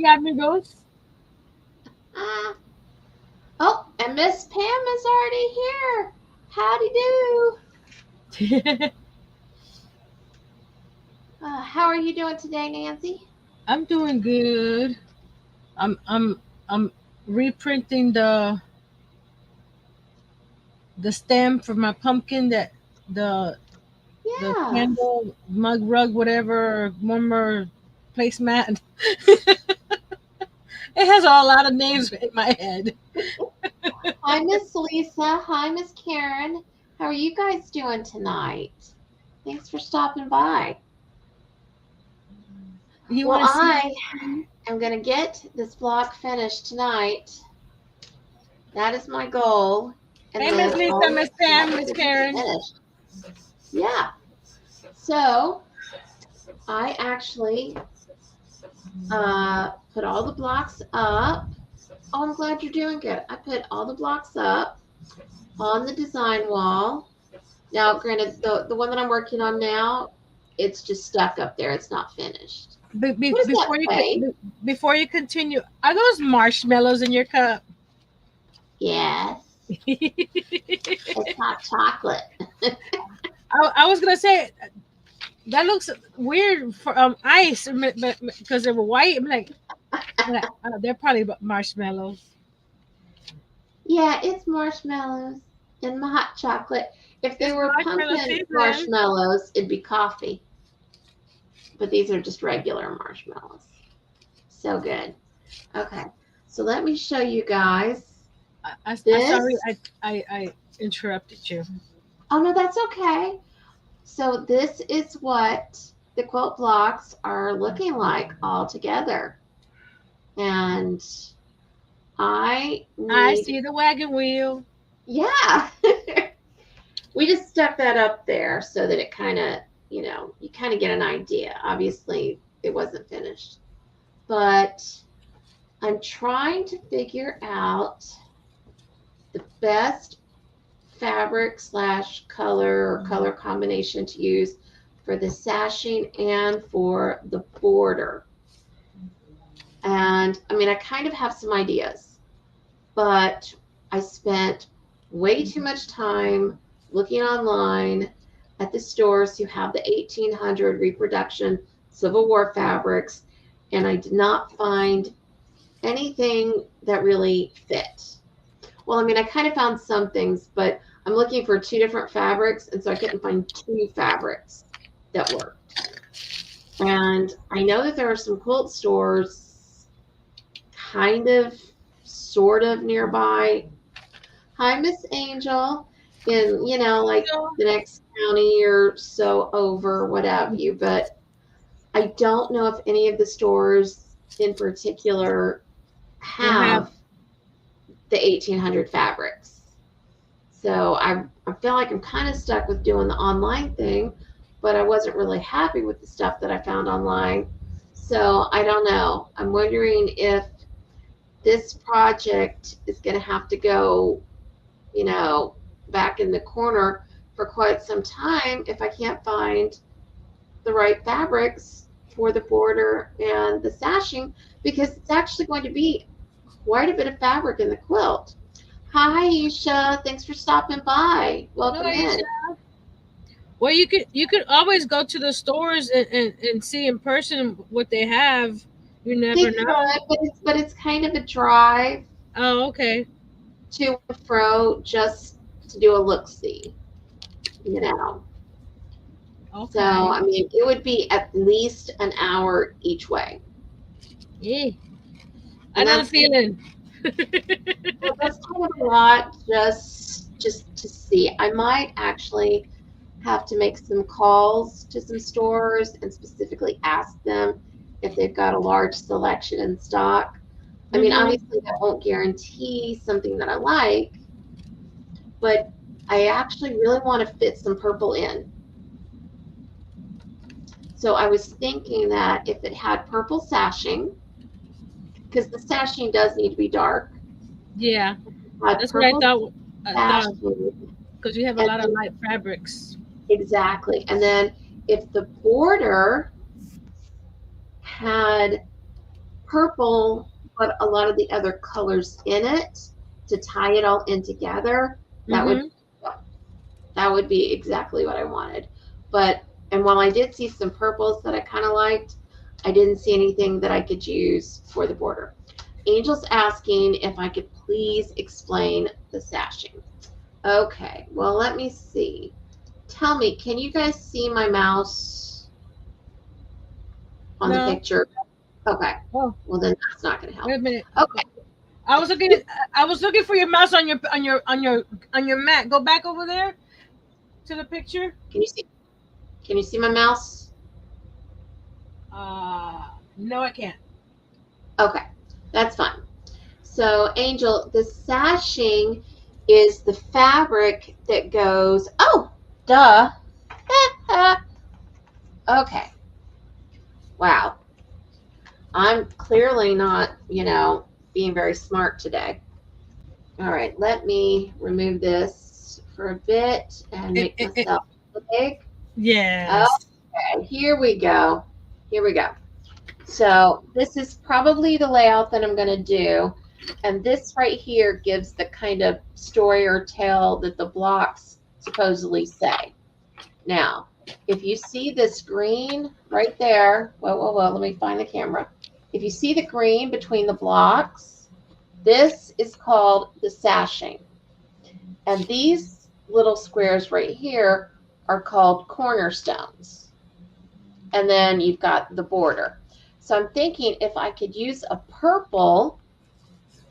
morning, amigos. Uh, oh, and Miss Pam is already here. Howdy do. How are you doing today, Nancy? I'm doing good. I'm reprinting the stem for my pumpkin that the the Yeah. candle mug rug whatever warmer placemat. It has a lot of names in my head. Hi, Miss Lisa. Hi, Miss Karen. How are you guys doing tonight? Thanks for stopping by. You Well, want to see? I am going to get this block finished tonight. That is my goal. And Hey, Miss then Lisa, all Miss the Pam, rest Miss will be Karen. finished. Yeah. So I actually put all the blocks up. Oh, I'm glad you're doing good. I put all the blocks up on the design wall. Now, granted, the one that I'm working on now, it's just stuck up there. It's not finished. What does that say? Before you continue, are those marshmallows in your cup? Yes, it's hot chocolate. I was gonna say that looks weird for ice, but because they were white, I'm like, they're probably marshmallows. Yeah, it's marshmallows and my hot chocolate. If they It's were marshmallow pumpkin season. marshmallows, it'd be coffee. But these are just regular marshmallows. So good. Okay, so let me show you guys I sorry, this. I interrupted you. Oh, no, that's okay. So this is what the quilt blocks are looking like all together. And I I need, see the wagon wheel. yeah, we just stuck that up there so that it kind of, you kind of get an idea. Obviously, it wasn't finished, but I'm trying to figure out the best fabric slash color or color combination to use for the sashing and for the border. And I mean, I kind of have some ideas, but I spent way too much time looking online at the stores who have the 1800 reproduction Civil War fabrics, and I did not find anything that really fit. Well, I mean, I kind of found some things, but I'm looking for two different fabrics, and so I couldn't find two fabrics that worked. And I know that there are some quilt stores kind of, sort of nearby. Hi, Miss Angel, in, like the next county or so over, what have you. But I don't know if any of the stores in particular Will have. have the 1800 fabrics. So I feel like I'm kind of stuck with doing the online thing, but I wasn't really happy with the stuff that I found online. So I don't know. I'm wondering if this project is going to have to go, you know, back in the corner for quite some time if I can't find the right fabrics for the border and the sashing, because it's actually going to be quite a bit of fabric in the quilt. Hi, Aisha. Thanks for stopping by. Hello, Welcome Aisha. in. Well, you could always go to the stores and see in person what they have. You They never know. could, but it's kind of a drive Oh, okay. to and fro just to do a look see, you know. So Okay. I mean, it would be at least an hour each way, Yeah. I and know the that's feeling. that's kind of a lot just to see. I might actually have to make some calls to some stores and specifically ask them if they've got a large selection in stock. I mean, Hmm. obviously, that won't guarantee something that I like, but I actually really want to fit some purple in. So I was thinking that if it had purple sashing, because the sashing does need to be dark, Yeah, had that's what I purple thought. I thought sashing, because you have a and lot of then light fabrics. exactly, and then if the border had purple, but a lot of the other colors in it to tie it all in together. That would Mm-hmm. that would be exactly what I wanted. But and while I did see some purples that I kind of liked, I didn't see anything that I could use for the border. Angel's asking if I could please explain the sashing. Okay, well, let me see. Tell me, can you guys see my mouse on the No. picture? Okay, Oh, well then that's not going to help. wait a minute. Okay, I was looking. I was looking for your mouse on your mat. Go back over there to the picture. can you see? Can you see my mouse? No, I can't. Okay, that's fine. So, Angel, the sashing is the fabric that goes. Oh, duh. Okay. Wow. I'm clearly not, being very smart today. All right, let me remove this for a bit and make myself big. Yes. Okay, here we go. Here we go. So this is probably the layout that I'm going to do. And this right here gives the kind of story or tale that the blocks supposedly say. Now, if you see this green right there, whoa, let me find the camera. If you see the green between the blocks, this is called the sashing. And these little squares right here are called cornerstones. And then you've got the border. So I'm thinking if I could use a purple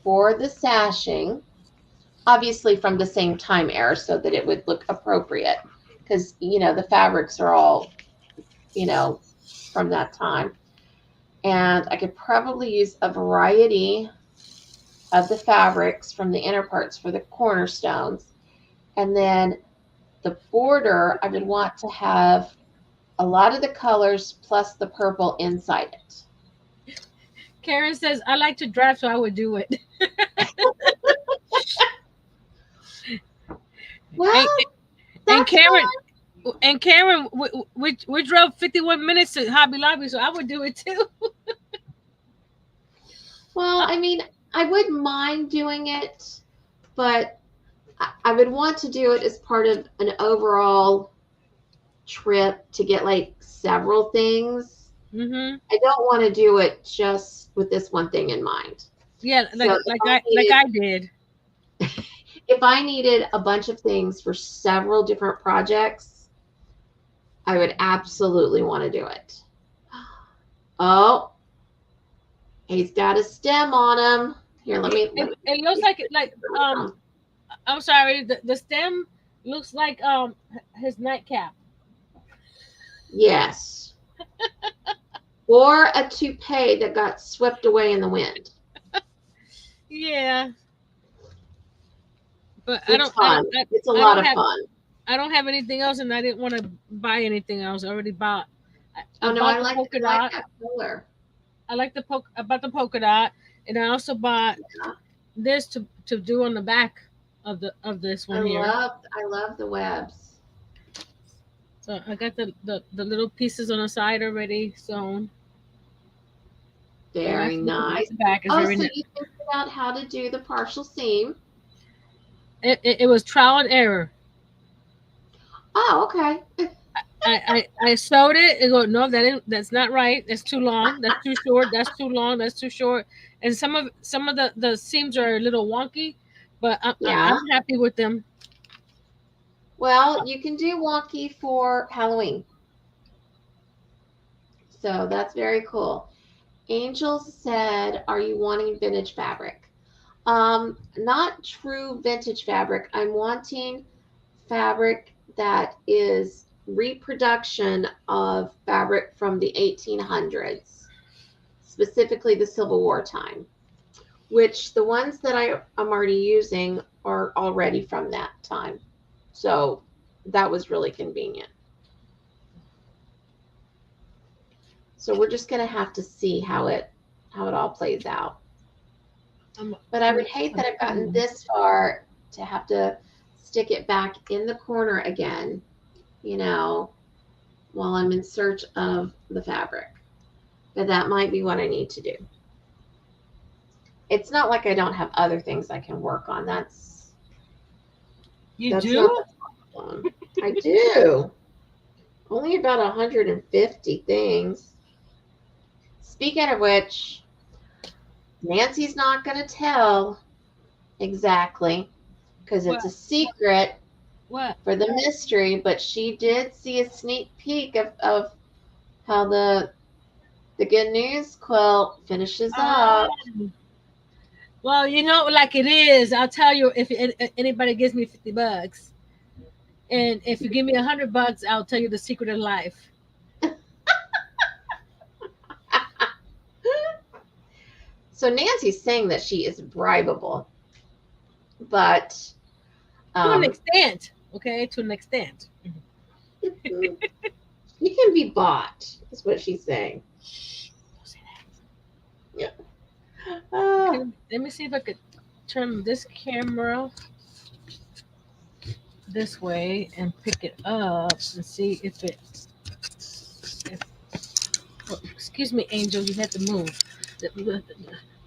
for the sashing, obviously from the same time era so that it would look appropriate because, the fabrics are all, from that time. And I could probably use a variety of the fabrics from the inner parts for the cornerstones. And then the border, I would want to have a lot of the colors plus the purple inside it. Karen says I like to draft, so I would do it. Well, And that's Karen, we drove 51 minutes to Hobby Lobby, so I would do it too. well, I mean, I wouldn't mind doing it, but I would want to do it as part of an overall trip to get like several things. Mm-hmm. I don't want to do it just with this one thing in mind. Yeah, So like I did. if I needed a bunch of things for several different projects, I would absolutely want to do it. Oh, he's got a stem on him. Here, let me. It looks like I'm sorry. The stem looks like his nightcap. Yes. Or a toupee that got swept away in the wind. Yeah, but It's fun. It's a lot of fun. I don't have anything else, and I didn't want to buy anything else. I already bought. Oh no, bought I the like polka that dot. color. I like I bought the polka dot, and I also bought Yeah. this to do on the back of this one here. I love the webs. So I got the little pieces on the side already sewn. Very nice. The back is Oh, very so nice. you figured out how to do the partial seam. It was trial and error. Oh, okay. I sewed it and go, no, that's not right. That's too long. That's too short. That's too long. That's too short. And some of the seams are a little wonky, but Yeah. I'm happy with them. Well, you can do wonky for Halloween. So that's very cool. Angel said, are you wanting vintage fabric? Not true vintage fabric. I'm wanting fabric that is reproduction of fabric from the 1800s, specifically the Civil War time, which the ones that I'm already using are already from that time. So that was really convenient. So we're just going to have to see how it all plays out. But I would hate that I've gotten this far to have to stick it back in the corner again, while I'm in search of the fabric. But that might be what I need to do. It's not like I don't have other things I can work on. You That's not do? the problem. I do. Only about 150 things. Speaking of which, Nancy's not going to tell exactly because it's a What? secret What? for the mystery, but she did see a sneak peek of how the good news quilt finishes up. Well, you know, like it is. I'll tell you if anybody gives me $50, and if you give me $100, I'll tell you the secret of life. So Nancy's saying that she is bribable, but To an um, extent, okay, to an extent. she can be bought, is what she's saying. Shh, don't say that. Yeah. Okay, Ah, let me see if I could turn this camera this way and pick it up and see if it. If, oh, excuse me, Angel, you had to move.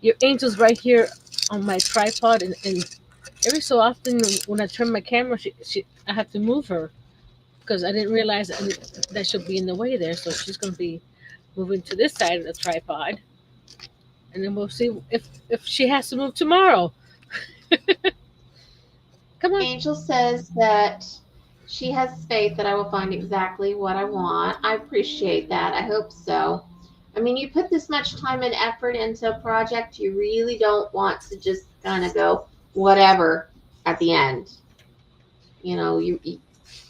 Your Angel's right here on my tripod, and every so often when I turn my camera, I have to move her because I didn't realize that she'll be in the way there. So she's going to be moving to this side of the tripod, and then we'll see if she has to move tomorrow. Come on. Angel says that she has faith that I will find exactly what I want. I appreciate that. I hope so. I mean, you put this much time and effort into a project, you really don't want to just kind of go whatever at the end. You know, you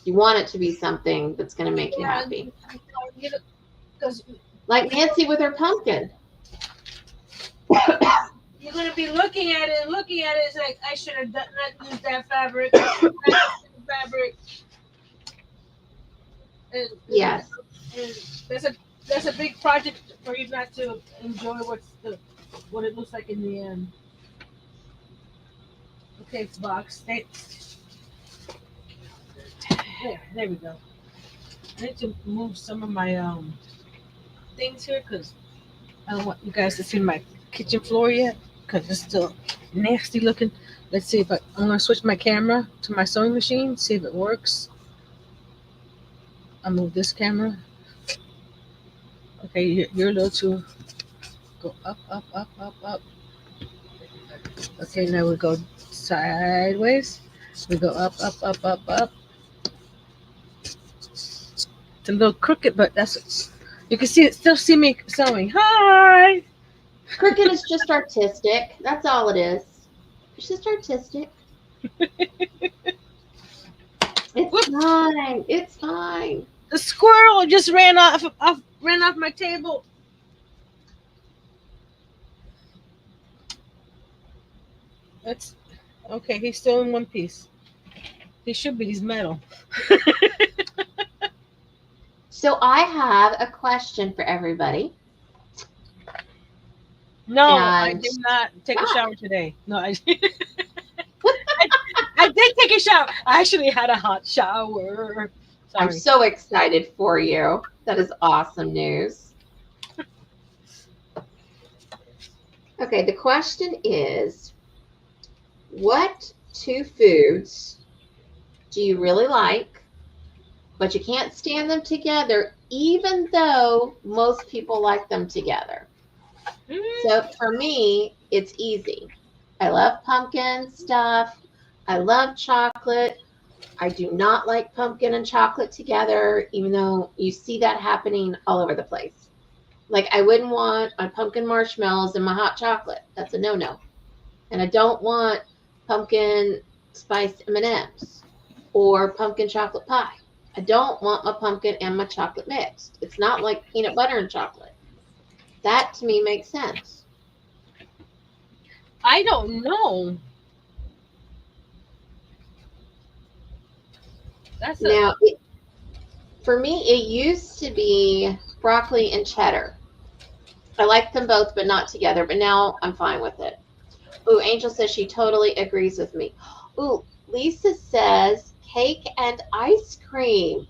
want it to be something that's going to make you Yeah, happy. because Like Nancy with her pumpkin. you're going to be looking at it and looking at it. It's like I should have not used that fabric. I should not use the fabric. And Yes. that's a big project for you not to enjoy what it looks like in the end. Okay, box. There we go. I need to move some of my things here because I don't want you guys to see my kitchen floor yet because it's still nasty looking. Let's see if I'm gonna switch my camera to my sewing machine. See if it works. I move this camera. Okay, you're a little too. Go up, up, up, up, up. Okay, now we go sideways. We go up, up, up, up, up. It's a little crooked, but that's you can still see me sewing. Hi. Cricket is just artistic. That's all it is. It's just artistic. It's Whoop! fine. It's fine. The squirrel just ran off my table. That's okay. He's still in one piece. He should be. He's metal. So I have a question for everybody. No, I And did not take a ah, shower today. No, I did take a shower. I actually had a hot shower. I'm Sorry. so excited for you. That is awesome news. Okay, the question is, what two foods do you really like, but you can't stand them together, even though most people like them together? So for me, it's easy. I love pumpkin stuff. I love chocolate. I do not like pumpkin and chocolate together, even though you see that happening all over the place. Like I wouldn't want my pumpkin marshmallows in my hot chocolate. That's a no-no. And I don't want pumpkin spice M&Ms or pumpkin chocolate pie. I don't want my pumpkin and my chocolate mixed. It's not like peanut butter and chocolate. That to me makes sense. I don't know. That's a Now, for me, it used to be broccoli and cheddar. I like them both, but not together. But now I'm fine with it. Ooh, Angel says she totally agrees with me. Ooh, Lisa says cake and ice cream.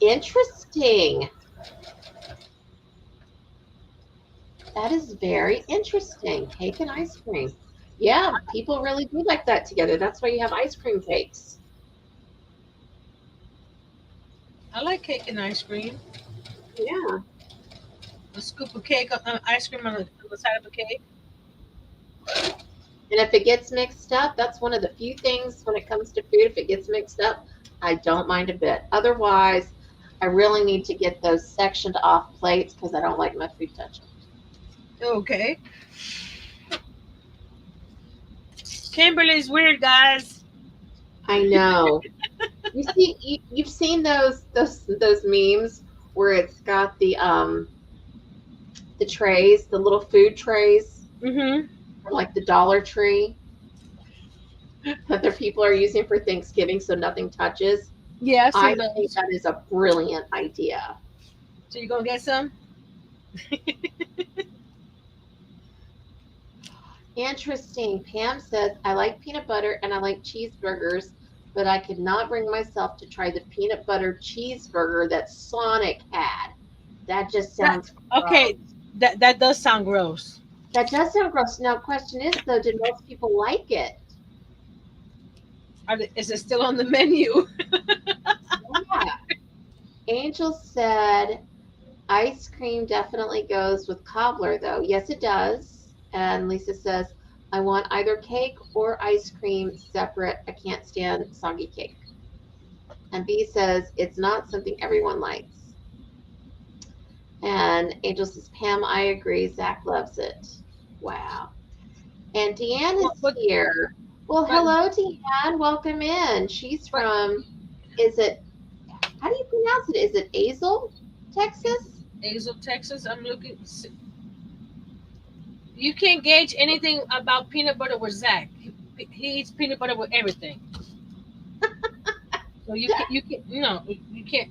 Interesting. That is very interesting. Cake and ice cream. Yeah, people really do like that together. That's why you have ice cream cakes. I like cake and ice cream. Yeah. A scoop of cake, ice cream on the side of a cake. And if it gets mixed up, that's one of the few things when it comes to food. If it gets mixed up, I don't mind a bit. Otherwise, I really need to get those sectioned off plates because I don't like my food touching. Okay. Kimberly's weird, guys. I know. You've seen those memes where it's got the trays, the little food trays Mm-hmm. from like the Dollar Tree that their people are using for Thanksgiving so nothing touches. Yeah, I've I seen think those. that is a brilliant idea. So you gonna get some? Interesting. Pam says, I like peanut butter and I like cheeseburgers, but I could not bring myself to try the peanut butter cheeseburger that Sonic had. That just That sounds gross. okay. That does sound gross. That does sound gross. Now, question is though, did most people like it? Is it still on the menu? Yeah. Angel said ice cream definitely goes with cobbler, though. Yes, it does. And Lisa says, I want either cake or ice cream separate. I can't stand soggy cake. And B says, it's not something everyone likes. And Angel says, Pam, I agree. Zach loves it. Wow. And Deanne But, is but, here. Well, but hello, Deanne. Welcome in. She's but from, is it, how do you pronounce it? Is it Azle, Texas? Azle, Texas. I'm looking. You can't gauge anything about peanut butter with Zach. He eats peanut butter with everything. So you can't. You can no. You can't.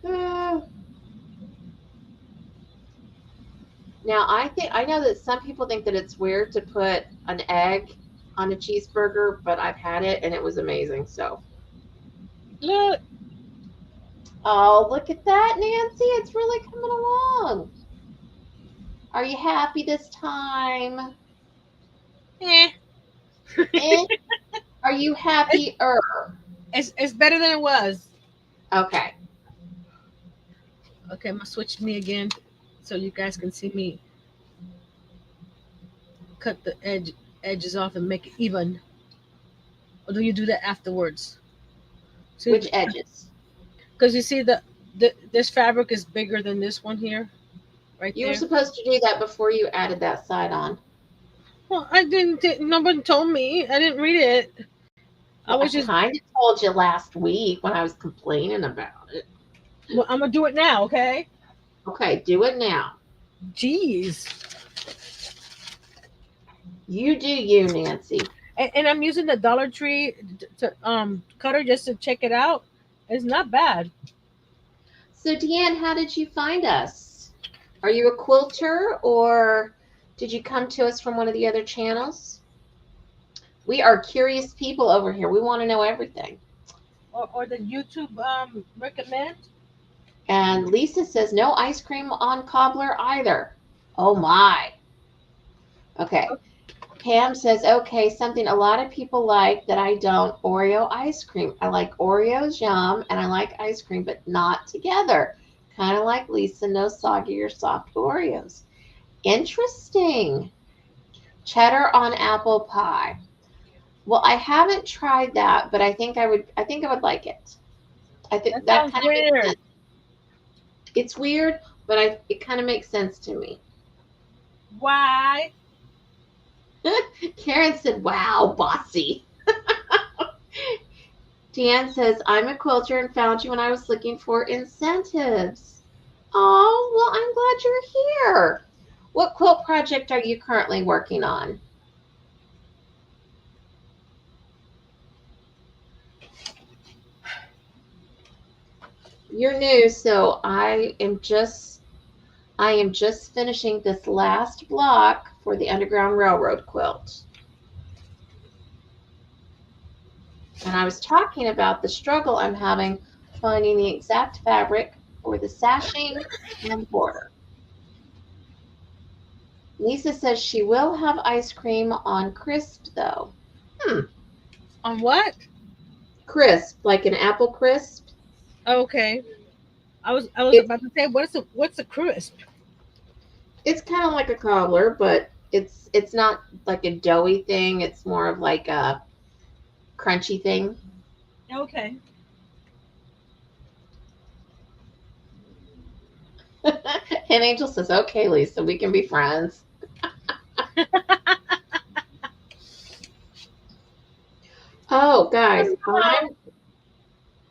Uh, Now, I know that some people think that it's weird to put an egg on a cheeseburger, but I've had it and it was amazing. So, Look. oh, look at that, Nancy. It's really coming along. Are you happy this time? Eh. Eh? Are you it's, happier? it's better than it was. Okay. Okay, I'm gonna switch me again, so you guys can see me cut the edges off and make it even. Or do you do that afterwards? See, Which edges? because you see the this fabric is bigger than this one here, right You were there. supposed to do that before you added that side on. Well, I didn't. Nobody told me. I didn't read it. I Well, I was just. kind of told you last week when I was complaining about it. Well, I'm gonna do it now. Okay. Okay, do it now. Jeez. You do you, Nancy. And I'm using the Dollar Tree cutter just to check it out. It's not bad. So, Deanne, how did you find us? Are you a quilter or did you come to us from one of the other channels? We are curious people over here. We want to know everything. Or the YouTube recommend. And Lisa says no ice cream on cobbler either. Oh my. Okay. Pam says, okay, something a lot of people like that I don't, Oreo ice cream. I like Oreos, yum, and I like ice cream, but not together. Kind of like Lisa, no soggy or soft Oreos. Interesting. Cheddar on apple pie. Well, I haven't tried that, but I think I would like it. I think That that sounds kind of makes weird. sense. It's weird, but it kind of makes sense to me. Why? Karen said, wow, bossy. Dan says, I'm a quilter and found you when I was looking for incentives. Oh, well, I'm glad you're here. What quilt project are you currently working on? You're new, so I am just finishing this last block for the Underground Railroad Quilt. And I was talking about the struggle I'm having finding the exact fabric for the sashing and border. Lisa says she will have ice cream on crisp though. On what? Crisp, like an apple crisp. Okay. I was It's about to say what's a crisp? it's kind of like a cobbler, but it's not like a doughy thing. It's more of like a crunchy thing. Okay. And Angel says, "Okay, Lisa, we can be friends." Oh, guys,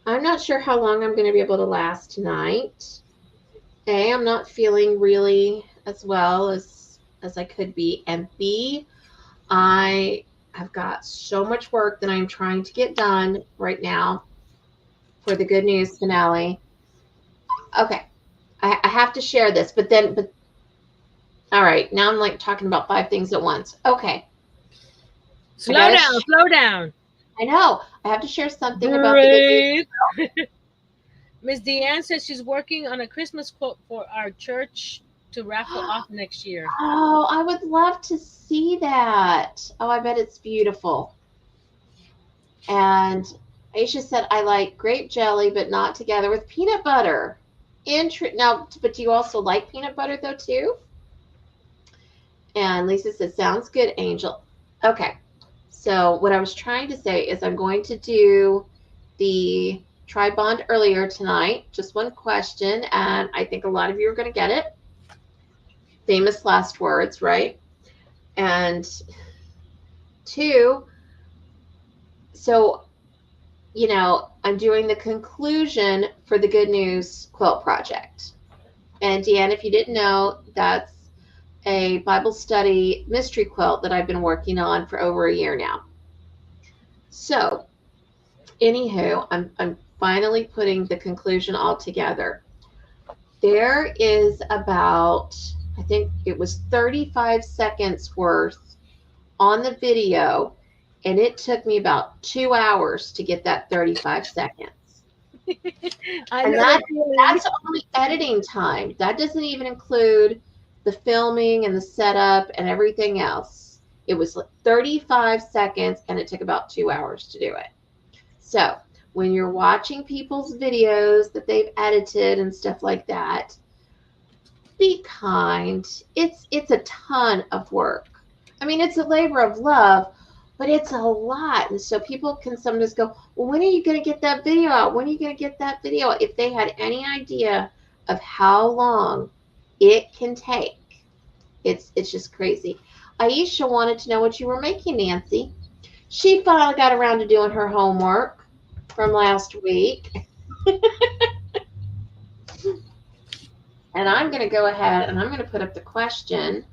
I'm not sure how long I'm going to be able to last tonight. A, I'm not feeling really as well as I could be, and B, I have got so much work that I'm trying to get done right now for the good news finale. Okay, I have to share this, but all right, now I'm like talking about 5 things at once. Okay, Slow down, slow down. I know I have to share something about the good news. Breathe. Miss Deanne says she's working on a Christmas quote for our church to raffle off next year. Oh, I would love to see that. Oh, I bet it's beautiful. And Aisha said, I like grape jelly, but not together with peanut butter. Now, but do you also like peanut butter though too? And Lisa said, sounds good, Angel. Okay. So what I was trying to say is I'm going to do the tri bond earlier tonight. Just one question, and I think a lot of you are going to get it. Famous last words, right? And 2, so I'm doing the conclusion for the Good News Quilt Project. And Deanne, if you didn't know, that's a Bible study mystery quilt that I've been working on for over a year now. So, anywho, I'm finally putting the conclusion all together. There is about, I think it was 35 seconds worth on the video, and it took me about 2 hours to get that 35 seconds. And that's only editing time. That doesn't even include the filming and the setup and everything else. It was 35 seconds, and it took about 2 hours to do it. So when you're watching people's videos that they've edited and stuff like that, be kind. It's a ton of work. I mean, it's a labor of love, but it's a lot. And so people can sometimes go, well, when are you going to get that video out? When are you going to get that video out? If they had any idea of how long it can take, it's just crazy. Aisha wanted to know what you were making, Nancy. She finally got around to doing her homework from last week. And I'm going to go ahead and I'm going to put up the question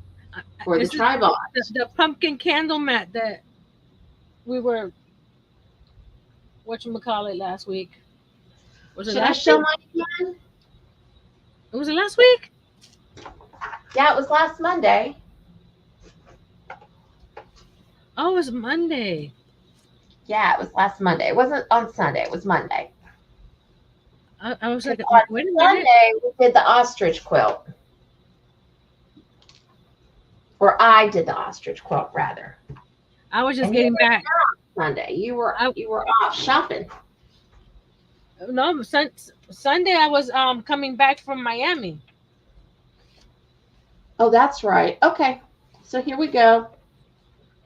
for the tribal. The pumpkin candle mat that we were, whatchamacallit, last week. Should I show mine again? Was it last week? Yeah, it was last Monday. Oh, it was Monday. Yeah, it was last Monday. It wasn't on Sunday. It was Monday. I was like, on Sunday, we did the ostrich quilt. Or I did the ostrich quilt, rather. I was just getting back. Sunday. You were off shopping. No, Sunday I was coming back from Miami. Oh, that's right. Okay. So here we go.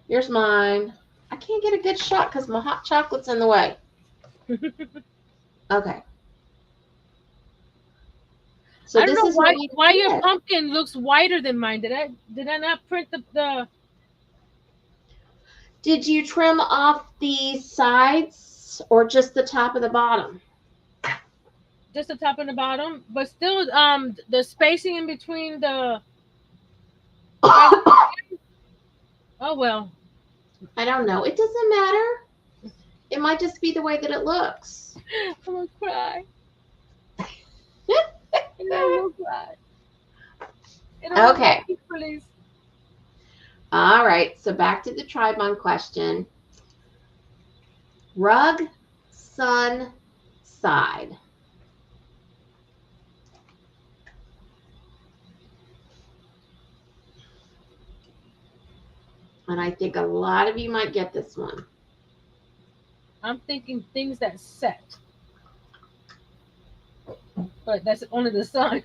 Here's mine. I can't get a good shot because my hot chocolate's in the way. Okay. So I don't know why your pumpkin looks whiter than mine. Did I not print the? Did you trim off the sides or just the top and the bottom? Just the top and the bottom, but still the spacing in between the. Oh well. I don't know. It doesn't matter. It might just be the way that it looks. I'm gonna cry. I'm gonna cry. Okay. Please. All right. So back to the tribon question. Rug, sun, side. And I think a lot of you might get this one. I'm thinking things that set, but that's only the sun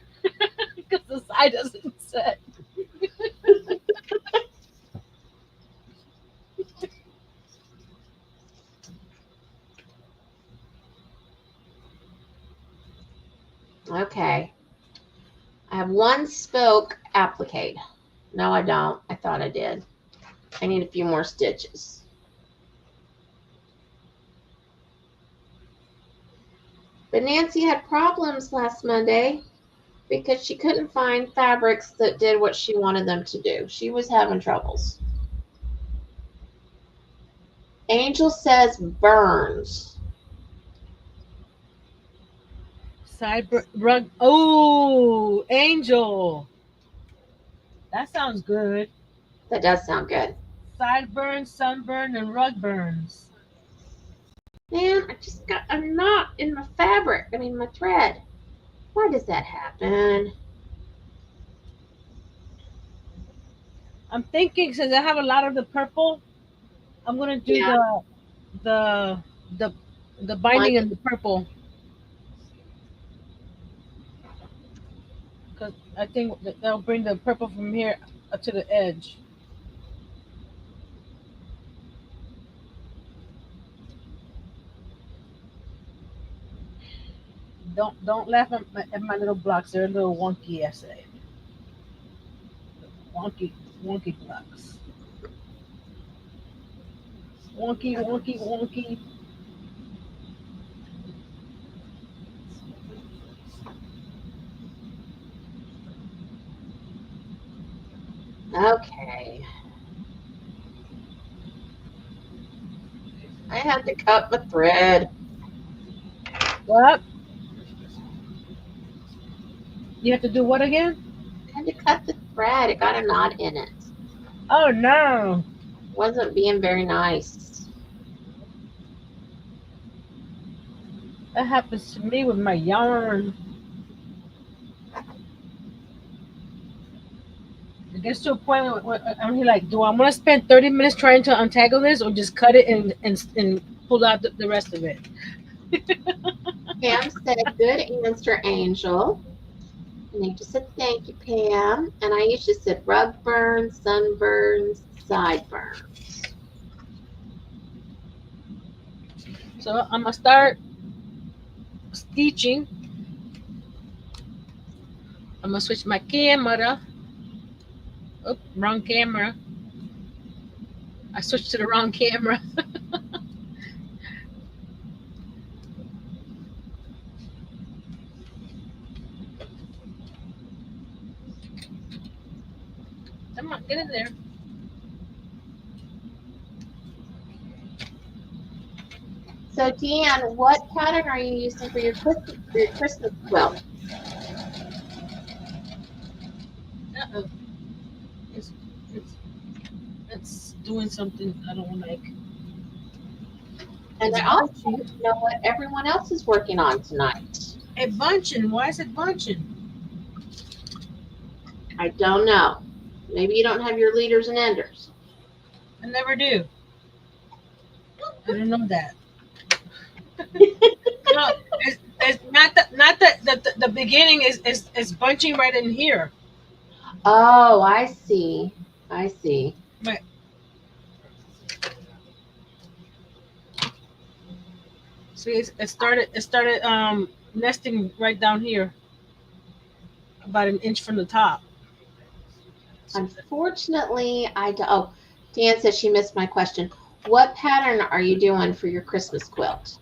because the side doesn't set. Okay. I have one spoke applique. No, I don't. I thought I did. I need a few more stitches. But Nancy had problems last Monday because she couldn't find fabrics that did what she wanted them to do. She was having troubles. Angel says burns. Rug. Oh, Angel. That sounds good. That does sound good. Sideburns, sunburn, and rug burns. Man, I just got a knot in my fabric. I mean, my thread. Why does that happen? I'm thinking since I have a lot of the purple, I'm gonna do Yeah. the the the binding in the purple because I think that'll bring the purple from here up to the edge. Don't laugh at my little blocks. They're a little wonky. I say wonky wonky blocks. Wonky wonky wonky. Okay. I had to cut my thread. What? You have to do what again? I had to cut the thread. It got a knot in it. Oh no! Wasn't being very nice. That happens to me with my yarn. It gets to a point where I'm like, do I want to spend 30 minutes trying to untangle this or just cut it and pull out the rest of it? Pam said, good answer, Angel. And they just said, thank you, Pam. And I usually said rug burns, sunburns, sideburns. So I'm gonna start stitching. I'm gonna switch my camera. Oh, wrong camera. I switched to the wrong camera. Come on, get in there. So, Deanne, what pattern are you using for your Christmas quilt? Uh-oh. It's, it's, it's doing something I don't like. And It's I also bunching. want to know what everyone else is working on tonight. It's bunching. Why is it bunching? I don't know. Maybe you don't have your leaders and enders. I never do. I didn't know that. No, it's not the beginning is bunching right in here. Oh, I see. I see. But see, it started nesting right down here, about an inch from the top. Unfortunately, I do. Oh, Dan says she missed my question. What pattern are you doing for your Christmas quilt?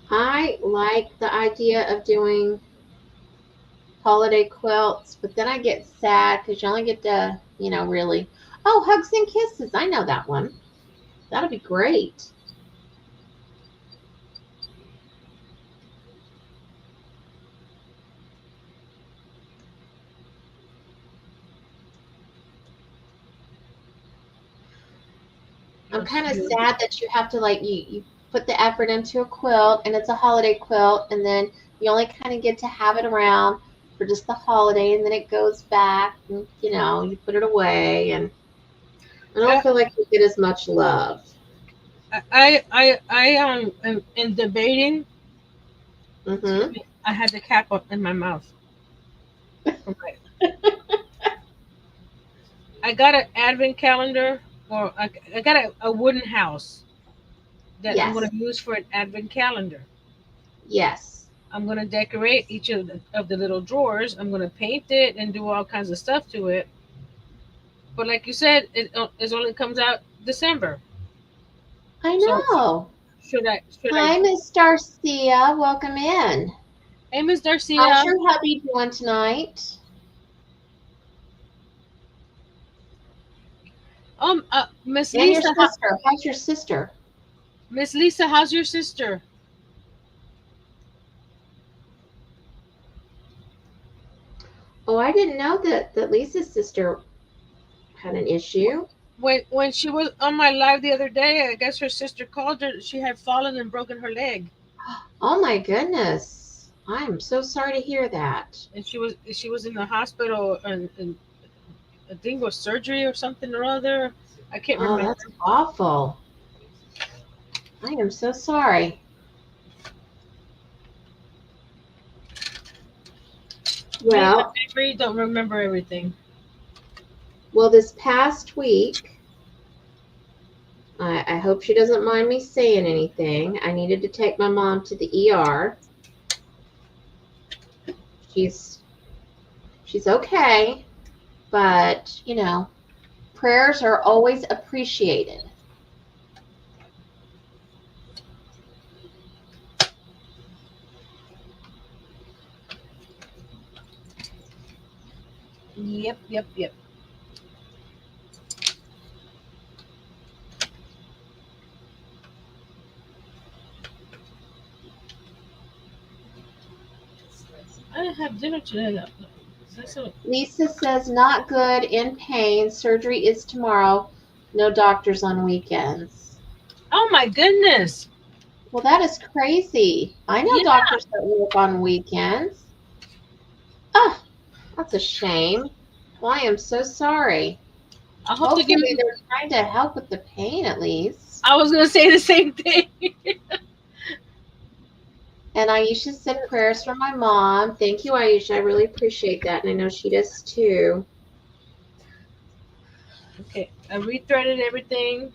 I like the idea of doing holiday quilts, but then I get sad because you only get to, really. Oh, hugs and kisses. I know that one. That'll be great. I'm That's kind of good. sad that you have to like you put the effort into a quilt and it's a holiday quilt and then you only kind of get to have it around for just the holiday and then it goes back and you put it away and I don't I feel like you get as much love. I am in debating. Excuse Mm-hmm. me. I had the cap up in my mouth. Okay. I got an advent calendar, or I got a wooden house that I'm going Yes. to use for an advent calendar. Yes. I'm going to decorate each of the little drawers. I'm going to paint it and do all kinds of stuff to it. But like you said, it only comes out December. I So know. should I? Hi, Miss Darcia. Welcome in. Hey, Miss How's Darcia. your hubby doing tonight? Miss And your Lisa. sister. How's your sister? Miss Lisa, how's your sister? Oh, I didn't know that Lisa's sister had an issue. When she was on my live the other day, I guess her sister called her. She had fallen and broken her leg, Oh my goodness. I'm so sorry to hear that. and she was in the hospital, and I think it was surgery or something or other. I can't Oh, remember. that's awful. I am so sorry. Me and Well, my memory don't remember everything. this past week, I hope she doesn't mind me saying anything. I needed to take my mom to the ER. She's she's okay, but prayers are always appreciated. Yep, yep, yep. I didn't have dinner today. That's a, Lisa says not good, in pain. Surgery is tomorrow. No doctors on weekends. oh my goodness! Well, that is crazy. I know Yeah, doctors that work on weekends. Oh, that's a shame. Well, I am so sorry. I hope they give Hopefully, me. they're trying to help with the pain at least. I was gonna say the same thing. And Aisha said prayers for my mom. Thank you, Aisha. I really appreciate that. And I know she does too. Okay, I rethreaded everything.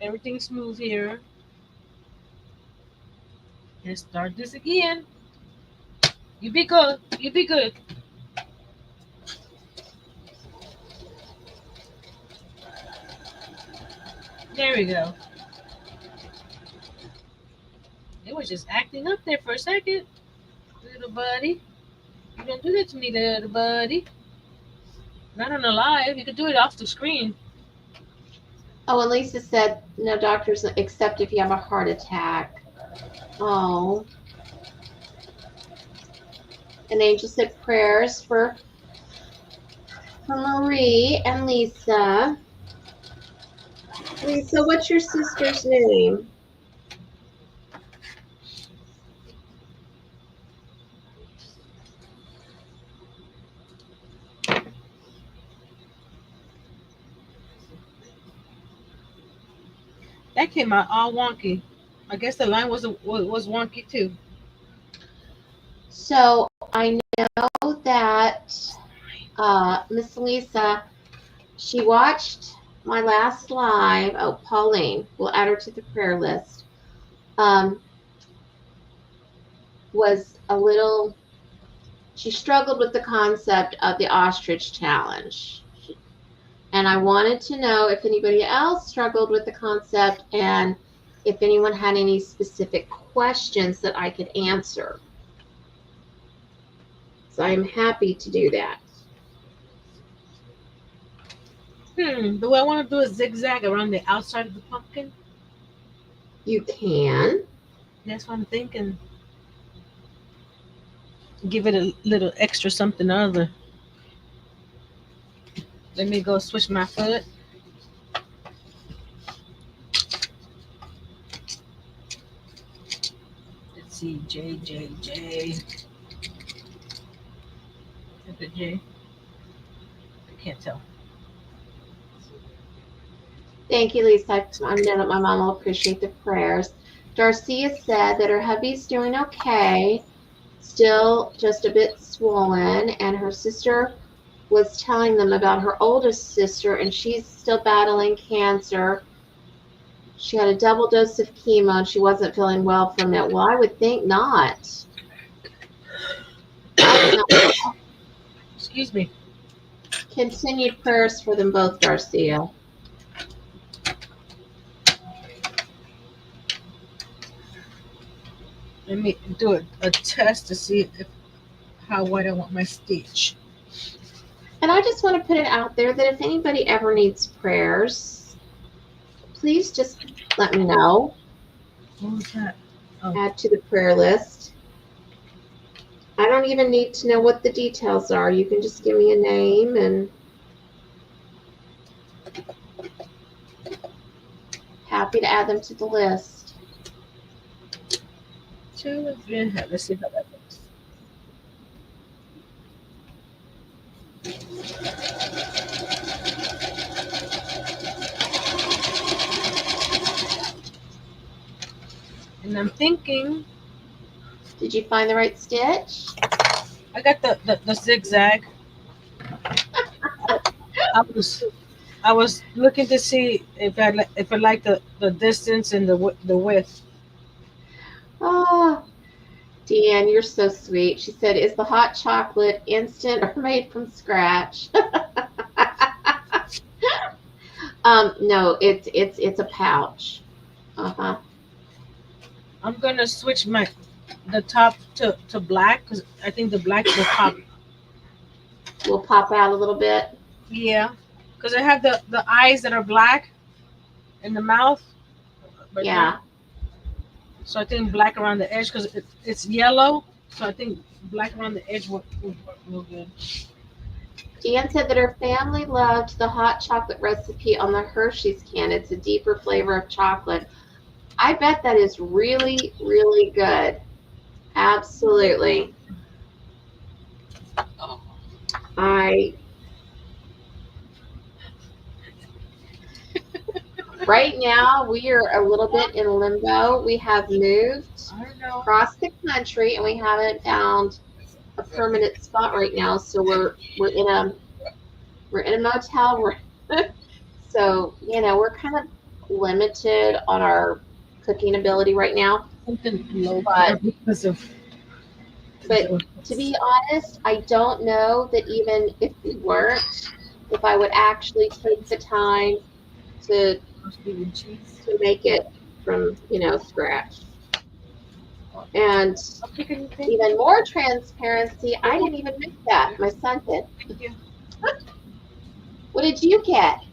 Everything's smooth here. Let's start this again. You be good. You be good. There we go. It was just acting up there for a second. Little buddy. You don't do that to me, little buddy. Not on the live. You could do it off the screen. Oh, and Lisa said no doctors except if you have a heart attack. Oh. And Angel said prayers for Marie and Lisa. Lisa, what's your sister's name? That came out all wonky. I guess the line was wonky too. So I know that Miss Lisa, she watched my last live. Oh, Pauline, we'll add her to the prayer list. Um, was a little, she struggled with the concept of the ostrich challenge. And I wanted to know if anybody else struggled with the concept and if anyone had any specific questions that I could answer. So I'm happy to do that. Do I want to do a zigzag around the outside of the pumpkin? You can. That's what I'm thinking. Give it a little extra something or other. Let me go switch my foot. see. J. Is it J? I can't tell. Thank you, Lisa. I know that my mom will appreciate the prayers. Darcia said that her hubby's doing okay, still just a bit swollen, and her sister was telling them about her oldest sister, and she's still battling cancer. She had a double dose of chemo, and she wasn't feeling well from it. Well, I would think not. I would not. Excuse me. Continued prayers for them both, Darcia. Let me do a test to see if how wide I want my stitch. And I just want to put it out there that if anybody ever needs prayers, please just let me know. What was that? Oh. Add to the prayer list. I don't even need to know what the details are. You can just give me a name and happy to add them to the list. 2 and 3 and a half. Let's see how that looks. And I'm thinking, Did you find the right stitch? I got the zigzag. I was looking to see if I like the distance and the width. Oh, Deanne, you're so sweet. She said, "Is the hot chocolate instant or made from scratch?" No, it's a pouch. Uh-huh. I'm gonna switch the top to black because I think the black will pop. Will pop out a little bit. Yeah, because I have the eyes that are black and the mouth. Yeah. So I think black around the edge because it's yellow. So I think black around the edge would work real good. Deanne said that her family loved the hot chocolate recipe on the Hershey's can. It's a deeper flavor of chocolate. I bet that is really, really good. Absolutely. Right now, we are a little bit in limbo. We have moved across the country, and we haven't found a permanent spot right now. So we're in a motel. So we're kind of limited on our cooking ability right now. Something low because of. But to be honest, I don't know that even if we weren't, if I would actually take the time to make it from scratch. And even more transparency, I didn't even make that. My son did. Thank you. What did you get?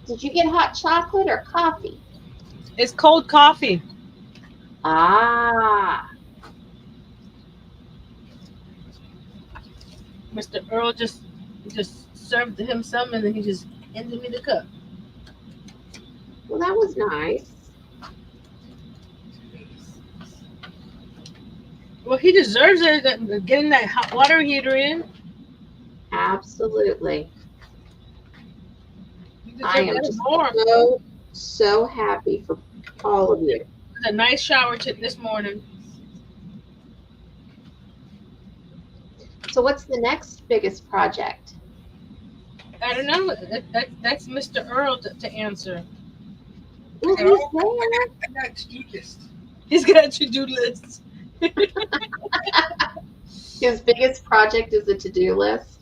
Did you get hot chocolate or coffee? It's cold coffee. Ah. Mr. Earl just served him some and then he just handed me the cup. Well, that was nice. Well, he deserves it. Getting that hot water heater in. Absolutely. I am just so happy for all of you. A nice shower this morning. So what's the next biggest project? I don't know. That's Mr. Earl to answer. Well, he's there. I got a to-do list. He's got a to-do list. His biggest project is a to-do list.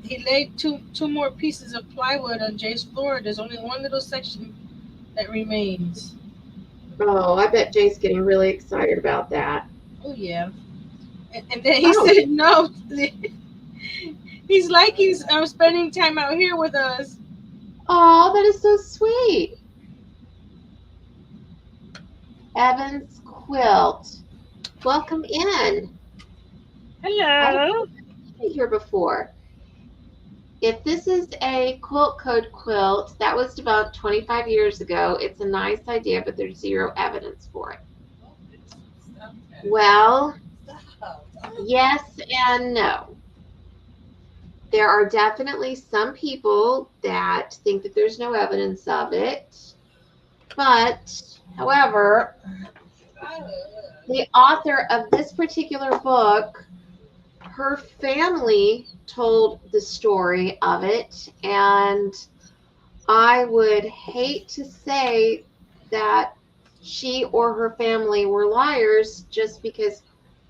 He laid two more pieces of plywood on Jay's floor. There's only one little section that remains. Oh, I bet Jay's getting really excited about that. Oh yeah. And then he said no. He's like he's spending time out here with us. Oh, that is so sweet. Evan's Quilt. Welcome in. Hello. I've been here before. if this is a quilt code quilt that was developed 25 years ago, it's a nice idea, but there's zero evidence for it. Well, yes and no. There are definitely some people that think that there's no evidence of it. But, however, the author of this particular book, her family told the story of it, and I would hate to say that she or her family were liars just because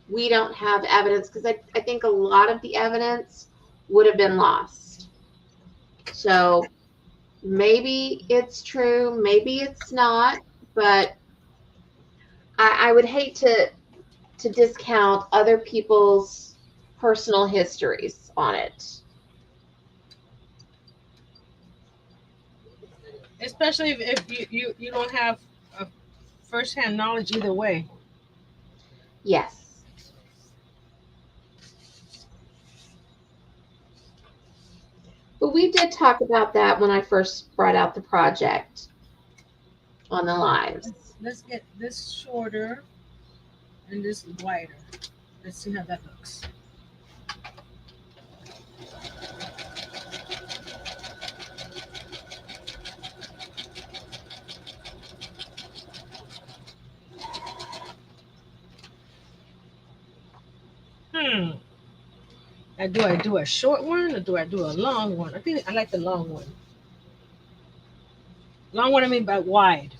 we don't have evidence, because I think a lot of the evidence would have been lost. So maybe it's true, maybe it's not, but I would hate to discount other people's personal histories on it. Especially if you don't have a first-hand knowledge either way. Yes. But we did talk about that when I first brought out the project on the lives. Let's get this shorter and this wider. Let's see how that looks. Do I do a short one or do I do a long one? I think I like the long one. Long one I mean by wide.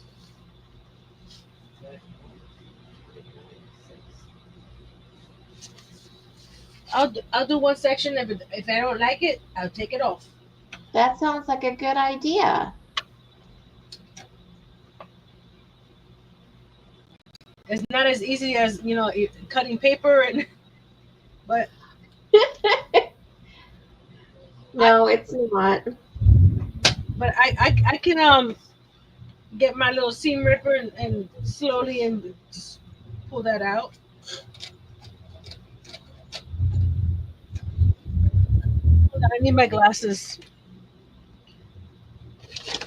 I'll do one section. If I don't like it, I'll take it off. That sounds like a good idea. It's not as easy as cutting paper but No, it's not. But I can get my little seam ripper and slowly and just pull that out. Hold on, I need my glasses.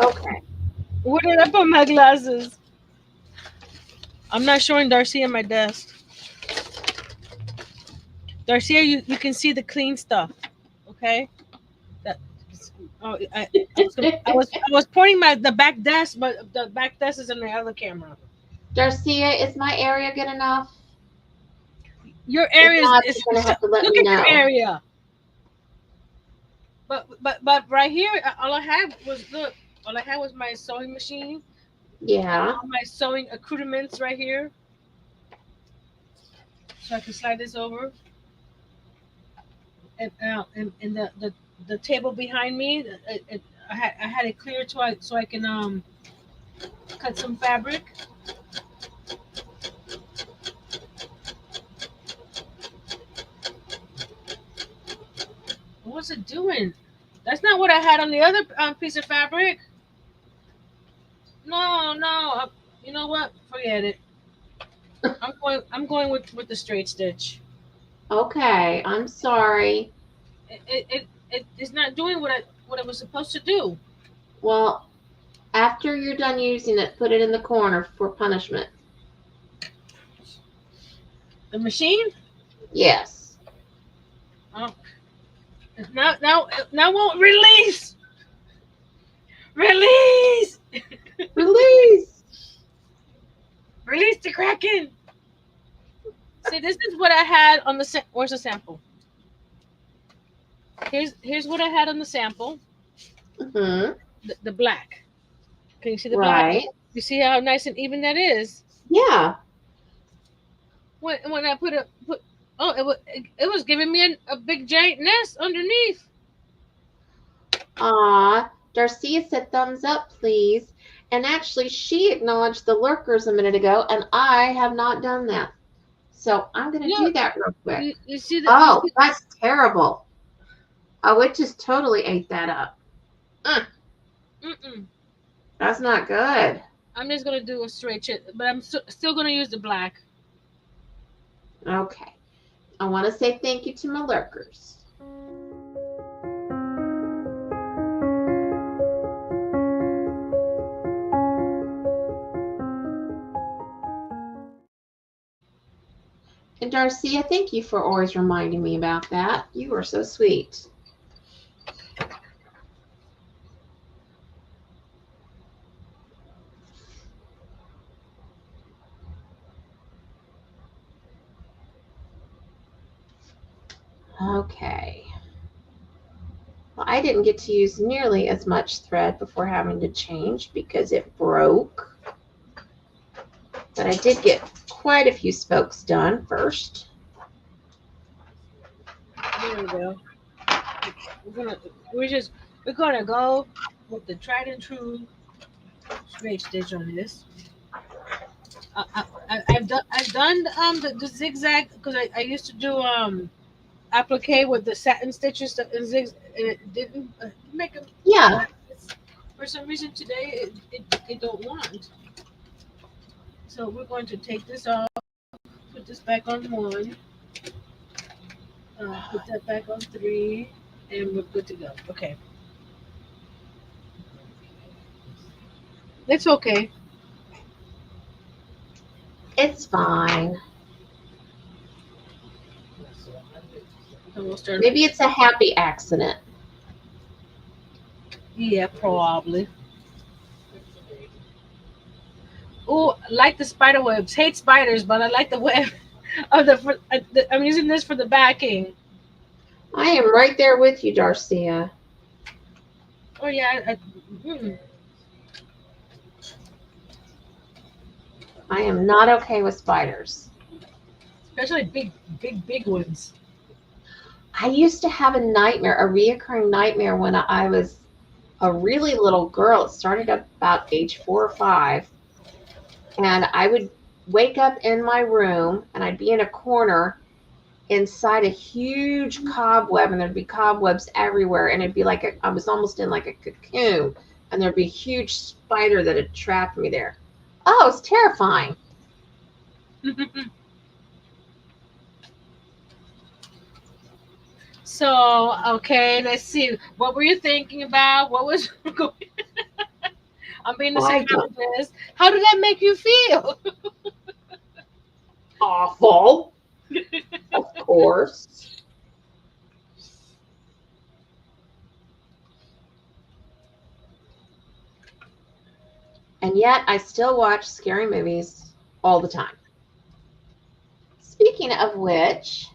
Okay. Where did I put my glasses? I'm not showing Darcia my desk. Darcia, you can see the clean stuff, okay? That. Oh, I was pointing the back desk, but the back desk is in the other camera. Darcia, is my area good enough? Your area If not, is you're gonna have to let look me at know. your area. But right here, all I had was my sewing machine. Yeah. All my sewing accoutrements right here. So I can slide this over. And the table behind me, I had it clear so I can cut some fabric. What's it doing? That's not what I had on the other piece of fabric. No. You know what? Forget it. I'm going with the straight stitch. Okay. I'm sorry. It's not doing what it was supposed to do. Well, after you're done using it, put it in the corner for punishment. The machine? Yes. Oh, now won't release. Release. Release. Release the Kraken. See, this is what I had on the where's the sample? Here's what I had on the sample. Mm-hmm. The black. Can you see the Right. black? You see how nice and even that is? Yeah. When I put it was giving me a big giant nest underneath. Darcia said thumbs up, please. And actually, she acknowledged the lurkers a minute ago, and I have not done that. So I'm going to do that real quick. You see that? Oh, that's terrible. Oh, it just totally ate that up. That's not good. I'm just going to do a straight chip, but I'm still going to use the black. Okay. I want to say thank you to my lurkers. And Darcy, I thank you for always reminding me about that. You are so sweet. Okay. Well, I didn't get to use nearly as much thread before having to change because it broke. But I did get quite a few spokes done first. There we go. We're gonna go with the tried and true straight stitch on this. I've done the zigzag because I used to do applique with the satin stitches and it didn't make them. Yeah. For some reason today it don't want. So we're going to take this off, put this back on one, put that back on three, and we're good to go. Okay. It's okay. It's fine. So we'll start. Maybe it's a happy accident. Yeah, probably. Oh, like the spider webs. Hate spiders, but I like the web of I'm using this for the backing. I am right there with you, Darcia. Oh yeah. I am not okay with spiders. Especially big ones. I used to have a nightmare, a reoccurring nightmare when I was a really little girl. It started about age 4 or 5. And I would wake up in my room and I'd be in a corner inside a huge cobweb, and there'd be cobwebs everywhere. And it'd be like I was almost in like a cocoon, and there'd be a huge spider that had trapped me there. Oh, it's terrifying. So, okay, let's see. What were you thinking about? What was going I'm being the psychologist. How did that make you feel? Awful. Of course. And yet I still watch scary movies all the time. Speaking of which,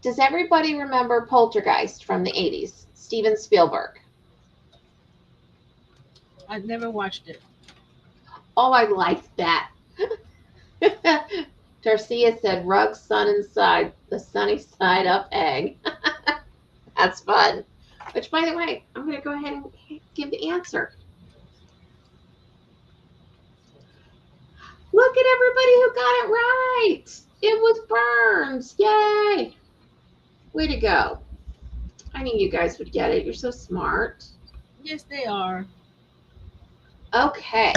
does everybody remember Poltergeist from the 80s? Steven Spielberg. I've never watched it. Oh, I liked that. Darcia said, rug sun inside, the sunny side up egg. That's fun. Which, by the way, I'm going to go ahead and give the answer. Look at everybody who got it right. It was Burns. Yay. Way to go. I knew you guys would get it. You're so smart. Yes, they are. Okay.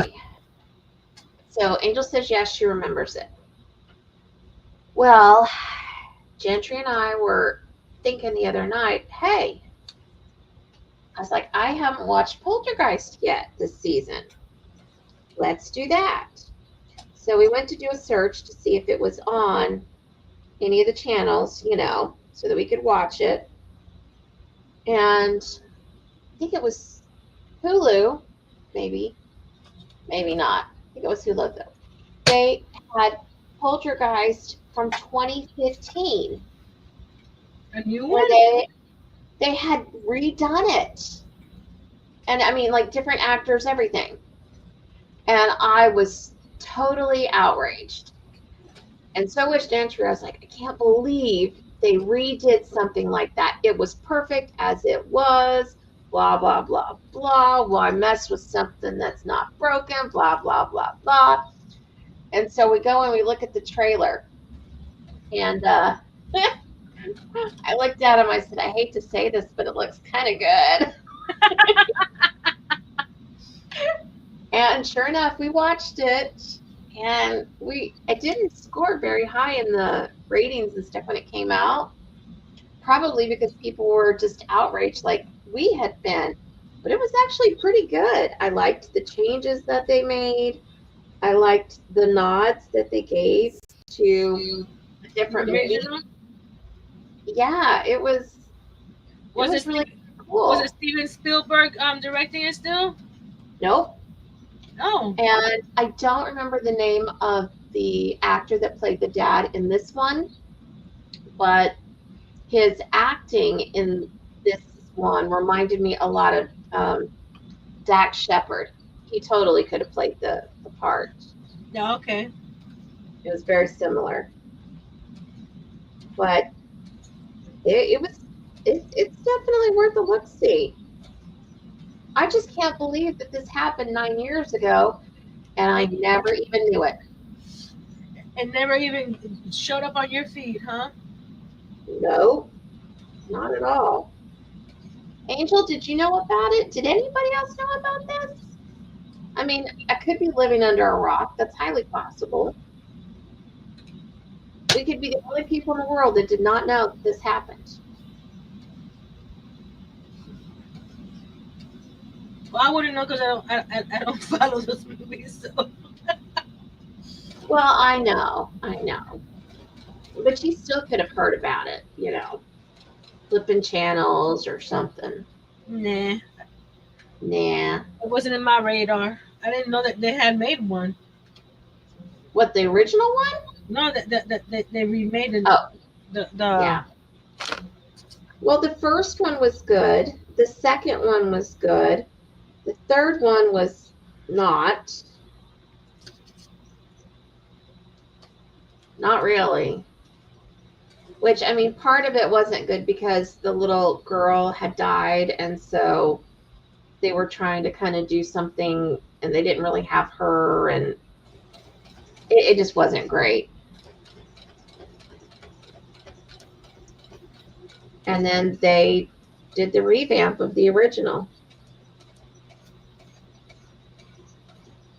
So Angel says yes, she remembers it. Well, Gentry and I were thinking the other night, hey, I was like, I haven't watched Poltergeist yet this season. Let's do that. So we went to do a search to see if it was on any of the channels, so that we could watch it. And I think it was Hulu, maybe not. I think it was Hulu though. They had Poltergeist from 2015. A new one? Where they had redone it. And I mean, like different actors, everything. And I was totally outraged. And so was Gentry. I was like, I can't believe they redid something like that. It was perfect as it was. Blah, blah, blah, blah. Why mess with something that's not broken? Blah, blah, blah, blah. And so we go and we look at the trailer. And I looked at him. I said, I hate to say this, but it looks kind of good. And sure enough, we watched it. And it didn't score very high in the ratings and stuff when it came out. Probably because people were just outraged like we had been. But it was actually pretty good. I liked the changes that they made. I liked the nods that they gave to a The different movie. original? Yeah, it was Was it really was it cool. Steven Spielberg directing it still? Nope. Oh, And I don't remember the name of the actor that played the dad in this one, but his acting in this one reminded me a lot of Dax Shepard. He totally could have played the part. yeah, okay. It was very similar, but it was it's definitely worth a look see. I just can't believe that this happened 9 years ago, and I never even knew it. It never even showed up on your feed, huh? No, not at all. Angel, did you know about it? Did anybody else know about this? I mean, I could be living under a rock. That's highly possible. We could be the only people in the world that did not know that this happened. Well, I wouldn't know because I don't follow those movies. So. Well, I know. But you still could have heard about it, flipping channels or something. Nah, Nah. it wasn't in my radar. I didn't know that they had made one. What, the original one? No, that they remade it. Oh, The yeah. Well, the first one was good. The second one was good. The third one was not. Not really. Which, I mean, part of it wasn't good because the little girl had died, and so they were trying to kind of do something, and they didn't really have her, and it just wasn't great. And then they did the revamp of the original.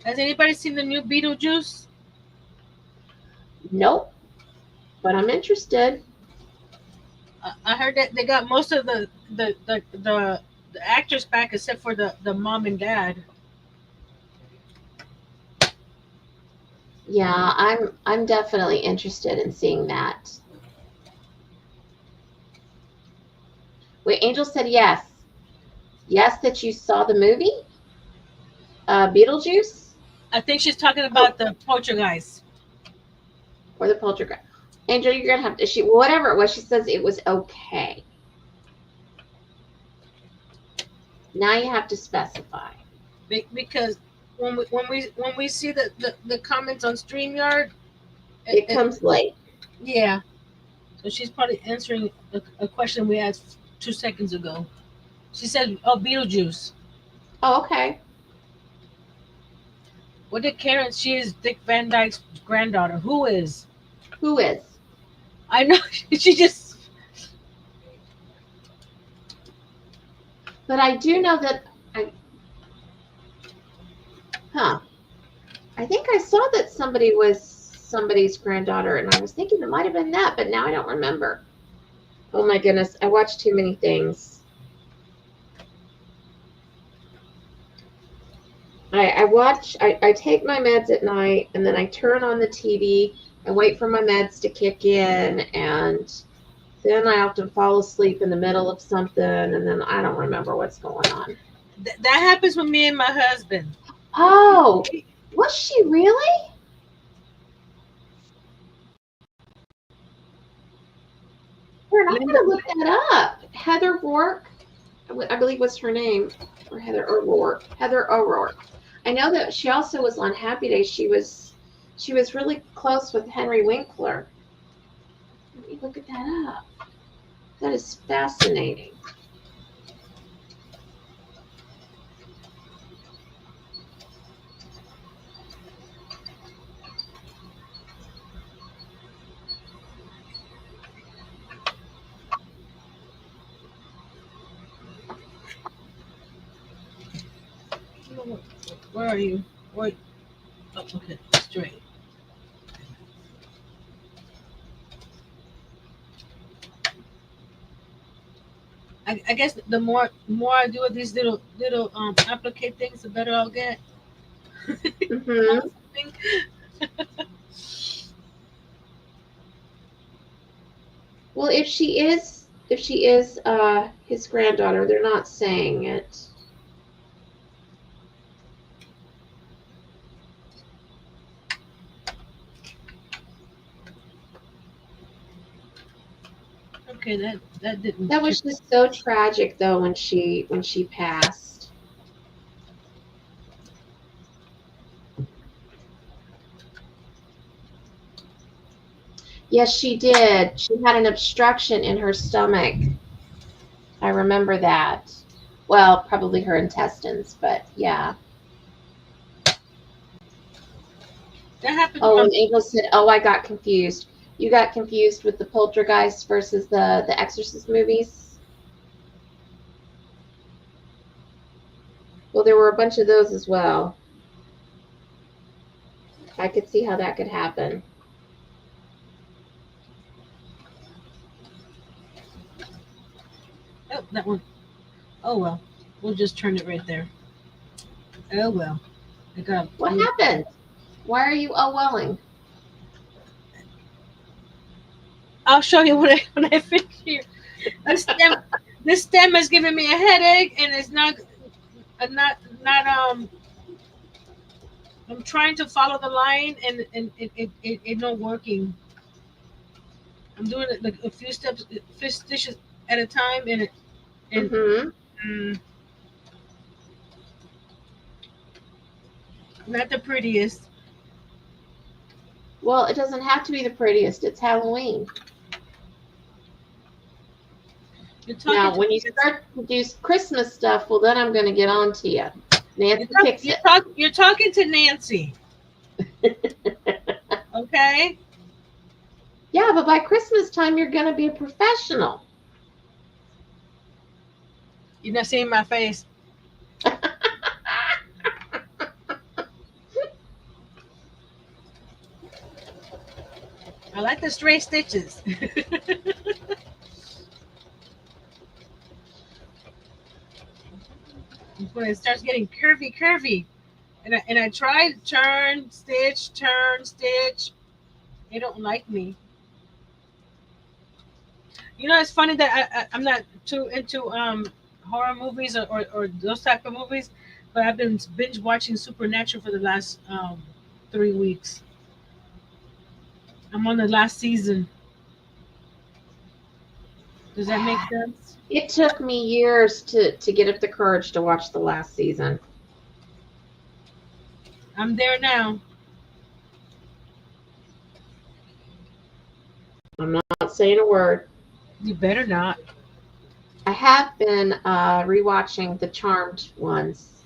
Has anybody seen the new Beetlejuice? Nope, but I'm interested. I heard that they got most of the actors back except for the mom and dad. Yeah, I'm definitely interested in seeing that. Wait, Angel said yes. Yes, that you saw the movie? Beetlejuice? I think she's talking Oh, about the Poltergeist. or the Poltergeist. Angel, you're gonna have to whatever it was, she says it was okay. Now you have to specify. Because when we see the comments on StreamYard, It comes late. yeah. So she's probably answering a question we asked 2 seconds ago. She said, "Oh, Beetlejuice." Oh, okay. What did Karen? She is Dick Van Dyke's granddaughter. Who is? Who is? I know. She just. But I do know that I think I saw that somebody was somebody's granddaughter, and I was thinking it might have been that, but now I don't remember. Oh my goodness, I watch too many things. I take my meds at night, and then I turn on the TV and wait for my meds to kick in, and then I often fall asleep in the middle of something, and then I don't remember what's going on. That happens with me and my husband. Oh, was she really? I'm going to look that up. Heather Rourke, I believe was her name, or Heather O'Rourke. Heather O'Rourke. I know that she also was on Happy Days. She was really close with Henry Winkler. Let me look at that up. That is fascinating. Where are you? Wait. Oh, okay. Straight. I guess the more I do of these little applique things, the better I'll get. Mm-hmm. Well, if she is his granddaughter, they're not saying it. Okay, that didn't. That was just so tragic, though, when she passed. Yes, she did. She had an obstruction in her stomach. I remember that. Well, probably her intestines, but yeah. That happened. Oh, and Angel said, "Oh, I got confused. You got confused with the Poltergeist versus the Exorcist movies." Well, there were a bunch of those as well. I could see how that could happen. Oh, that one. Oh well, we'll just turn it right there. Oh well, I got. What happened? Why are you welling? I'll show you when I finish here. This stem is giving me a headache, and it's not. I'm trying to follow the line, and it not working. I'm doing it like a few steps, few stitches at a time, and mm, not the prettiest. Well, it doesn't have to be the prettiest. It's Halloween. Now, when you start to do Christmas stuff, well, then I'm going to get on to you. Nancy picks it. You're talking to Nancy. Okay? Yeah, but by Christmas time, you're going to be a professional. You're not seeing my face. I like the straight stitches. When it starts getting curvy, and I tried turn, stitch. They don't like me. You know, it's funny that I'm not too into horror movies or those type of movies, but I've been binge watching Supernatural for the last 3 weeks. I'm on the last season. Does that make sense? It took me years to get up the courage to watch the last season. I'm there now. I'm not saying a word. You better not. I have been rewatching the Charmed ones,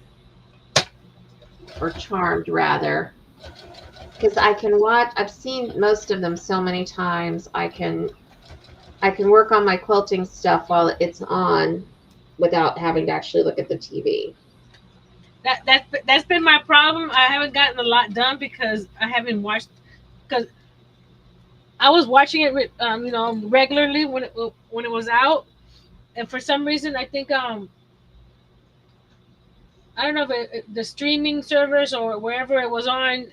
or Charmed rather, because I can watch. I've seen most of them so many times. I can work on my quilting stuff while it's on, without having to actually look at the TV. That's been my problem. I haven't gotten a lot done because I haven't watched. Because I was watching it, regularly when it was out, and for some reason I think I don't know if the streaming servers or wherever it was on,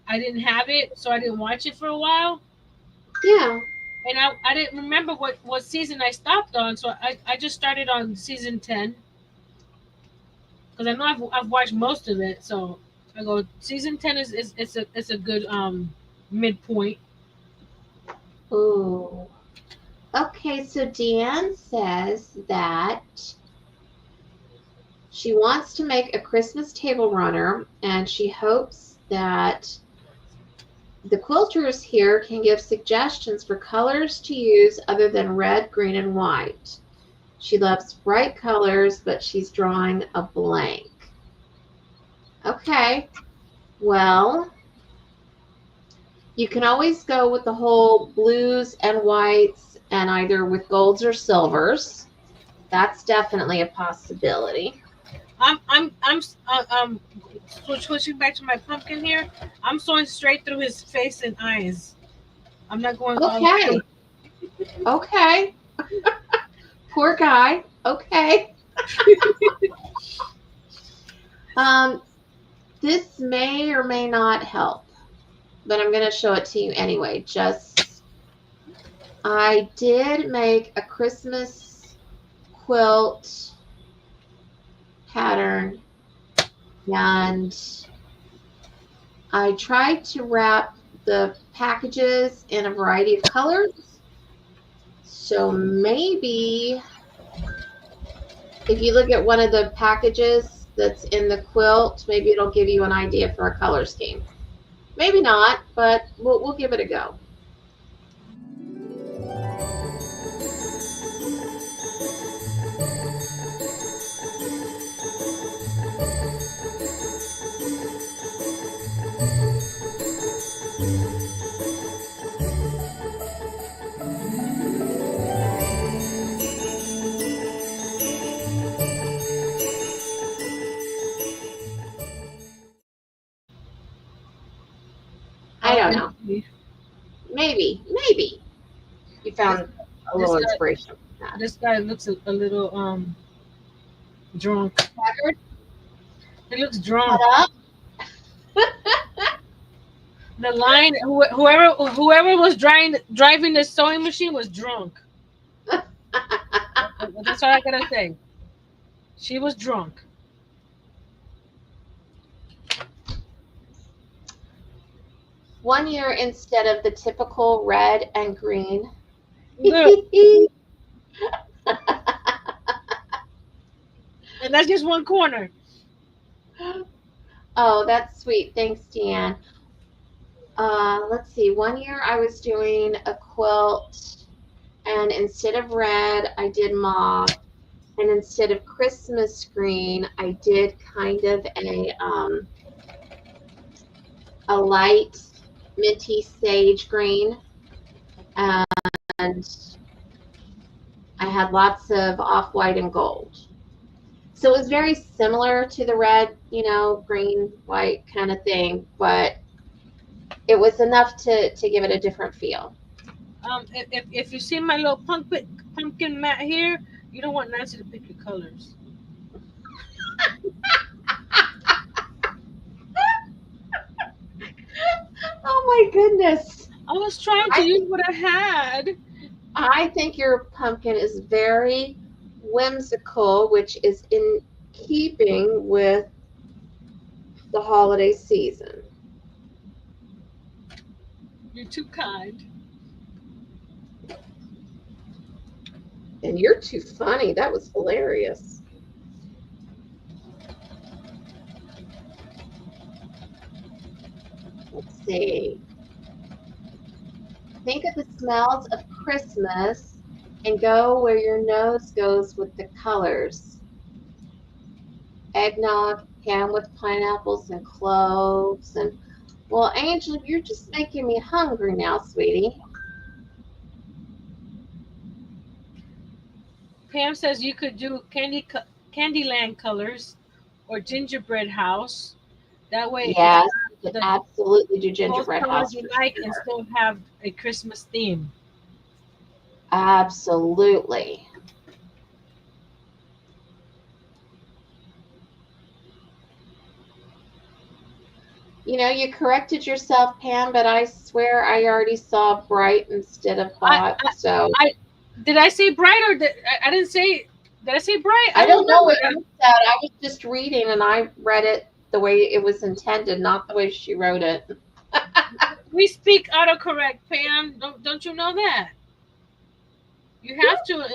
I didn't have it, so I didn't watch it for a while. Yeah. And I didn't remember what season I stopped on, so I just started on season 10 because I know I've watched most of it. So I go season 10 is it's a good midpoint. Ooh. Okay, so Deanne says that she wants to make a Christmas table runner, and she hopes that the quilters here can give suggestions for colors to use other than red, green, and white. She loves bright colors, but she's drawing a blank. Okay, well, you can always go with the whole blues and whites and either with golds or silvers. That's definitely a possibility. I'm switching back to my pumpkin here. I'm sewing straight through his face and eyes. I'm not going. Okay. Okay. Poor guy. Okay. This may or may not help, but I'm going to show it to you anyway. Just I did make a Christmas quilt pattern, and I tried to wrap the packages in a variety of colors. So maybe if you look at one of the packages that's in the quilt, maybe it'll give you an idea for a color scheme. Maybe not, but we'll give it a go. I don't know. Maybe you found a little inspiration from that. This guy looks a little drunk. Haggard, He looks drunk. shut up. The line, whoever was driving the sewing machine was drunk. That's all I gotta say. She was drunk. One year, instead of the typical red and green. Look, and that's just one corner. Oh, that's sweet. Thanks, Deanne. Let's see. One year I was doing a quilt, and instead of red, I did mauve. And instead of Christmas green, I did kind of a light minty sage green. And I had lots of off-white and gold. So it was very similar to the red, green, white kind of thing, but it was enough to give it a different feel. If you see my little pumpkin mat here, you don't want Nancy to pick your colors. Oh my goodness. I was trying to use what I had. I think your pumpkin is very whimsical, which is in keeping with the holiday season. You're too kind. And you're too funny. That was hilarious. Let's see. Think of the smells of Christmas and go where your nose goes with the colors. Eggnog, ham with pineapples and cloves. And, well, Angel, you're just making me hungry now, sweetie. Pam says you could do Candyland colors or gingerbread house. That way, Yes, you the could absolutely do both gingerbread colors house you for like and sure. still have a Christmas theme. Absolutely. You corrected yourself, Pam, but I swear I already saw bright instead of hot. So Did I say bright or I didn't say? Did I say bright? I don't know what remember. you said. I was just reading and I read it the way it was intended, not the way she wrote it. We speak autocorrect, Pam. Don't you know that? You have to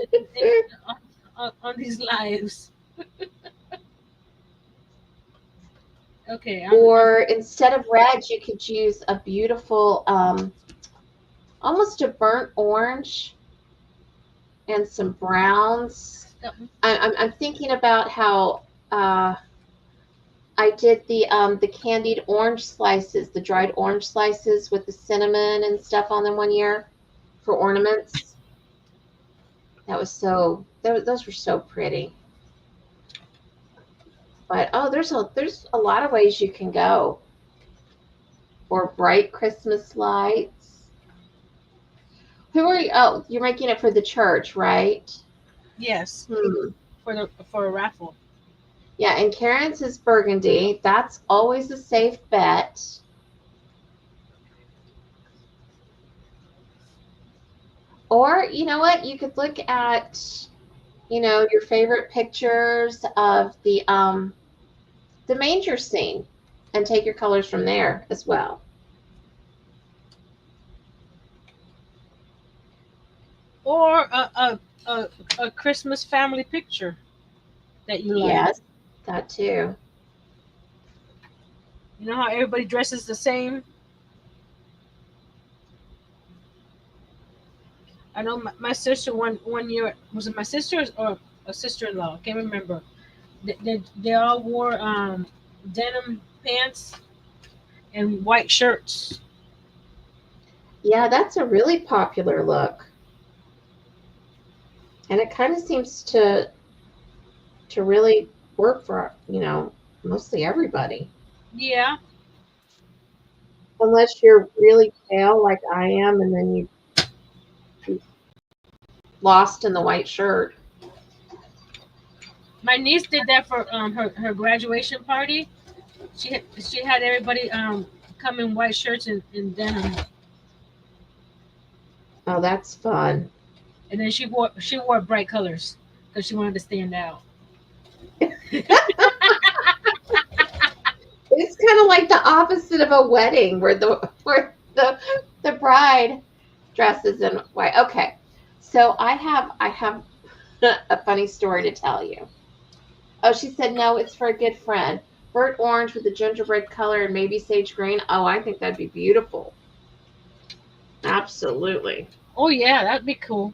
on these lives. Okay. Or instead of red, you could use a beautiful, almost a burnt orange and some browns. I'm thinking about how I did the candied orange slices, the dried orange slices with the cinnamon and stuff on them one year for ornaments. Those were so pretty. But there's a lot of ways you can go. Or bright Christmas lights. Who are you? Oh, you're making it for the church, right? Yes. Hmm. For a raffle. Yeah, and Karen's is burgundy. That's always a safe bet. Or you know what? You could look at, your favorite pictures of the manger scene and take your colors from there as well. Or a Christmas family picture that you like. Yes, that too. You know how everybody dresses the same? I know my sister one year, was it my sister or a sister-in-law? I can't remember. They all wore denim pants and white shirts. Yeah, that's a really popular look. And it kind of seems to really work for, mostly everybody. Yeah, Unless you're really pale like I am and then you lost in the white shirt. my niece did that for her graduation party. She had everybody come in white shirts and denim, Oh, that's fun. and then she wore bright colors because she wanted to stand out. It's kind of like the opposite of a wedding where the bride dresses in white. Okay. So I have a funny story to tell you. Oh, she said no, it's for a good friend. Burnt orange with a gingerbread color and maybe sage green. Oh, I think that'd be beautiful. Absolutely. Oh yeah, that'd be cool.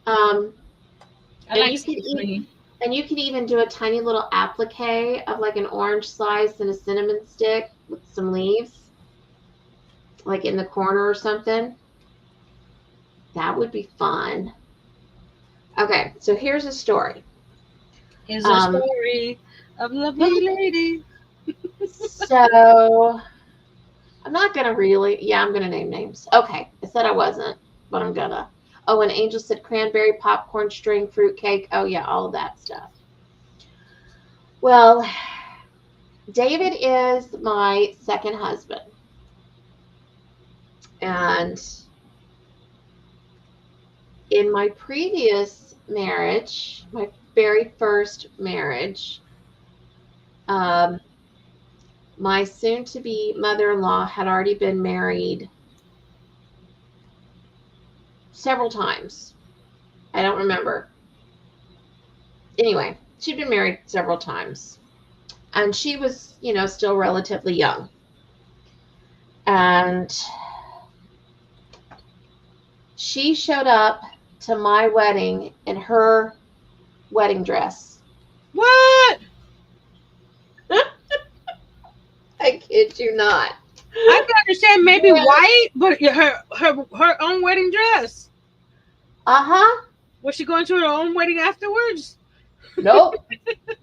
Um, I and like you could sage even green. and you could even do a tiny little applique of like an orange slice and a cinnamon stick with some leaves, like in the corner or something. That would be fun. Okay, so here's a story. Is a Um, story of lovely lady. so I'm not gonna really. Yeah, I'm gonna name names. Okay, I said I wasn't, but I'm gonna. Oh, and Angel said cranberry popcorn string fruit cake. Oh yeah, all of that stuff. Well, David is my second husband, and in my previous marriage, my very first marriage, um, my soon-to-be mother-in-law had already been married several times. I don't remember. Anyway, she'd been married several times. And she was, still relatively young. And she showed up to my wedding in her wedding dress. What? I kid you not. I can understand maybe Yeah. white, but her own wedding dress. Uh-huh. Was she going to her own wedding afterwards? Nope.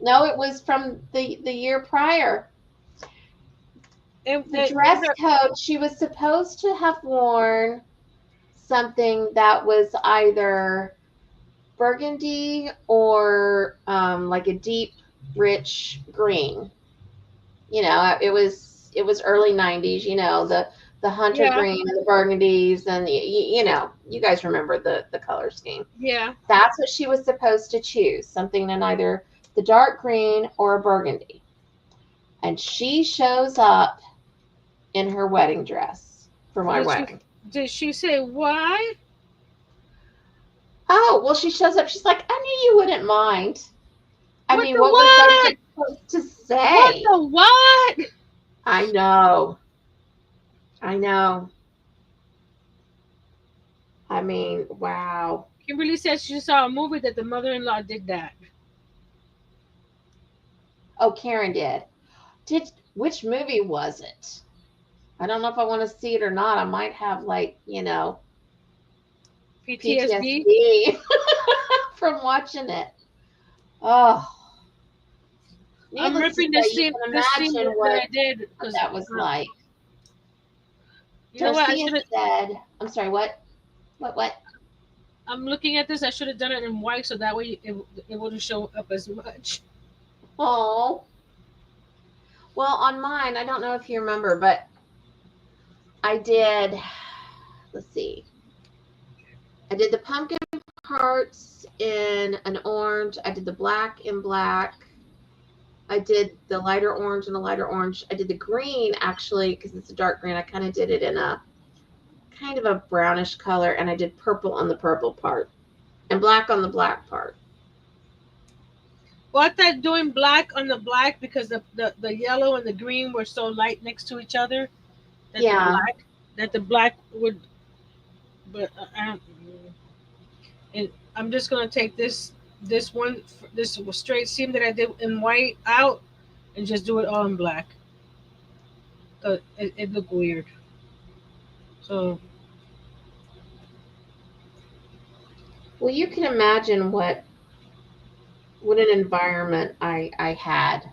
No, it was from the year prior. The And dress code, she was supposed to have worn something that was either burgundy or like a deep, rich green. It was early '90s. The hunter yeah, green and the burgundies, and you guys remember the color scheme. yeah. That's what she was supposed to choose, something in either the dark green or a burgundy. And she shows up in her wedding dress for my Did she wedding. did she say why? Oh, well, she shows up. She's like, I knew you wouldn't mind. I What mean, the what was I what? supposed to What say? the what? I know. I know. I mean, wow. Kimberly said she saw a movie that the mother-in-law did that. Oh, Karen did. Which movie was it? I don't know if I want to see it or not. I might have like, PTSD. PTSD from watching it. Oh, I'm needless to ripping the say, you scene can the scene imagine that what I did because that was like. you know what? I Darcia should have. said, I'm sorry, what? What? I'm looking at this. I should have done it in white so that way it wouldn't show up as much. Oh, well, on mine, I don't know if you remember, but I did, let's see. I did the pumpkin parts in an orange. I did the black in black. I did the lighter orange and a lighter orange. I did the green actually because it's a dark green. I kind of did it in a kind of a brownish color, and I did purple on the purple part and black on the black part. Well, I thought doing black on the black because the yellow and the green were so light next to each other that Yeah. the black would. But and I'm just gonna take this one this straight seam that I did in white out and just do it all in black. It looked weird. So Well, you can imagine what an environment I had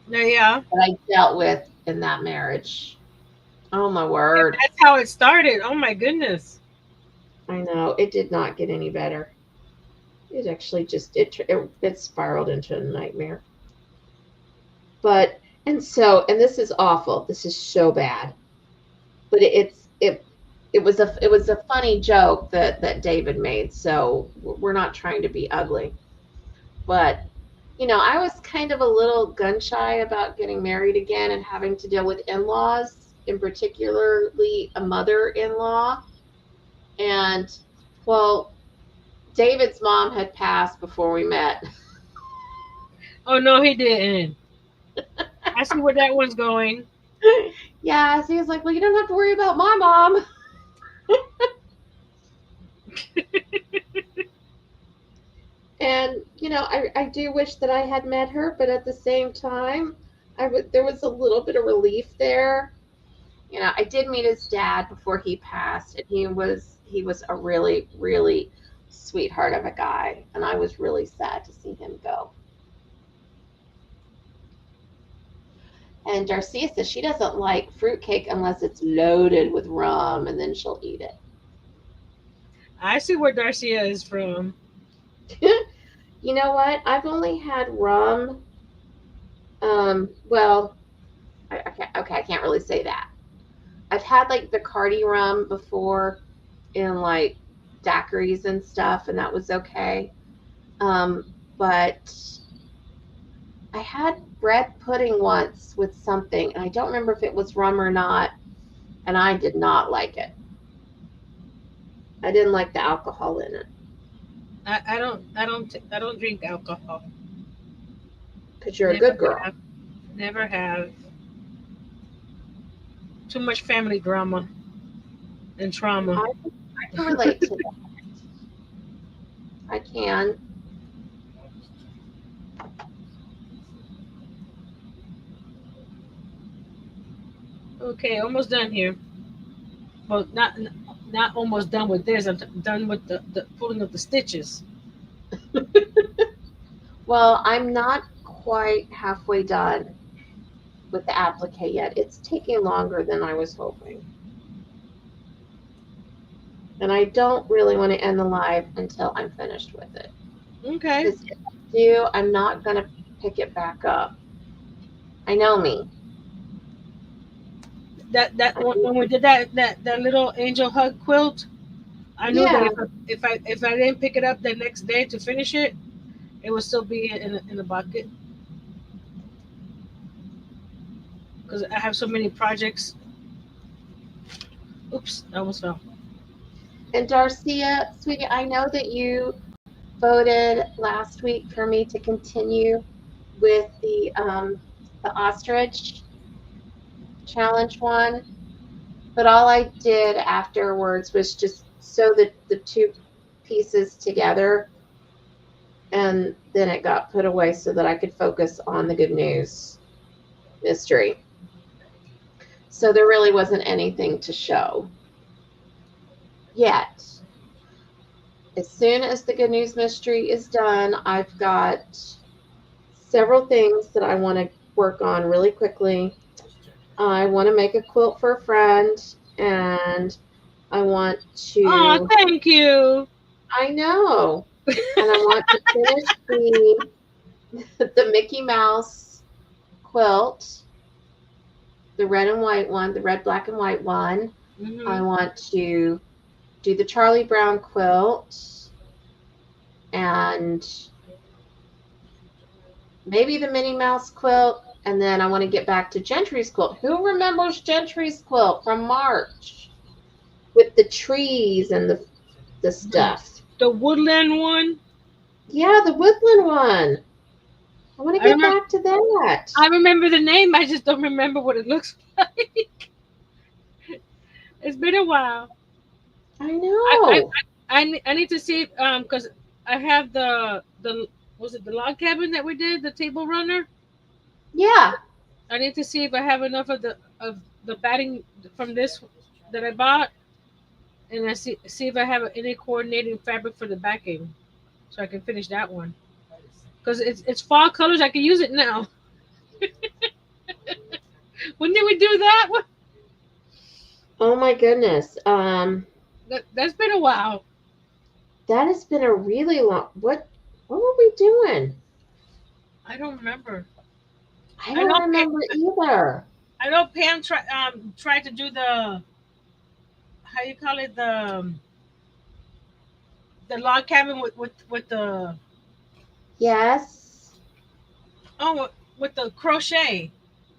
now, yeah, that I dealt with in that marriage. Oh my word. that's how it started. Oh my goodness. I know it did not get any better. It actually just it spiraled into a nightmare. But and this is awful. This is so bad. But it was a funny joke that David made. So we're not trying to be ugly. But I was kind of a little gun shy about getting married again and having to deal with in-laws, in particularly a mother-in-law. And well, David's mom had passed before we met. Oh no, he didn't. I see where that one's going. Yeah, so he was like, well, you don't have to worry about my mom. And, I do wish that I had met her, but at the same time, there was a little bit of relief there. I did meet his dad before he passed, and he was a really, really sweetheart of a guy, and I was really sad to see him go. And Darcia says she doesn't like fruitcake unless it's loaded with rum, and then she'll eat it. I see where Darcia is from. You know what? I've only had rum. Well, I can't really say that. I've had like Bacardi rum before in like daiquiris and stuff, and that was okay. But I had bread pudding once with something, and I don't remember if it was rum or not, and I did not like it. I didn't like the alcohol in it I don't drink alcohol. because you're a Never good girl. have. Never have. Too much family drama and trauma. I can relate to that. I can. Okay, almost done here. Well, not almost done with this. Done with the pulling of the stitches. Well, I'm not quite halfway done with the applique yet. It's taking longer than I was hoping. And I don't really want to end the live until I'm finished with it. Okay. Because if I do, I'm not going to pick it back up. I know me. That when we did that little angel hug quilt, I knew that Yeah. if I didn't pick it up the next day to finish it, it would still be in the bucket because I have so many projects. Oops, that almost fell. And Darcia, sweetie, I know that you voted last week for me to continue with the ostrich challenge one, but all I did afterwards was just sew the two pieces together, and then it got put away so that I could focus on the good news mystery. So there really wasn't anything to show yet. As soon as the good news mystery is done, I've got several things that I want to work on really quickly. I want to make a quilt for a friend, and I want Oh, to. thank you. I know, and I want to finish the Mickey Mouse quilt, the red and white one, the red, black, and white one. I Hmm. want to do the Charlie Brown quilt and maybe the Minnie Mouse quilt. And then I want to get back to Gentry's quilt. Who remembers Gentry's quilt from March with the trees and the stuff? The woodland one. Yeah, the woodland one. I want to get back to that. I remember the name. I just don't remember what it looks like. It's been a while. I know. I need to see because I have the was it the log cabin that we did, the table runner. Yeah. I need to see if I have enough of the batting from this that I bought, and I see if I have any coordinating fabric for the backing, so I can finish that one. Because it's fall colors, I can use it now. When did we do that? Oh my goodness. That's been a while. That has been a really long. What were we doing? I don't remember. I don't remember either. I know Pam tried to do the, how you call it, the log cabin with the, yes, with the crochet.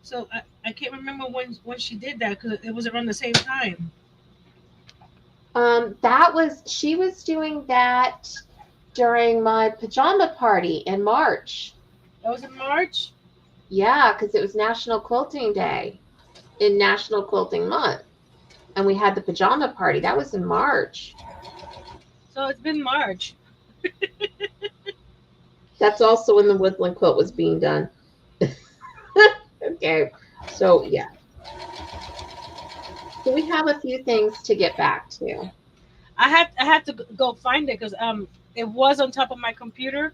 So I can't remember when she did that because it was around the same time. She was doing that during my pajama party in March. That was in March? Yeah, because it was National Quilting Day in National Quilting Month. And we had the pajama party. That was in March. So it's been March. That's also when the woodland quilt was being done. Okay, so yeah. So we have a few things to get back to. I have to go find it because it was on top of my computer.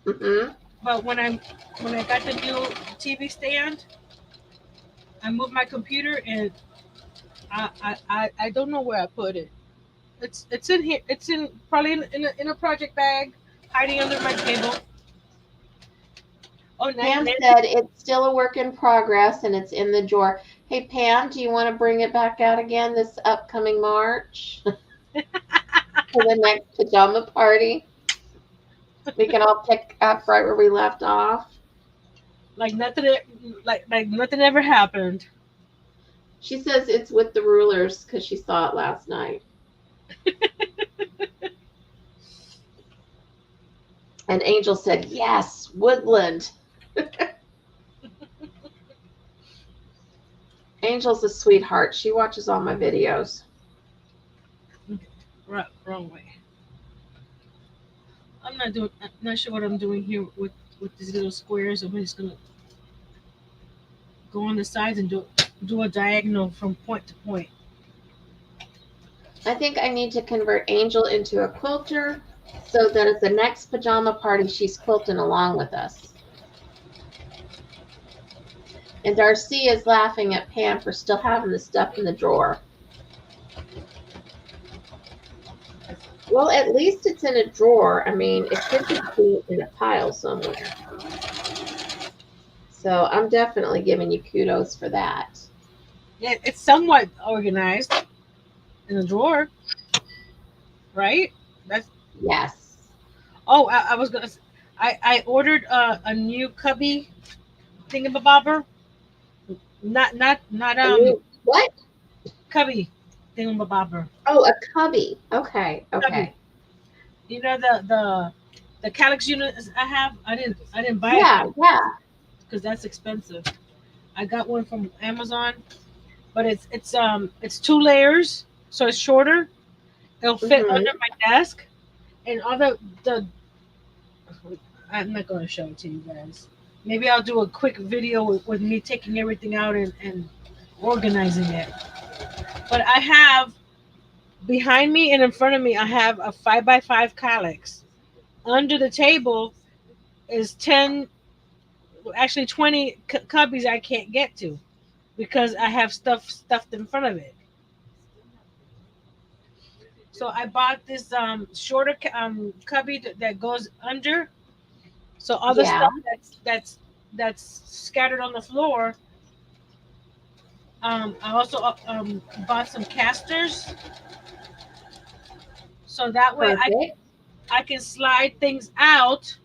Mm-hmm. But when I got the new TV stand, I moved my computer and I don't know where I put it. It's in here. It's probably in a project bag, hiding under my table. Oh, Pam said it's still a work in progress and it's in the drawer. Hey Pam, do you want to bring it back out again this upcoming March for the next pajama party? We can all pick up right where we left off. Like nothing ever happened. She says it's with the rulers because she saw it last night. And Angel said, yes, woodland. Angel's a sweetheart. She watches all my videos. Right, wrong way. I'm not sure what I'm doing here with these little squares. I'm just gonna go on the sides and do a diagonal from point to point. I think I need to convert Angel into a quilter so that at the next pajama party, she's quilting along with us. And Darcy is laughing at Pam for still having the stuff in the drawer. Well, at least it's in a drawer. I mean, it could just be in a pile somewhere. So I'm definitely giving you kudos for that. Yeah, it's somewhat organized in a drawer, right? That's yes. Oh, I was gonna. I ordered a new cubby thingamabobber. Not what? Cubby thingamabobber. Oh, a cubby. Okay. Cubby. You know the calyx units I have. I didn't buy it. Yeah. Because that's expensive. I got one from Amazon, but it's 2 layers, so it's shorter. It'll fit under my desk, and all the I'm not going to show it to you guys. Maybe I'll do a quick video with me taking everything out and organizing it. But I have behind me and in front of me, I have a 5x5 calyx. Under the table is 20 cubbies I can't get to because I have stuff stuffed in front of it. So I bought this shorter cubby that goes under. So all the stuff that's scattered on the floor. I also bought some casters so that way Perfect. I can slide things out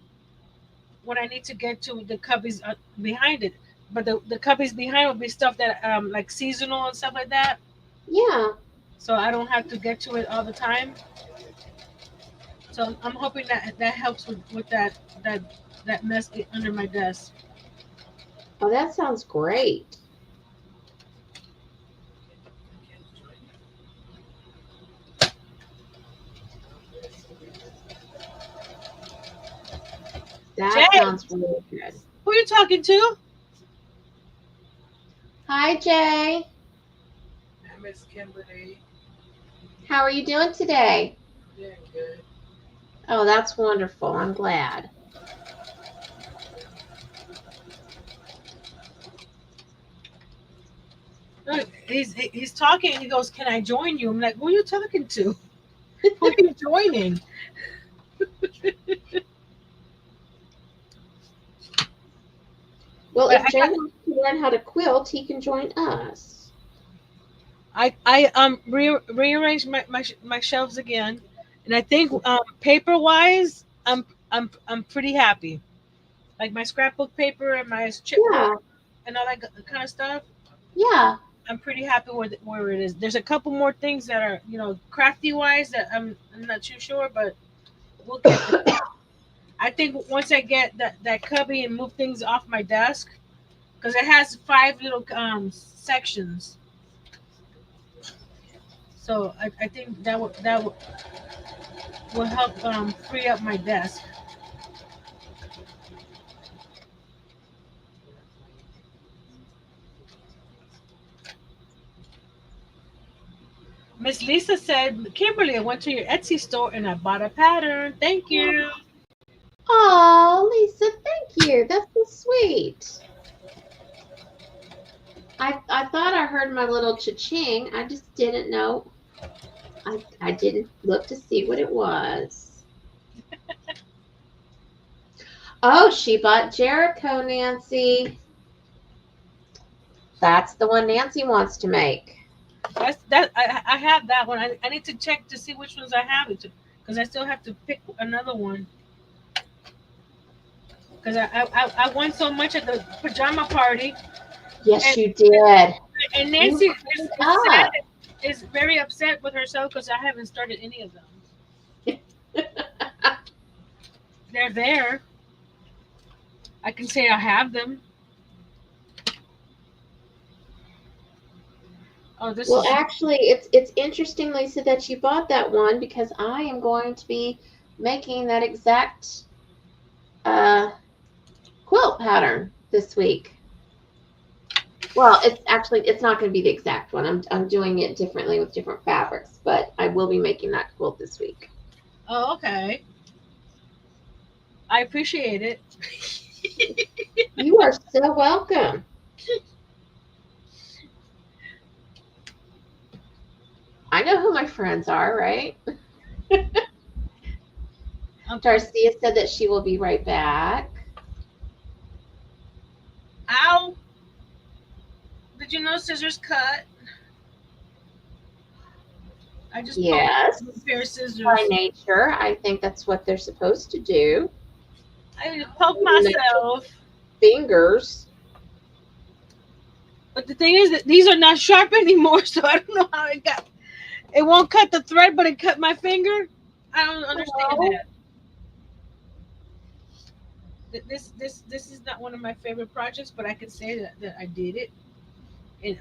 when I need to get to the cubbies behind it. But the cubbies behind will be stuff that like seasonal and stuff like that. Yeah. So I don't have to get to it all the time. So I'm hoping that that helps with that that mess under my desk. Oh, that sounds great. That Jay, sounds really good. who are you talking to? Hi, Jay. Miss Kimberly. How are you doing today? Yeah, good. Oh, that's wonderful. I'm glad. Look, he's talking. And he goes, "Can I join you?" I'm like, "Who are you talking to? Who are you joining?" Well, But if Jay wants to learn how to quilt, he can join us. I rearranged my shelves again, and I think paper wise, I'm pretty happy. Like my scrapbook paper and my chipboard Yeah, and all that kind of stuff. yeah. I'm pretty happy where it is. There's a couple more things that are crafty wise that I'm not too sure, but we'll get there. I think once I get that cubby and move things off my desk, because it has five little sections. So I think will help free up my desk. Miss Lisa said, Kimberly, I went to your Etsy store and I bought a pattern. Thank you. Oh, Lisa, thank you. That's so sweet. I thought I heard my little cha-ching. I just didn't know. I didn't look to see what it was. Oh, she bought Jericho, Nancy. That's the one Nancy wants to make. I have that one. I need to check to see which ones I have it because I still have to pick another one. Because I won so much at the pajama party, Yes, and you did. and You Nancy put is sad, up. is very upset with herself because I haven't started any of them. They're there. I can say I have them. Oh, this Well, is actually, it's interesting, Lisa, that you bought that one because I am going to be making that exact uh, quilt pattern this week. Well, it's not going to be the exact one. I'm doing it differently with different fabrics, but I will be making that quilt this week. oh okay. I appreciate it. You are so welcome. I know who my friends are, right? Okay. Darcia said that she will be right back. Ow! Did you know scissors cut? I just poked Yes, with a pair of by scissors. nature, I think that's what they're supposed to do. I just poked Natural myself. fingers. But the thing is that these are not sharp anymore, so I don't know how it got. It won't cut the thread, but it cut my finger. I don't understand Oh, that. This is not one of my favorite projects, but I can say that I did it, and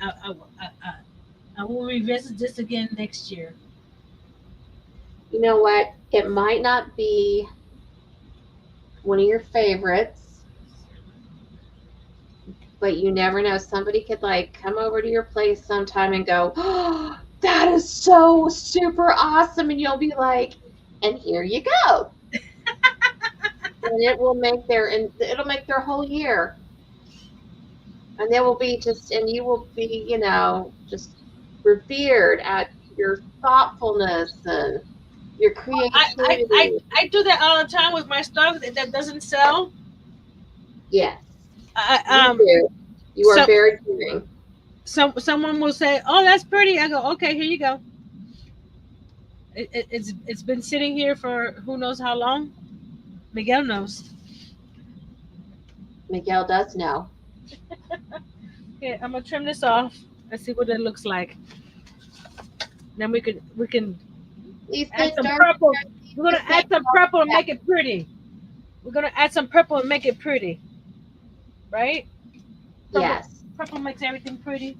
I will revisit this again next year. you know what? It might not be one of your favorites, but you never know. Somebody could like come over to your place sometime and go, "Oh, that is so super awesome," and you'll be like, "And here you go." And it'll make their whole year. And they will be just and you will be, just revered at your thoughtfulness and your creativity. I do that all the time with my stuff that doesn't sell. Yes, I, you do. You are so very giving. someone will say, "Oh, that's pretty." I go, "Okay, here you go." It's been sitting here for who knows how long. Miguel knows. Miguel does know. Okay, I'm gonna trim this off and see what it looks like. Then we can Lisa, add some Darcy, purple. We're gonna just say add some purple and make it pretty. We're gonna add some purple and make it pretty, right? Purple, yes. purple makes everything pretty.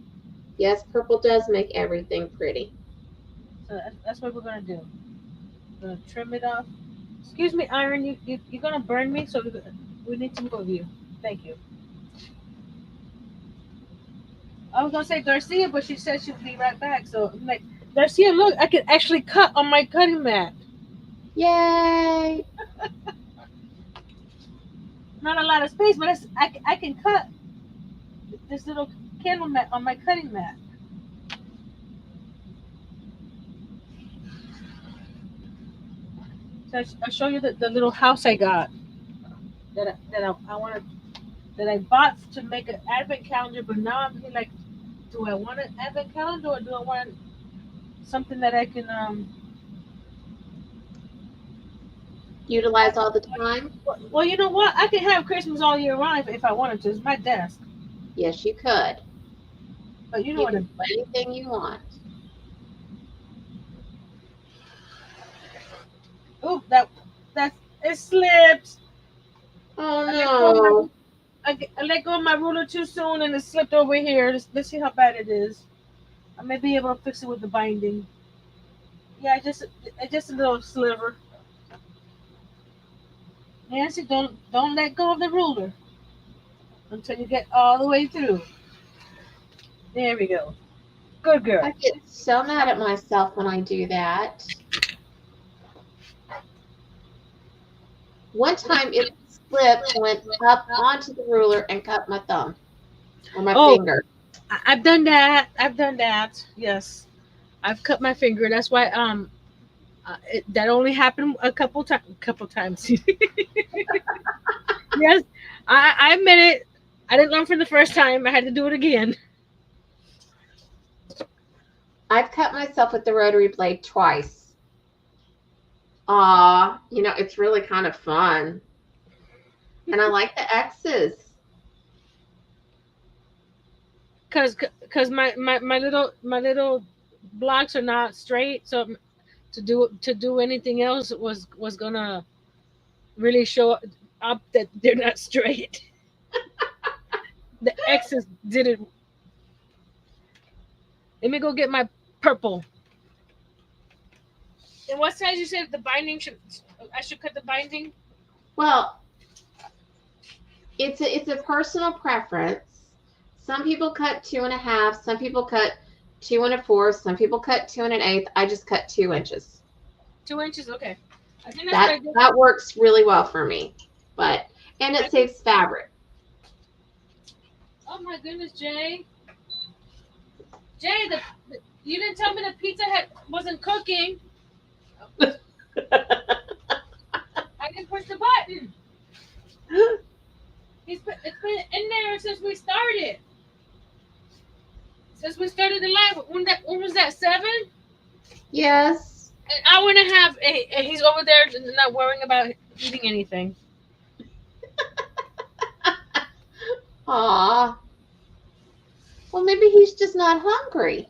Yes, purple does make everything pretty. So that's what we're gonna do. We're gonna trim it off. Excuse me, Iron. You're gonna burn me, so we need to move you. Thank you. I was gonna say Garcia, but she said she'll be right back. So I'm like, Garcia, look, I can actually cut on my cutting mat. Yay! Not a lot of space, but I can cut this little candle mat on my cutting mat. So I'll show you the little house I got I want to that I bought to make an advent calendar, but now I'm here like, do I want an advent calendar or do I want something that I can Utilize all the time? well, you know what? I can have Christmas all year round if I wanted to. It's my desk. Yes, you could. But you know You what? can do anything you want. Oh, that it slipped. Oh I let go of my, no. I let go of my ruler too soon and it slipped over here. Let's see how bad it is. I may be able to fix it with the binding. Yeah, just a little sliver. Nancy, don't let go of the ruler until you get all the way through. There we go. Good girl. I get so mad at myself when I do that. One time it slipped, went up onto the ruler and cut my thumb or my Oh, finger. I've done that. I've done that. Yes, I've cut my finger. That's why that only happened a couple times. Yes, I admit it. I didn't learn from the first time. I had to do it again. I've cut myself with the rotary blade twice. It's really kind of fun. And I like the X's. Cause my little blocks are not straight, so to do anything else was gonna really show up that they're not straight. The X's didn't. Let me go get my purple. And what size you said the binding should? I should cut the binding. Well, it's a personal preference. Some people cut 2.5. Some people cut 2 1/4. Some people cut 2 1/8. I just cut 2 inches. 2 inches, okay. I think that's what I did. That works really well for me. And it saves fabric. Oh my goodness, Jay. Jay, you didn't tell me the pizza wasn't cooking. I didn't push the button. It's been in there since we started. Since we started the live. When was that? 7? Yes. An hour and a half. And he's over there not worrying about eating anything. Aw. Well, maybe he's just not hungry.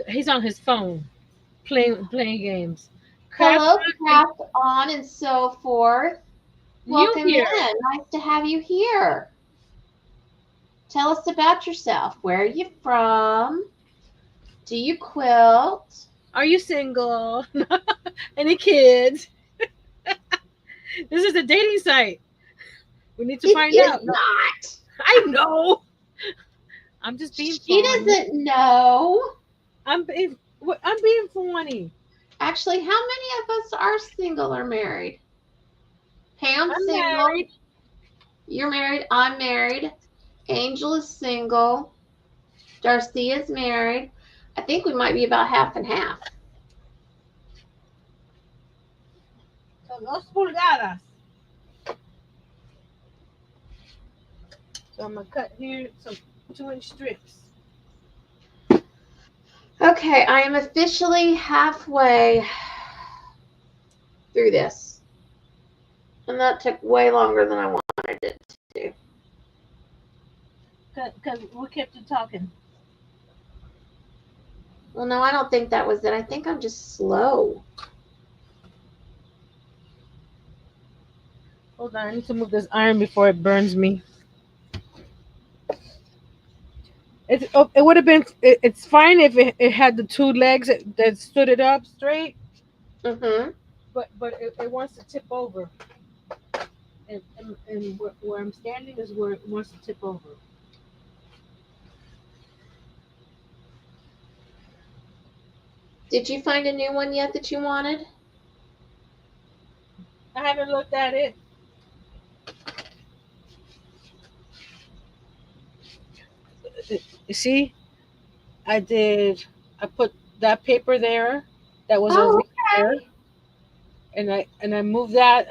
He's on his phone, playing games. Hello, craft on and so forth. Welcome here. in. Nice to have you here. Tell us about yourself. Where are you from? Do you quilt? Are you single? Any kids? This is a dating site. We need to find out. It is not. I know. I'm just being She funny. doesn't know. I'm being funny. Actually, how many of us are single or married? Pam's I'm single. married. You're married. I'm married. Angel is single. Darcy is married. I think we might be about half and half. So 2 pulgadas. So I'm gonna cut here some 2-inch strips. Okay, I am officially halfway through this. And that took way longer than I wanted it to. Because we kept you talking. Well, no, I don't think that was it. I think I'm just slow. Hold on, I need to move this iron before it burns me. It would have been. It's fine if it had the two legs that stood it up straight, Mm-hmm. but it wants to tip over. And where I'm standing is where it wants to tip over. Did you find a new one yet that you wanted? I haven't looked at it. You see, I put that paper there. That was Oh, over here, okay. and I moved that.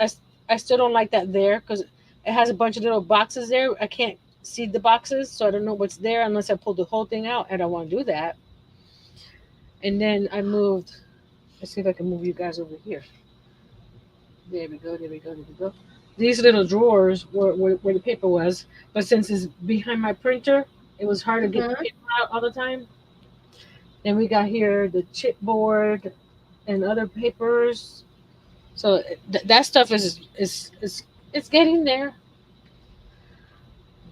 I still don't like that there because it has a bunch of little boxes there. I can't see the boxes, so I don't know what's there unless I pull the whole thing out. And I want to do that. And then I moved. Let's see if I can move you guys over here. There we go. There we go. There we go. These little drawers where the paper was, but since it's behind my printer, it was hard to get the Mm-hmm. paper out all the time. Then we got here the chipboard and other papers. So that stuff is it's getting there.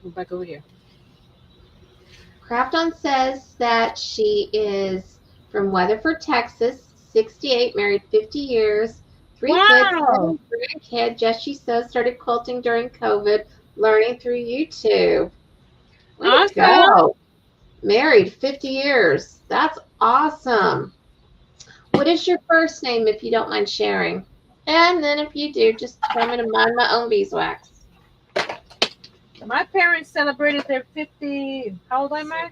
Go back over here. Craft On says that she is from Weatherford, Texas, 68, married 50 years, 3 kids, Wow! 7 grandkids. Yes, she says started quilting during COVID, learning through YouTube. Way to Awesome! go. Married 50 years. That's awesome. What is your first name, if you don't mind sharing? And then if you do, just tell me to mind my own beeswax. My parents celebrated their 50. How old am I?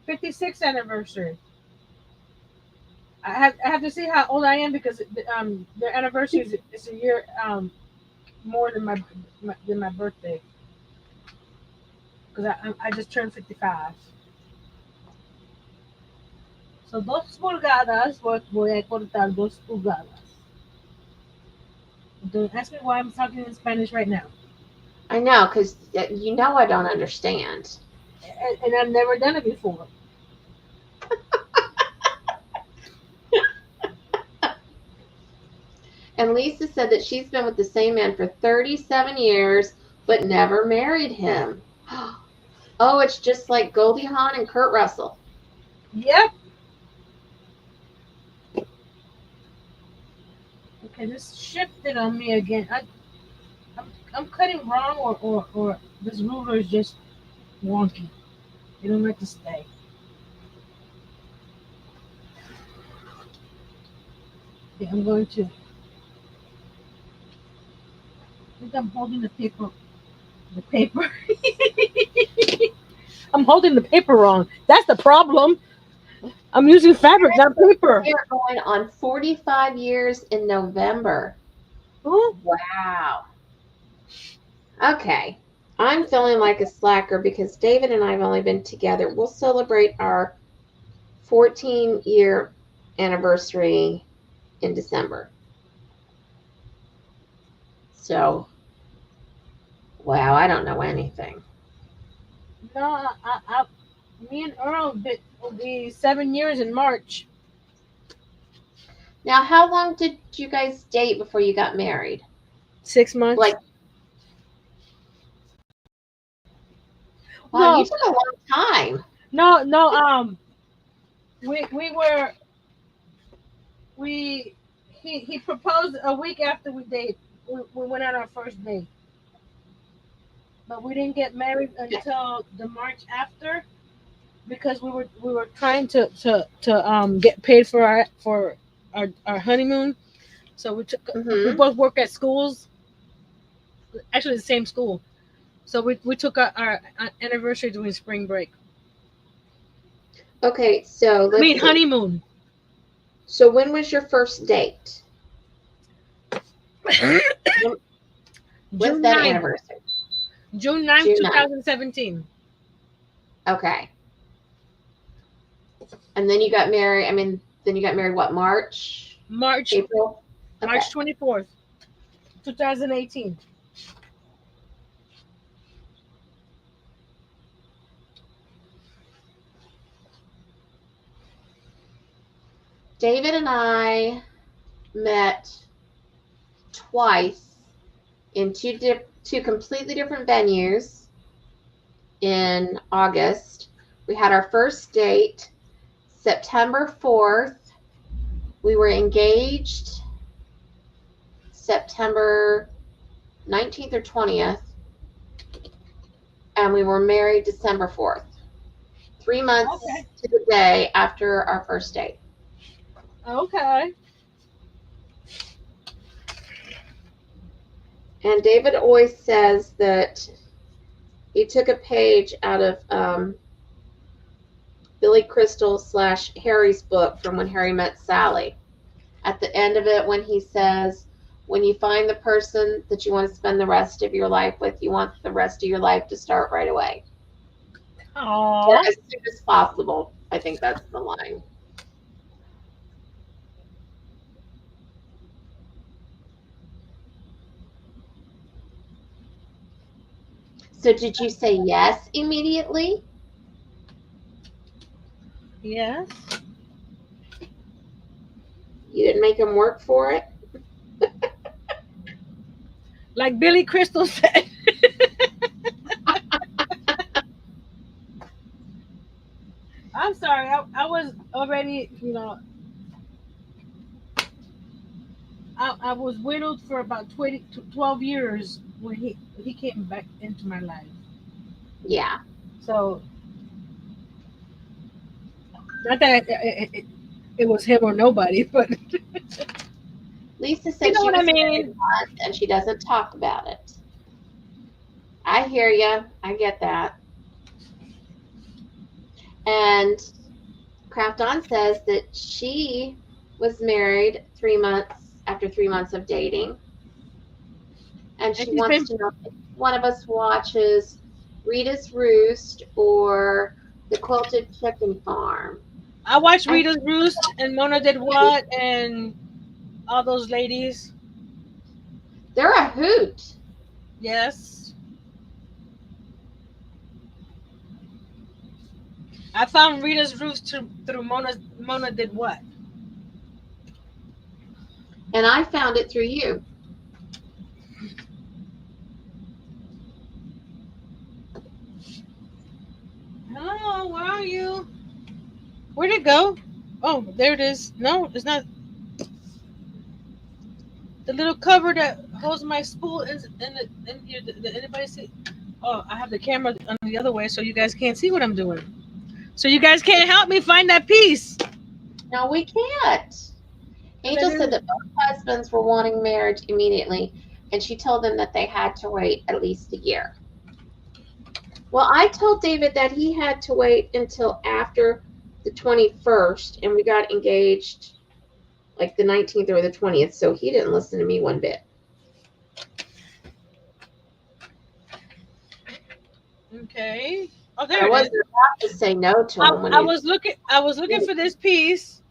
56th anniversary. I have to see how old I am because their anniversary is a year more than my birthday because I just turned 55. So dos pulgadas, voy a cortar 2 pulgadas. Don't ask me why I'm talking in Spanish right now. I know, because you know I don't understand. And I've never done it before. And Lisa said that she's been with the same man for 37 years, but never married him. Oh, it's just like Goldie Hawn and Kurt Russell. Yep. Okay, this shifted on me again. I'm cutting wrong or this ruler is just wonky. You don't like to stay. Okay, I'm going to. I think I'm holding the paper. The paper. I'm holding the paper wrong. That's the problem. I'm using fabric, not paper. We are going on 45 years in November. Huh? Wow. Okay. I'm feeling like a slacker because David and I have only been together. We'll celebrate our 14-year anniversary in December. So, wow, I don't know anything. No, me and Earl will be 7 years in March. Now, how long did you guys date before you got married? 6 months. Like, wow, you No, took a long time. no. We were we he proposed a week after we date. We went on our first date, but we didn't get married until the March after because we were trying to get paid for our honeymoon. So we Mm-hmm. both work at schools, actually the same school. So we took our anniversary during spring break. Okay, so I let's mean see. honeymoon. So when was your first date? When- What's June that 9th. anniversary? June 9th, June 9th. 2017. Okay. And then you got married. I mean, then you got married what, March? March April? Okay. March 24th, 2018. David and I met twice in two completely different venues in August. We had our first date September 4th. We were engaged September 19th or 20th, and we were married December 4th. 3 months Okay. to the day after our first date. Okay. And David always says that he took a page out of Billy Crystal / Harry's book from When Harry Met Sally. At the end of it, when he says, when you find the person that you want to spend the rest of your life with, you want the rest of your life to start right away. Or Aww. as soon as possible. I think that's the line. So did you say yes immediately? Yes. You didn't make him work for it? Like Billy Crystal said. I'm sorry. I was already, I was widowed for about 12 years when he came back into my life. Yeah. So, not that it was him or nobody, but Lisa you said know she what I was married mean? once and she doesn't talk about it. I hear you. I get that. And Craft On says that she was married 3 months after 3 months of dating. And And she she's wants been. to know if one of us watches Rita's Roost or The Quilted Chicken Farm. I watched I Rita's Roost and Mona Did What and all those ladies. They're a hoot. Yes. I found Rita's Roost through Mona Did What. And I found it through you. Hello, where are you? Where'd it go? Oh, there it is. No, it's not. The little cover that holds my spool is in here. Did anybody see? Oh, I have the camera on the other way, so you guys can't see what I'm doing. So you guys can't help me find that piece. No, we can't. Cause I Angel said didn't. that both husbands were wanting marriage immediately, and she told them that they had to wait at least a year. Well, I told David that he had to wait until after the 21st, and we got engaged like the 19th or the 20th, so he didn't listen to me one bit. Okay. Oh, But there I it is. wasn't about to say no to him when I he. was looking. I was looking for this piece,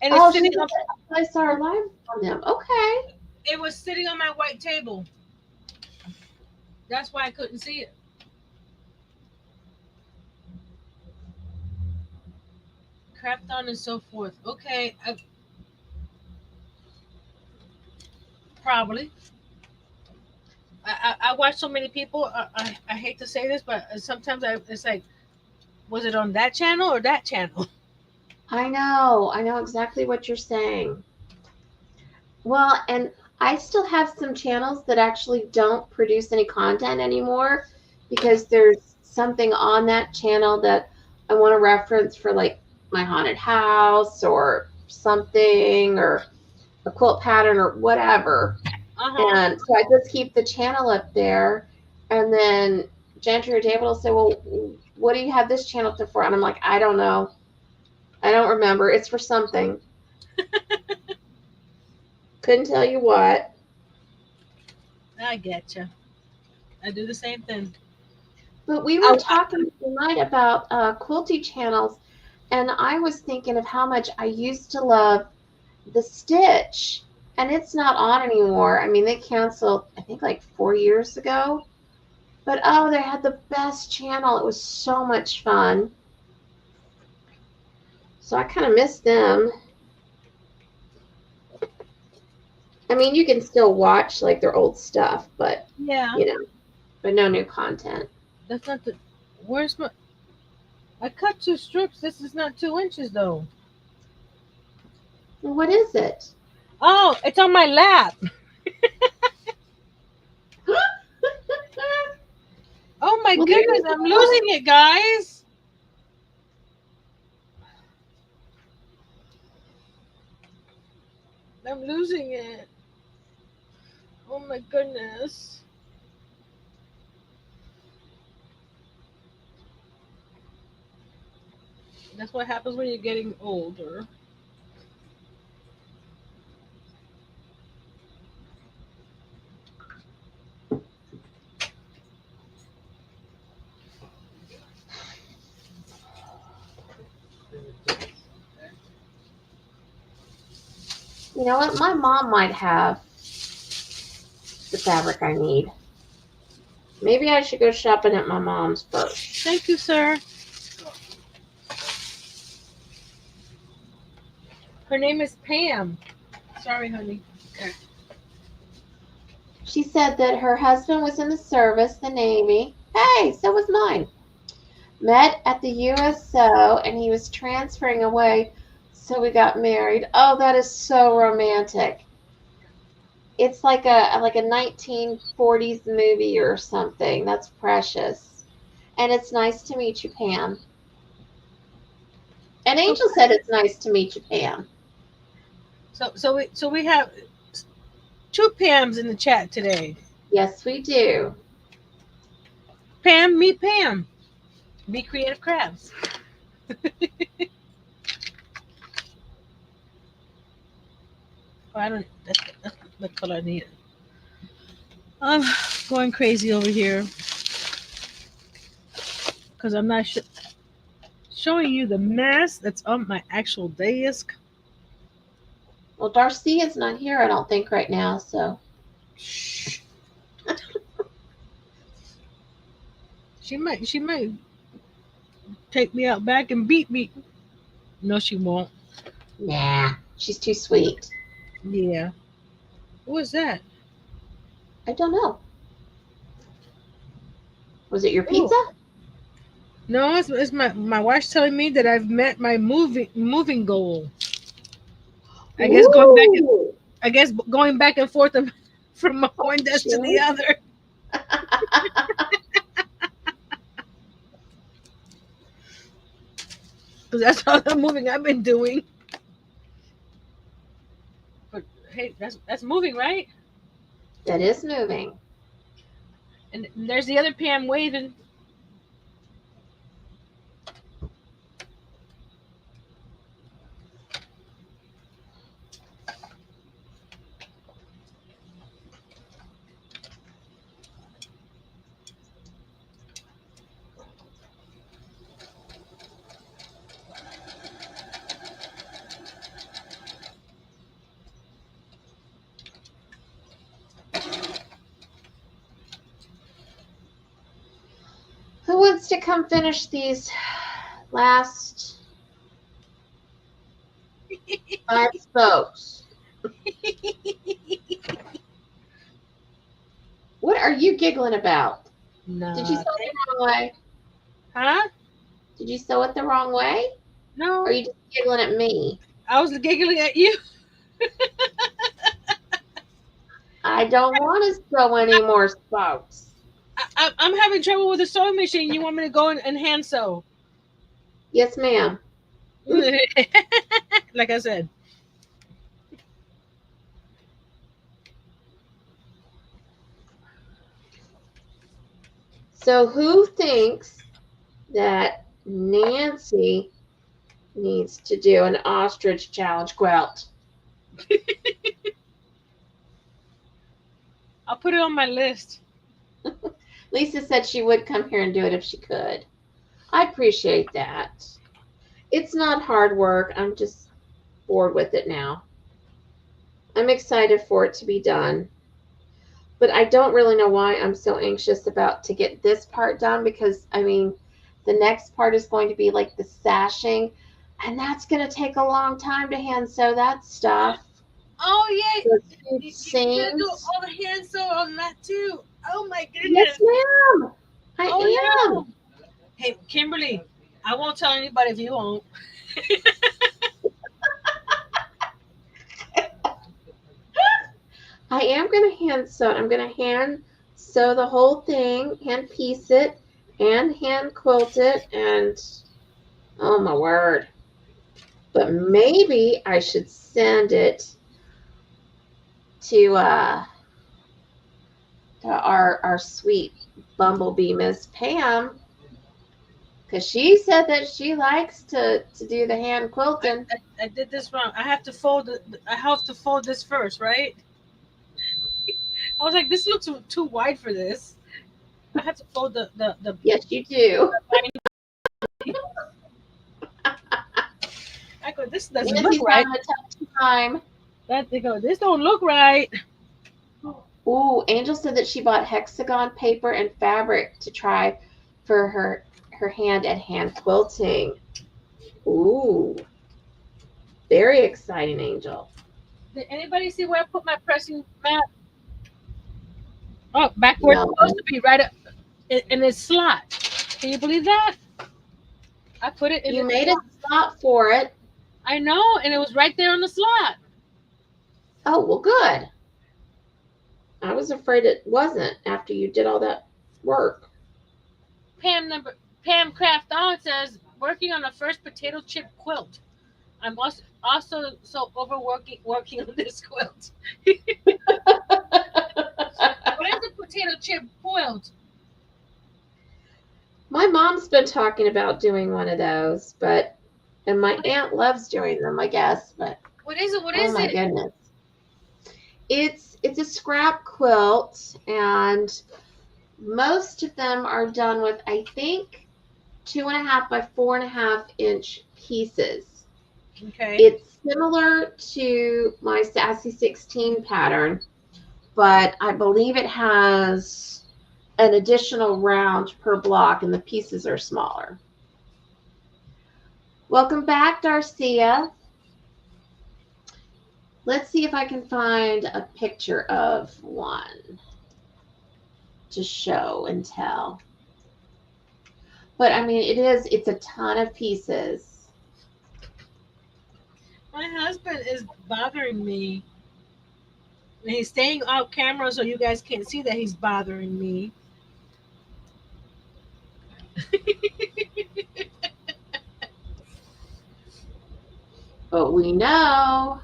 and it's Oh, she sitting said on. that I saw her live on them. Okay. It was sitting on my white table. That's why I couldn't see it. Craft on and so forth. Okay, probably. I watch so many people. I hate to say this, but sometimes it's like, was it on that channel or that channel? I know. I know exactly what you're saying. Well, and I still have some channels that actually don't produce any content anymore because there's something on that channel that I want to reference for like my haunted house or something or a quilt pattern or whatever. Uh huh. And so I just keep the channel up there. And then Gentry or David will say, well, what do you have this channel to for? And I'm like, I don't know. I don't remember. It's for something. Couldn't tell you what. I get you. I do the same thing. But we were I talking tonight about quilty channels, and I was thinking of how much I used to love the Stitch, and it's not on anymore. I mean, they canceled, I think, like 4 years ago. But oh, they had the best channel. It was so much fun. So I kind of miss them. I mean, you can still watch like their old stuff, but Yeah. but no new content. That's not the. Where's my? I cut 2 strips. This is not 2 inches though. Well, what is it? Oh, it's on my lap. Oh my Well, there goodness, you I'm go. losing it, guys. I'm losing it. Oh my goodness. That's what happens when you're getting older. You know what? My mom might have the fabric I need. Maybe I should go shopping at my mom's first. Thank you, sir. Her name is Pam. Sorry, honey. Okay. She said that her husband was in the service, the Navy. Hey, so was mine. Met at the USO and he was transferring away, so we got married. Oh, that is so romantic. It's like a 1940s movie or something. That's precious. And it's nice to meet you, Pam. And Angel said it's nice to meet you, Pam. So we have 2 Pams in the chat today. Yes, we do. Pam, meet Pam. Be Creative Crafts. Oh, I don't. That's the color I need. I'm going crazy over here because I'm not showing you the mess that's on my actual desk. Well, Darcy is not here, I don't think, right now, so. Shh. She might take me out back and beat me. No, she won't. Nah, she's too sweet. Yeah. What was that? I don't know. Was it your Ooh. pizza? No, it's my wife's telling me that I've met my moving goal. I guess Ooh. going back and forth from one desk to the Shoot. other. Because that's all the moving I've been doing. But hey, that's moving, right? That is moving. And there's the other Pam waving. Who wants to come finish these last 5 spokes? What are you giggling about? No. Did you sew it the wrong way? Huh? Did you sew it the wrong way? No. Or are you just giggling at me? I was giggling at you. I don't want to sew any more spokes. I'm having trouble with the sewing machine. You want me to go and hand sew? Yes, ma'am. Like I said. So who thinks that Nancy needs to do an ostrich challenge quilt? I'll put it on my list. Lisa said she would come here and do it if she could. I appreciate that. It's not hard work. I'm just bored with it now. I'm excited for it to be done. But I don't really know why I'm so anxious about to get this part done, because I mean, the next part is going to be like the sashing, and that's going to take a long time to hand sew that stuff. Oh yeah, The you gotta do seams. all the hand sew on that too. Oh my Yes, goodness. ma'am. Oh I am. no. Hey Kimberly, I won't tell anybody if you won't. I am going to hand sew it. I'm going to hand sew the whole thing, hand piece it, and hand quilt it, and oh my word. But maybe I should send it to our sweet bumblebee Miss Pam, because she said that she likes to do the hand quilting. I did this wrong. I have to fold it. I have to fold this first, right? I was like, this looks too wide for this. I have to fold the Yes, you do. I go, this doesn't look Lindsay's right. having a tough time. That they go, this don't look right. Ooh, Angel said that she bought hexagon paper and fabric to try for her hand at hand quilting. Ooh, very exciting, Angel. Did anybody see where I put my pressing mat? Oh, back where it's No, supposed to be, right up in its slot. Can you believe that? I put it in you its made a slot. spot for it. I know, and it was right there on the slot. Oh, well, good. I was afraid it wasn't after you did all that work. Pam Craft On says working on the first potato chip quilt. I'm also so working on this quilt. What is a potato chip quilt? My mom's been talking about doing one of those, and my aunt loves doing them, I guess, but What is it? What oh is my it? goodness. It's a scrap quilt, and most of them are done with, I think, 2.5 by 4.5 inch pieces. Okay. It's similar to my Sassy 16 pattern, but I believe it has an additional round per block, and the pieces are smaller. Welcome back, Darcia. Let's see if I can find a picture of one to show and tell. But I mean, it's a ton of pieces. My husband is bothering me. And he's staying off camera so you guys can't see that he's bothering me. But we know.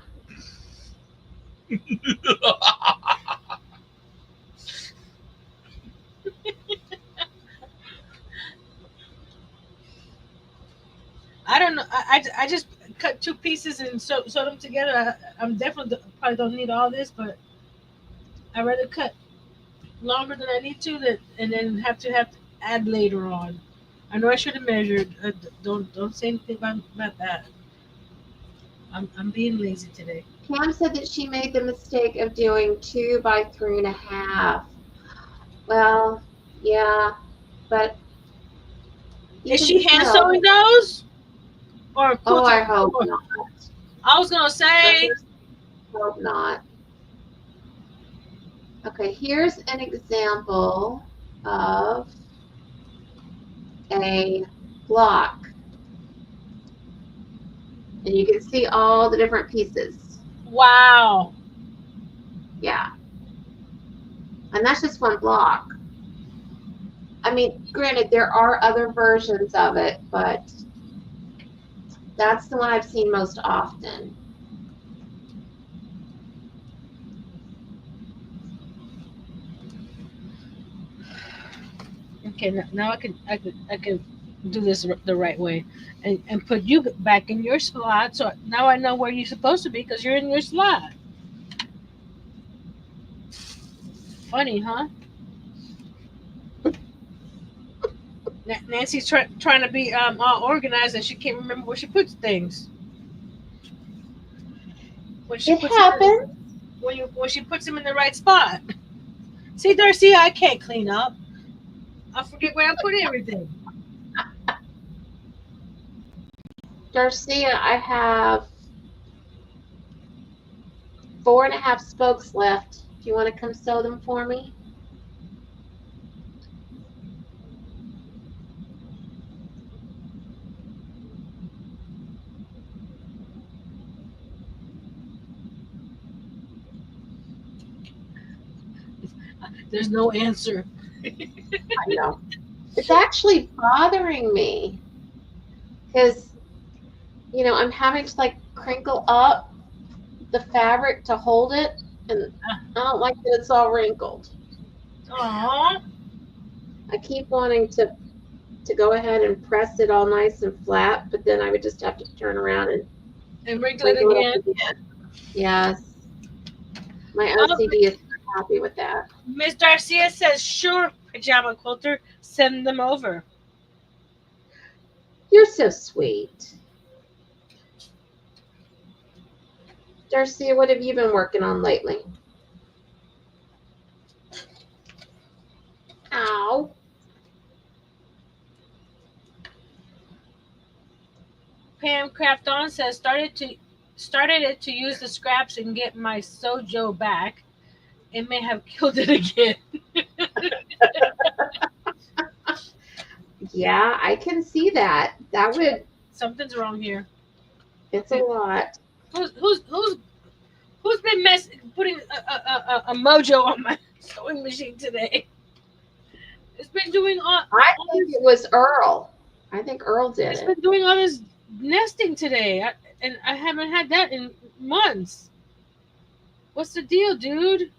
I don't know. I just cut two pieces and sewed them together. I'm definitely probably don't need all this, but I rather cut longer than I need to, and then have to add later on. I know I should have measured. Don't say anything about that. I'm being lazy today. Pam said that she made the mistake of doing 2 by 3.5. Well, yeah, but Is even she hand still, sewing those or oh, quilting? I hope Or- not. I was gonna say. Hope not. Okay, here's an example of a block. And you can see all the different pieces. Wow. Yeah. And that's just one block. I mean, granted, there are other versions of it, but that's the one I've seen most often. Okay, now I can do this the right way, and put you back in your slot. So now I know where you're supposed to be because you're in your slot. Funny, huh? Nancy's trying to be all organized and she can't remember where she puts things. When she It puts it in, happens. when she puts them in the right spot. See, Darcy, I can't clean up. I forget where I put everything. Darcia, I have 4.5 spokes left. Do you want to come sew them for me? There's no answer. I know. It's actually bothering me because, I'm having to like crinkle up the fabric to hold it, and I don't like that it's all wrinkled. Aww. I keep wanting to go ahead and press it all nice and flat, but then I would just have to turn around And wrinkle it wrinkle it again. up again. Yes. My Oh, OCD is happy with that. Miss Darcia says, sure, Pajama Quilter, send them over. You're so sweet. Darcia, what have you been working on lately? Ow. Pam Craft On says, started it to use the scraps and get my sojo back. It may have killed it again. Yeah, I can see that. That would. Something's wrong here. It's a lot. Who's been putting a mojo on my sewing machine today? It's been doing I think it was Earl. I think Earl did it's it. been doing all this nesting today, and I haven't had that in months. What's the deal, dude?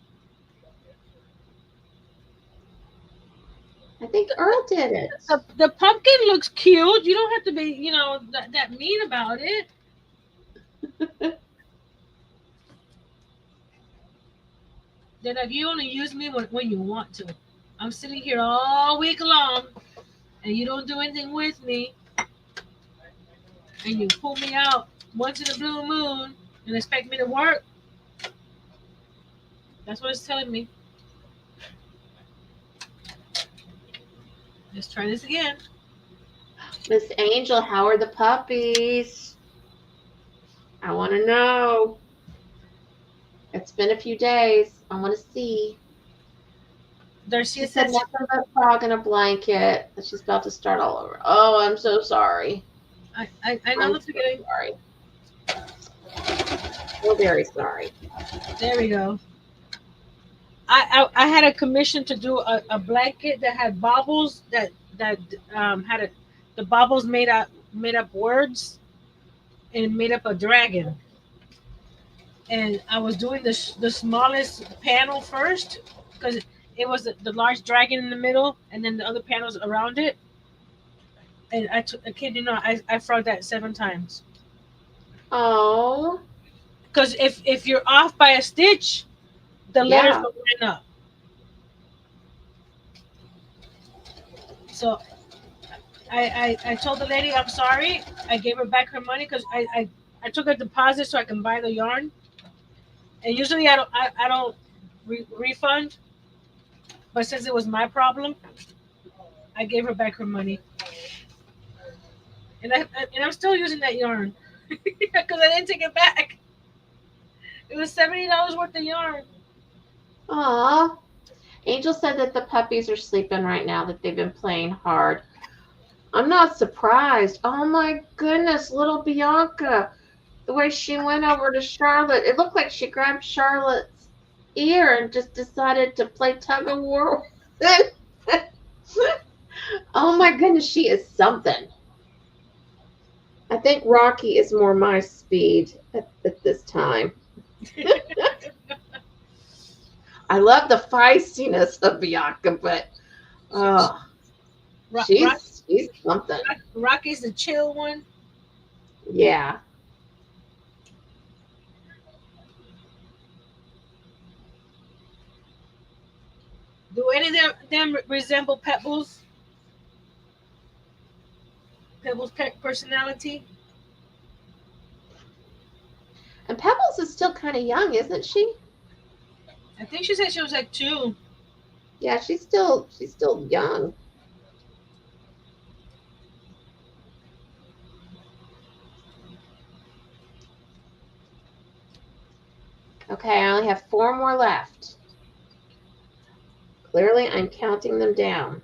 I think Earl did it. The pumpkin looks cute. You don't have to be, that mean about it. Then you only use me when you want to. I'm sitting here all week long, and you don't do anything with me, and you pull me out once in a blue moon and expect me to work. That's what it's telling me. Let's try this again. Miss Angel, how are the puppies? I want to know. It's been a few days. I want to see. Darcy said nothing but a frog in a blanket. She's about to start all over. Oh, I'm so sorry. I know the feeling. Sorry. So very sorry. There we go. I had a commission to do a blanket that had baubles that had the baubles made up words and made up a dragon. And I was doing the smallest panel first because it was the large dragon in the middle, and then the other panels around it. And I kid you not, I frog that 7 times. Oh. Because if you're off by a stitch, the letters will line up. So I told the lady I'm sorry. I gave her back her money because I took a deposit so I can buy the yarn. And usually I don't refund, but since it was my problem, I gave her back her money. And I'm still using that yarn because I didn't take it back. It was $70 worth of yarn. Aw. Angel said that the puppies are sleeping right now, that they've been playing hard. I'm not surprised. Oh my goodness, little Bianca. The way she went over to Charlotte, it looked like she grabbed Charlotte's ear and just decided to play tug of war with it. Oh my goodness, she is something. I think Rocky is more my speed at this time. I love the feistiness of Bianca, but she's something. Rocky's the chill one. Yeah. Do any of them resemble Pebbles? Pebbles' personality? And Pebbles is still kind of young, isn't she? I think she said she was like 2. Yeah, she's still young. Okay, I only have 4 more left. Clearly, I'm counting them down.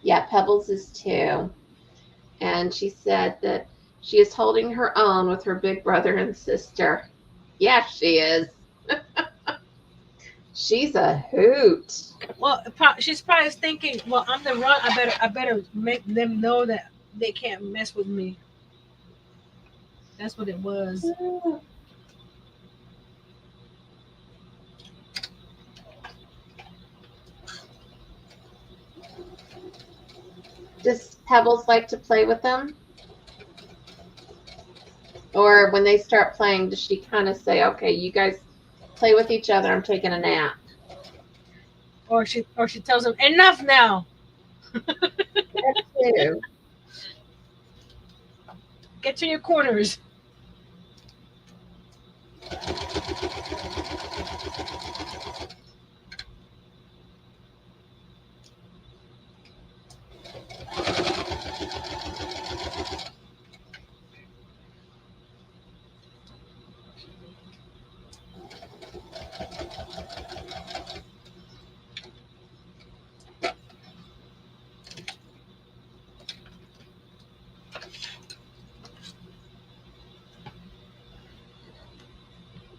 Yeah, Pebbles is 2. And she said that she is holding her own with her big brother and sister. Yeah, she is. She's a hoot. Well, she's probably thinking, well, I'm the run. I better make them know that they can't mess with me. That's what it was. Does Pebbles like to play with them? Or when they start playing, does she kind of say, okay, you guys play with each other, I'm taking a nap? Or she tells them, enough now. That too. Get to your corners.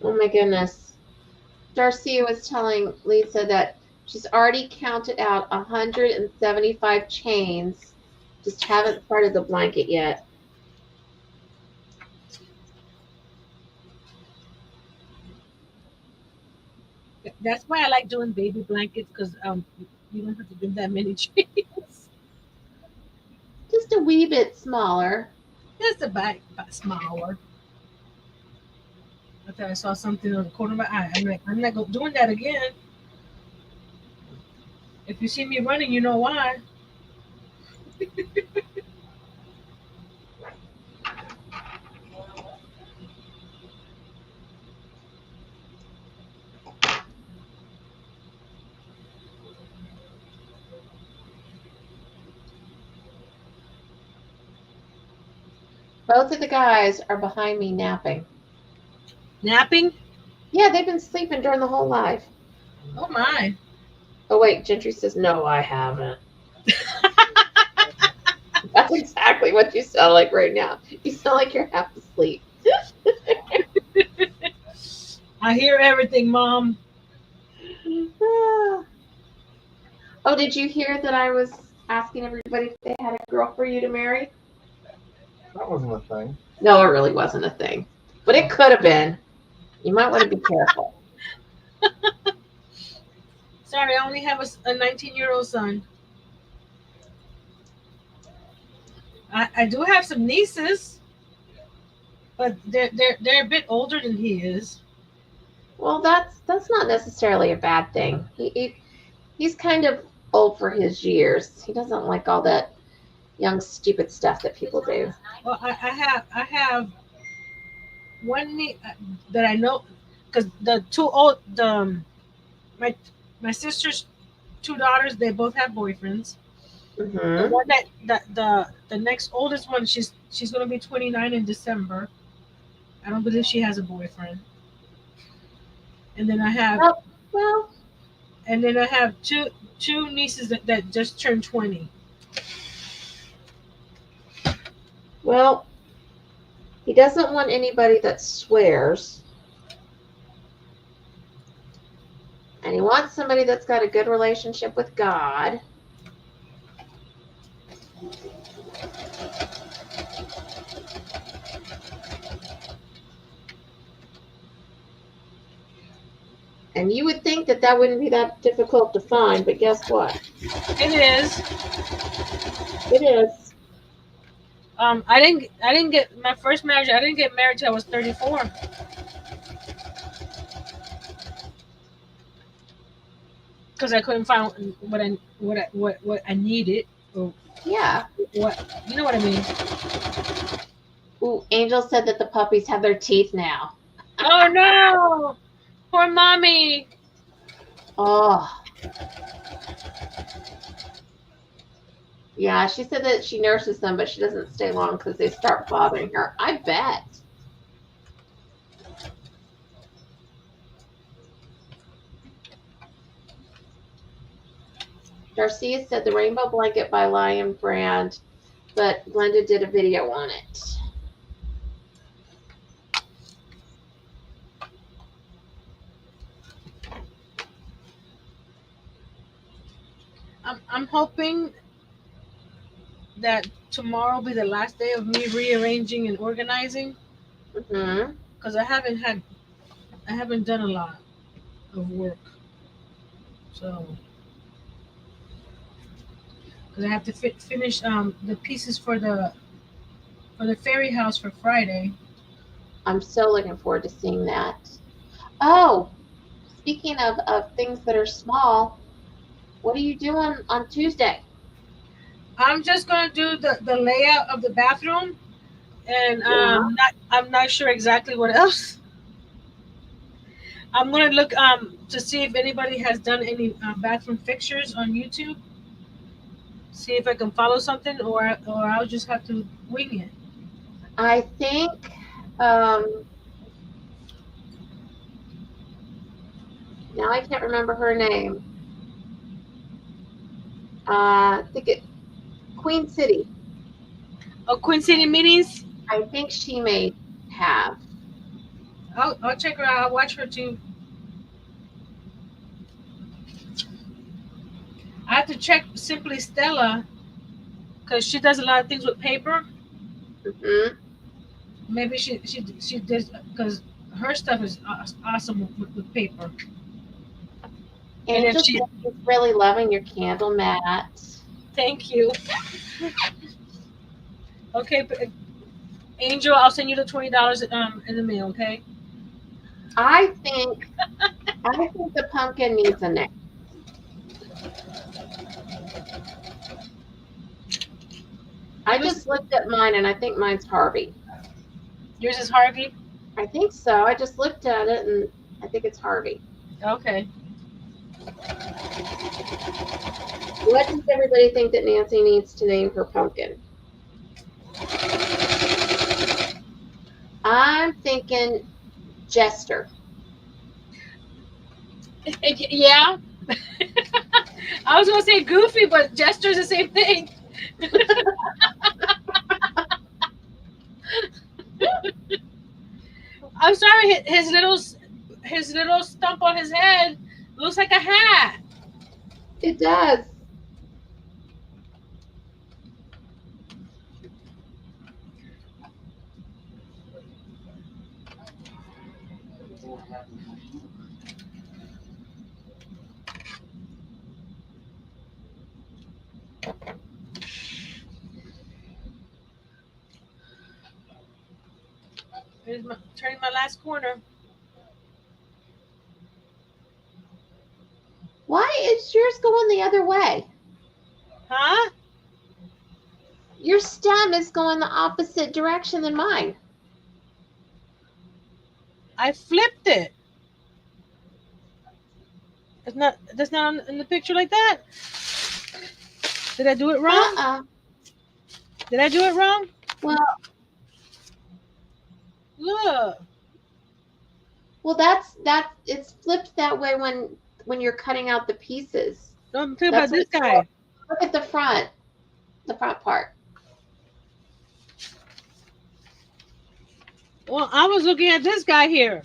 Oh my goodness. Darcy was telling Lisa that she's already counted out 175 chains, just haven't started the blanket yet. That's why I like doing baby blankets because you don't have to do that many chains. Just a wee bit smaller. Just a bit smaller. I thought I saw something on the corner of my eye. I'm like, I'm not doing that again. If you see me running, you know why. Both of the guys are behind me napping. Napping? Yeah, they've been sleeping during the whole life. Oh my. Oh wait, Gentry says no, I haven't. That's exactly what you sound like right now. You sound like you're half asleep. I hear everything, Mom. Ah. Oh, did you hear that I was asking everybody if they had a girl for you to marry? That wasn't a thing. No, it really wasn't a thing. But it could have been. You might want to be careful. Sorry, I only have a 19-year-old son. I do have some nieces, but they're a bit older than he is. Well, that's not necessarily a bad thing. He's kind of old for his years. He doesn't like all that young stupid stuff that people do. Well, I have one that I know because the two old my my sister's 2 daughters, they both have boyfriends. The Mm-hmm. one the next oldest one, she's gonna be 29 in December. I don't believe she has a boyfriend. And then I have Oh, well, two nieces that just turned 20. well, he doesn't want anybody that swears, and he wants somebody that's got a good relationship with God. And you would think that that wouldn't be that difficult to find, but guess what? It is. It is. I didn't get my first marriage. I didn't get married till I was 34 because I couldn't find what I needed or Yeah. what you know what I mean. Ooh, Angel said that the puppies have their teeth now. Oh no! Poor mommy. Oh. Yeah, she said that she nurses them, but she doesn't stay long because they start bothering her. I bet. Darcia said the rainbow blanket by Lion brand, but Glenda did a video on it. I'm hoping that tomorrow will be the last day of me rearranging and organizing Mm-hmm. because I haven't done a lot of work. So because I have to finish the pieces for the fairy house for Friday. I'm so looking forward to seeing that. Oh, speaking of things that are small, what are you doing on Tuesday? I'm just gonna do the layout of the bathroom, and Yeah. I'm not sure exactly what else. I'm gonna look to see if anybody has done any bathroom fixtures on YouTube. See if I can follow something, or I'll just have to wing it. I think um, now I can't remember her name. I think it Queen City. Oh, Queen City meetings. I think she may have. I'll check her out. I'll watch her too. I have to check Simply Stella because she does a lot of things with paper. Mm-hmm. Maybe she does because her stuff is awesome with paper. And if Angel she, is really loving your candle mat. thank you. Okay, Angel, I'll send you the $20 in the mail. Okay. I think the pumpkin needs a name. I just looked at mine and I think mine's Harvey. Yours is Harvey. I think so. I just looked at it and I think it's Harvey. Okay. What does everybody think that Nancy needs to name her pumpkin? I'm thinking Jester. Yeah. I was gonna say Goofy, but Jester's the same thing. I'm sorry, his little stump on his head looks like a hat. It does. Turning my last corner. Why is yours going the other way? Huh? Your stem is going the opposite direction than mine. I flipped it. That's not in the picture like that. Did I do it wrong? Did I do it wrong? Well, Look. that's it's flipped that way when you're cutting out the pieces. No, I'm talking That's about this what- guy. Look at the front part. Well, I was looking at this guy here.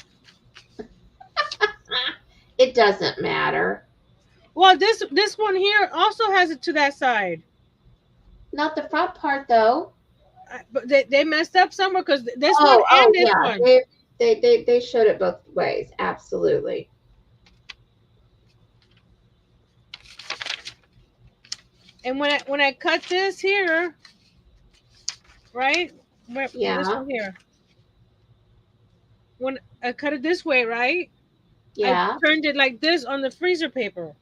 It doesn't matter. Well, this one here also has it to that side. Not the front part though. But they messed up somewhere because this one and this one. They showed it both ways. Absolutely. And when I cut this here, right? Yeah. This one here. When I cut it this way, right? Yeah. I turned it like this on the freezer paper.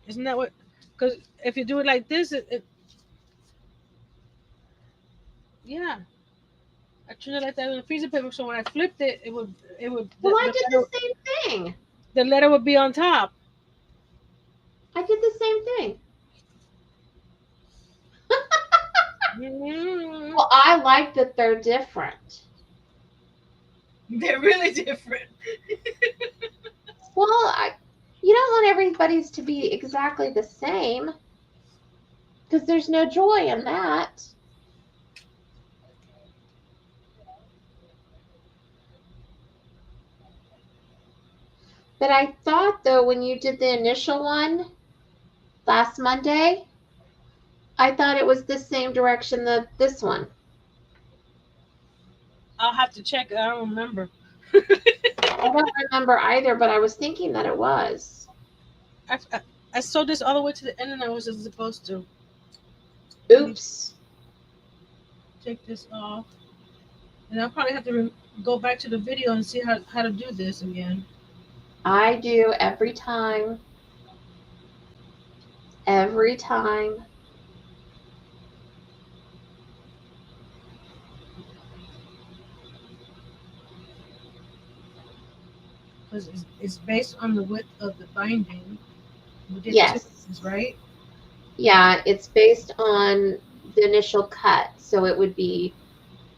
Isn't that what? Because if you do it like this, yeah, I turned it like that with a piece of paper. So when I flipped it, it would Well, I did the same thing. the letter would be on top. I did the same thing. Mm, Well, I like that they're different. they're really different. Well, you don't want everybody's to be exactly the same because there's no joy in that. But I thought, though, when you did the initial one last Monday, I thought it was the same direction that this one. I'll have to check. I don't remember. I don't remember either, but I was thinking that it was. I sewed this all the way to the end, and I wasn't supposed to. Oops. Take this off, and I'll probably have to go back to the video and see how to do this again. I do every time. Every time. Because it's based on the width of the binding. We did Yes. 2 inches, right? Yeah, it's based on the initial cut, so it would be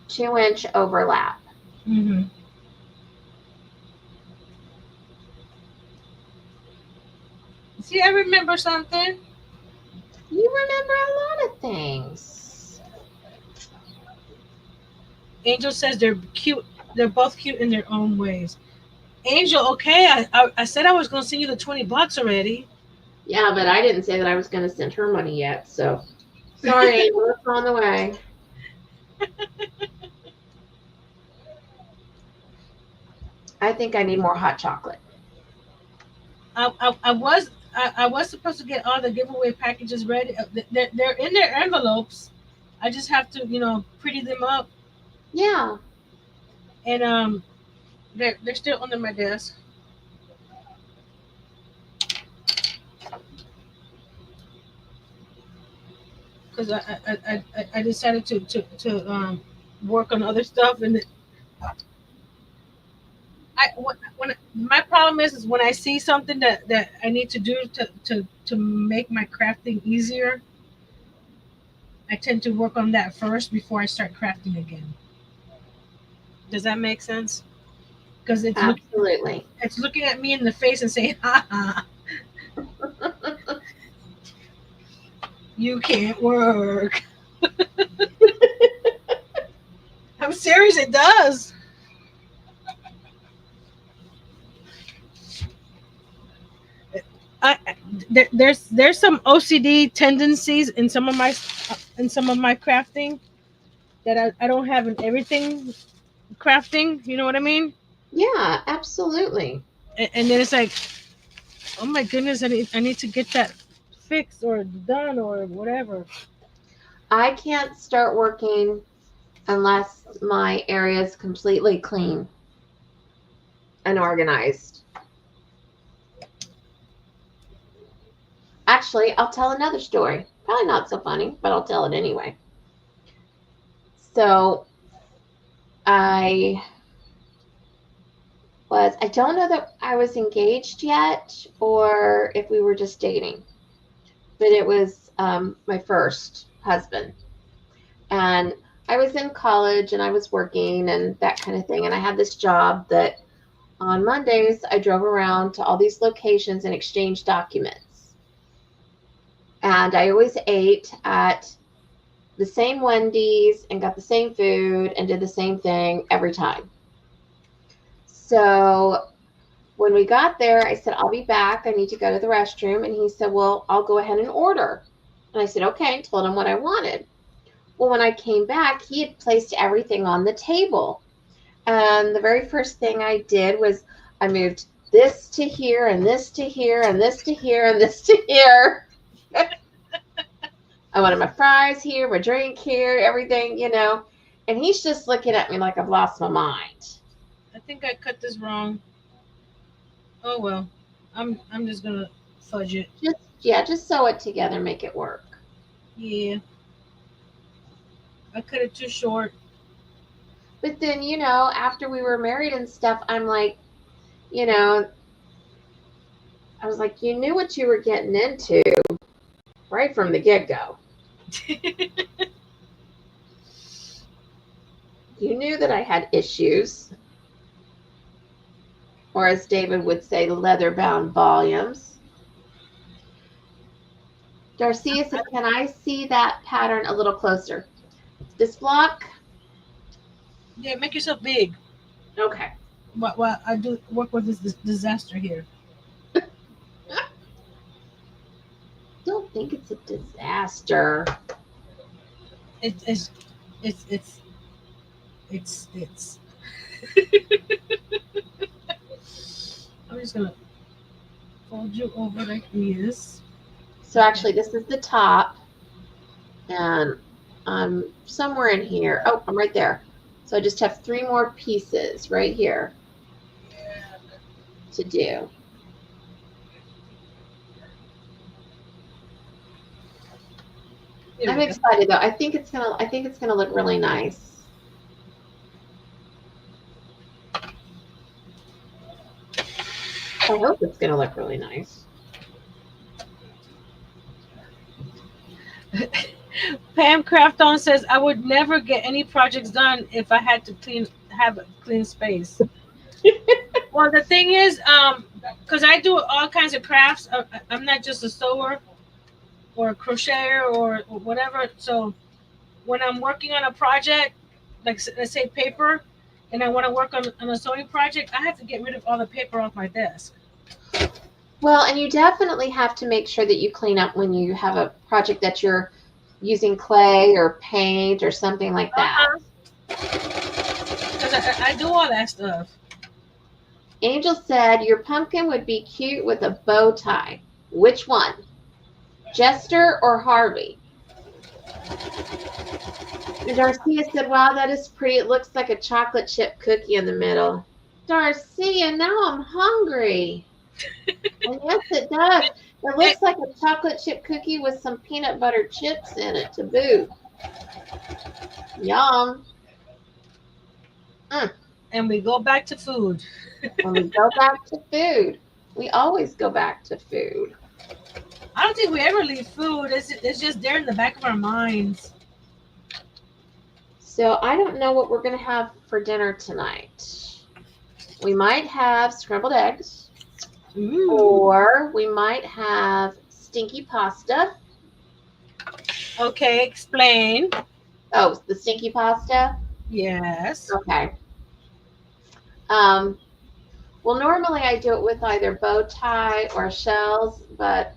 2-inch overlap. Mm-hmm. See, I remember something. You remember a lot of things. Angel says they're cute. They're both cute in their own ways. Angel, okay, I said I was going to send you the $20 already. Yeah, but I didn't say that I was going to send her money yet, so sorry, Angel, it's on the way. I think I need more hot chocolate. I was supposed to get all the giveaway packages ready. They're in their envelopes. I just have to pretty them up, Yeah. and they're still under my desk. Because I decided to work on other stuff, and when my problem is when I see something that I need to do to make my crafting easier, I tend to work on that first before I start crafting again. Does that make sense? Because Absolutely. it's looking at me in the face and saying, "Ha ha, you can't work." I'm serious. It does. I there's some OCD tendencies in some of my crafting that I don't have in everything crafting. You know what I mean? Yeah, absolutely. And then it's like, oh my goodness, I need to get that fixed or done or whatever. I can't start working unless my area is completely clean and organized. Actually, I'll tell another story. Probably not so funny, but I'll tell it anyway. So I don't know that I was engaged yet or if we were just dating, but it was my first husband. And I was in college and I was working and that kind of thing. And I had this job that on Mondays I drove around to all these locations and exchanged documents. And I always ate at the same Wendy's and got the same food and did the same thing every time. So when we got there, I said, I'll be back. I need to go to the restroom. And he said, well, I'll go ahead and order. And I said, okay, and told him what I wanted. Well, when I came back, he had placed everything on the table. And the very first thing I did was I moved this to here and this to here and this to here and this to here. I wanted my fries here, my drink here, everything. And he's just looking at me like I've lost my mind. I think I cut this wrong. Oh well, I'm just gonna fudge it. Yeah, just sew it together, make it work. Yeah. I cut it too short. But then, after we were married and stuff, I'm like, I was like, you knew what you were getting into right from the get-go. You knew that I had issues, or as David would say, leather-bound volumes. Darcia said, can I see that pattern a little closer? This block? Yeah, make yourself big. Okay. While I do work with this disaster here. Don't think it's a disaster. It's it's. I'm just gonna fold you over like this. So actually, this is the top, and I'm somewhere in here. Oh, I'm right there. So I just have 3 more pieces right here to do. I'm excited though. I think it's gonna look really nice. I hope it's gonna look really nice. Pam Crafton says I would never get any projects done if I had to have a clean space. Well, the thing is, because I do all kinds of crafts. I'm not just a sewer or a crocheter or whatever. So when I'm working on a project, like let's say paper, and I want to work on a sewing project, I have to get rid of all the paper off my desk. Well, and you definitely have to make sure that you clean up when you have a project that you're using clay or paint or something like that. Because I do all that stuff. Angel said your pumpkin would be cute with a bow tie. Which one? Jester or Harvey? And Darcia said, wow, that is pretty. It looks like a chocolate chip cookie in the middle. Darcia, now I'm hungry. And yes, it does. It looks like a chocolate chip cookie with some peanut butter chips in it to boot. Yum. And we go back to food. When we go back to food, we always go back to food. I don't think we ever leave food. It's just there in the back of our minds. So I don't know what we're going to have for dinner tonight. We might have scrambled eggs. Ooh. Or we might have stinky pasta. Okay, explain. Oh, the stinky pasta? Yes. Okay. Well, normally I do it with either bow tie or shells, but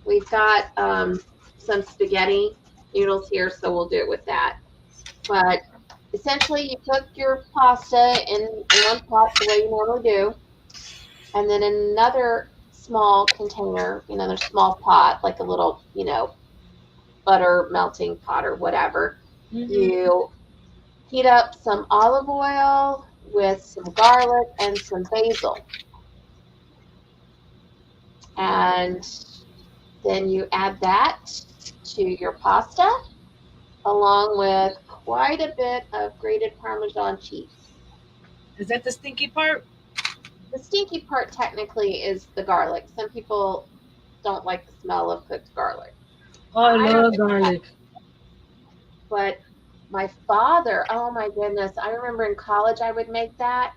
we've got some spaghetti noodles here, so we'll do it with that. But essentially, you cook your pasta in one pot the way you normally do, and then in another small container, another small pot, like a little, butter melting pot or whatever, you heat up some olive oil with some garlic and some basil. And then you add that to your pasta along with quite a bit of grated Parmesan cheese. Is that the stinky part? The stinky part technically is the garlic. Some people don't like the smell of cooked garlic. Oh, I love garlic. But my father, oh my goodness, I remember in college I would make that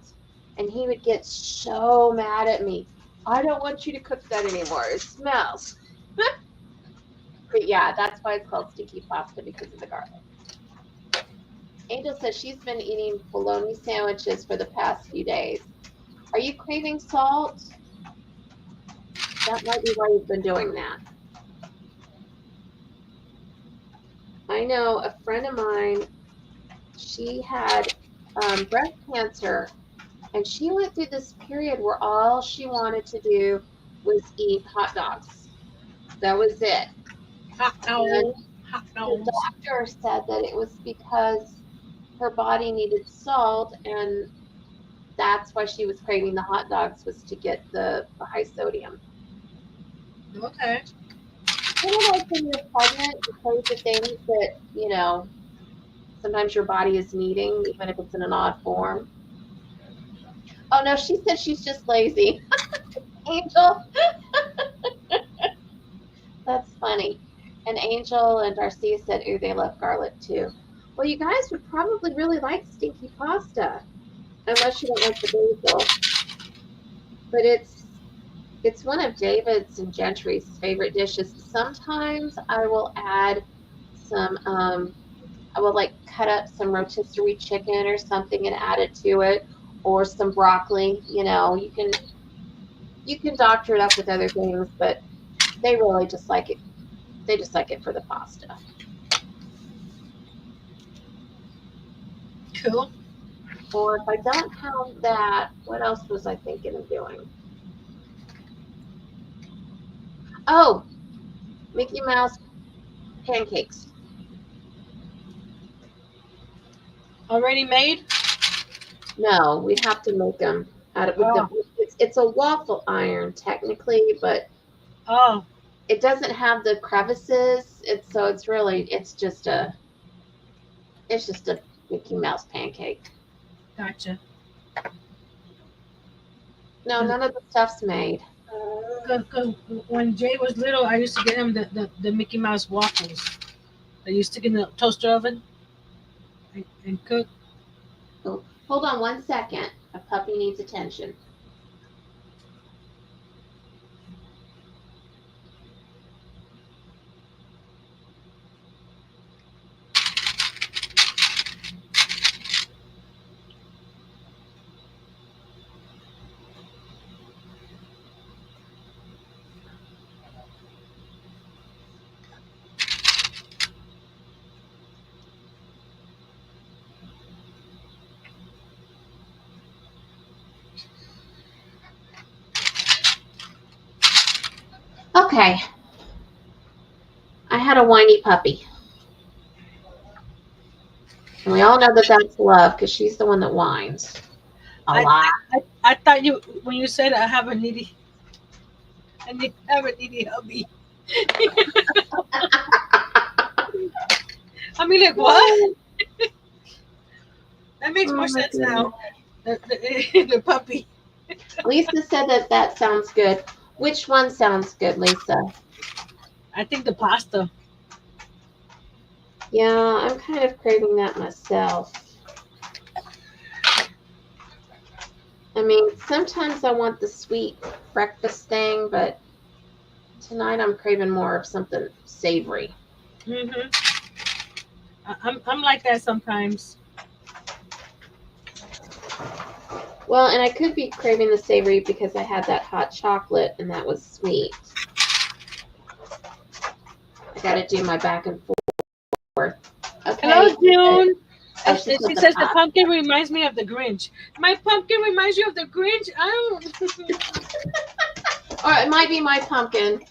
and he would get so mad at me. I don't want you to cook that anymore. It smells. But yeah, that's why it's called stinky pasta, because of the garlic. Angel says she's been eating bologna sandwiches for the past few days. Are you craving salt? That might be why you've been doing that. I know a friend of mine, she had breast cancer, and she went through this period where all she wanted to do was eat hot dogs. That was it. And the doctor said that it was because her body needed salt, and that's why she was craving the hot dogs, was to get the high sodium. Okay. Kind of like when you're pregnant, you crave the things that, sometimes your body is needing, even if it's in an odd form. Oh no, she said she's just lazy. Angel, that's funny. And Angel and Darcia said, ooh, they love garlic too. Well, you guys would probably really like stinky pasta, unless you don't like the basil. But it's one of David's and Gentry's favorite dishes. Sometimes I will add some I will like cut up some rotisserie chicken or something and add it to it, or some broccoli. You can doctor it up with other things, but they really just like it. They just like it for the pasta. Cool. Or if I don't have that, what else was I thinking of doing? Oh, Mickey Mouse pancakes. Already made? No, we have to make them out of with the. It's a waffle iron technically, but Oh, it doesn't have the crevices. It's just a Mickey Mouse pancake. gotcha. No, none of the stuff's made. Because when Jay was little, I used to get him the Mickey Mouse waffles. That you stick in the toaster oven and cook. Oh, hold on one second. A puppy needs attention. Okay. I had a whiny puppy. And we all know that that's love because she's the one that whines a lot. I thought when you said I have a needy, I have a needy hubby. I mean, like, what? That makes more sense now. The puppy. Lisa said that sounds good. Which one sounds good, Lisa? I think the pasta. Yeah, I'm kind of craving that myself. I mean, sometimes I want the sweet breakfast thing, but tonight I'm craving more of something savory. Mm-hmm. I'm like that sometimes. Well, and I could be craving the savory because I had that hot chocolate and that was sweet. I got to do my back and forth. Okay. Hello, June. Oh, She says the pumpkin reminds me of the Grinch. My pumpkin reminds you of the Grinch? I don't. Or it might be my pumpkin.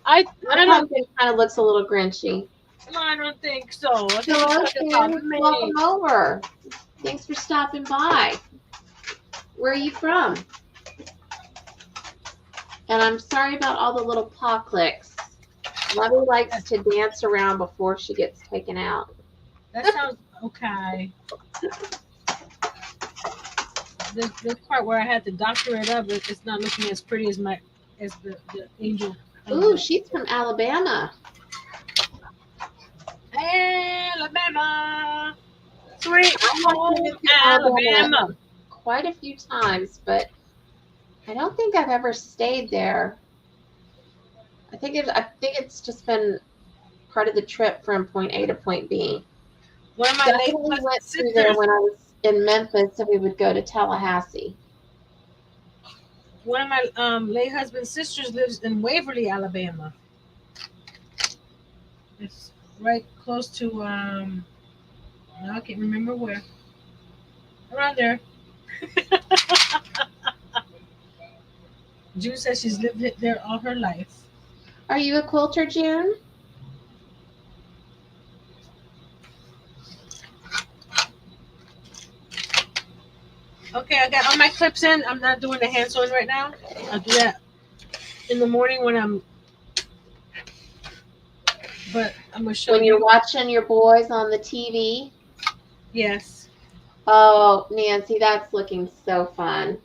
My pumpkin kind of looks a little Grinchy. No, I don't think so. I think Hello, Ken. Welcome over. Thanks for stopping by. Where are you from? And I'm sorry about all the little paw clicks. Lovey likes to dance around before she gets taken out. That sounds okay. This part where I had to doctor it up, it's not looking as pretty as the angel. Ooh, she's from Alabama. Alabama. Sweet home Alabama. Quite a few times, but I don't think I've ever stayed there. I think it's just been part of the trip from point A to point B. One of my definitely went through there when I was in Memphis, and we would go to Tallahassee. One of my late husband's sisters lives in Waverly, Alabama. It's right close to I can't remember where. Around there. June says she's lived there all her life. Are you a quilter, June? Okay, I got all my clips in. I'm not doing the hand sewing right now. I'll do that in the morning when I'm but I'm gonna show When you're you. watching your boys on the TV. Yes. Oh, Nancy, that's looking so fun.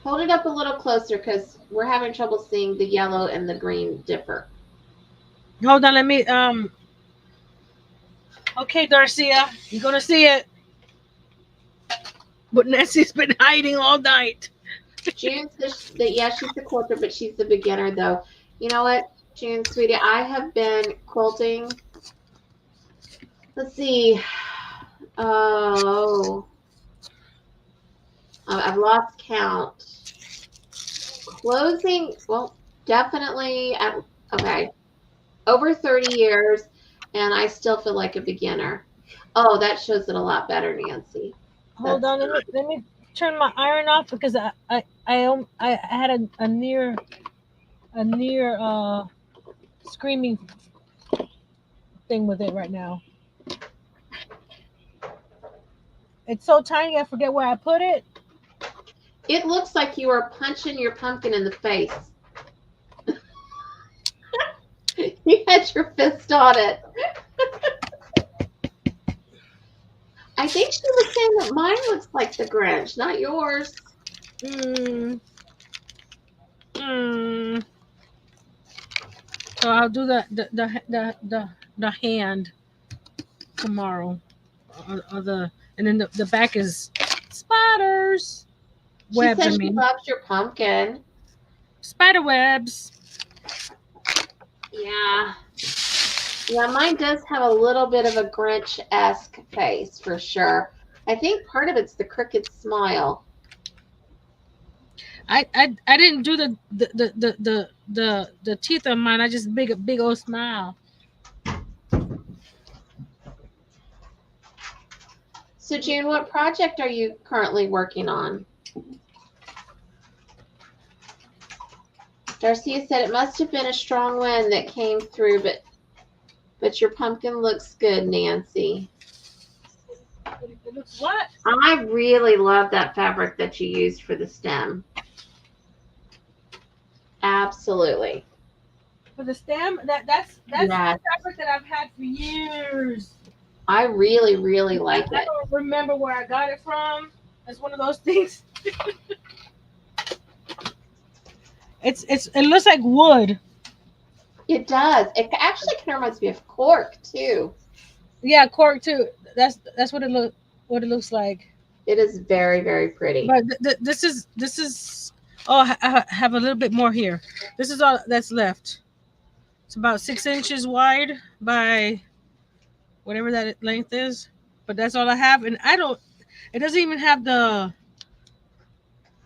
Hold it up a little closer because we're having trouble seeing the yellow and the green differ. Hold on. Let me. Okay, Darcia, you're gonna see it. But Nancy's been hiding all night. June says that, yeah, she's the quilter, but she's the beginner, though. You know what, June, sweetie? I have been quilting. Let's see. Oh, I've lost count. Closing, well, definitely okay, over 30 years, and I still feel like a beginner. Oh, that shows it a lot better, Nancy. Hold on. Let me turn my iron off because I had a near screaming thing with it right now. It's so tiny I forget where I put it. It looks like you are punching your pumpkin in the face. You had your fist on it. I think she was saying that mine looks like the Grinch, not yours. Mm. Mm. So I'll do the hand tomorrow. And then the back is spiders. She Webs, I says she mean. loves your pumpkin. Spider webs. Yeah. Yeah, mine does have a little bit of a Grinch-esque face for sure. I think part of it's the crooked smile. I didn't do the teeth on mine. I just big old smile. So, June, what project are you currently working on? Darcia said it must have been a strong wind that came through, but your pumpkin looks good, Nancy. It looks what? I really love that fabric that you used for the stem. For Absolutely. the stem? That's Yes. the fabric that I've had for years. I really, really like I it. don't remember where I got it from. It's one of those things. It looks like wood. It does. It actually kind of reminds me of cork too. Yeah, cork too. That's what it looks like. It is very, very pretty. But this is. Oh, I have a little bit more here. This is all that's left. It's about 6 inches wide by whatever that length is. But that's all I have, and I don't. It doesn't even have the.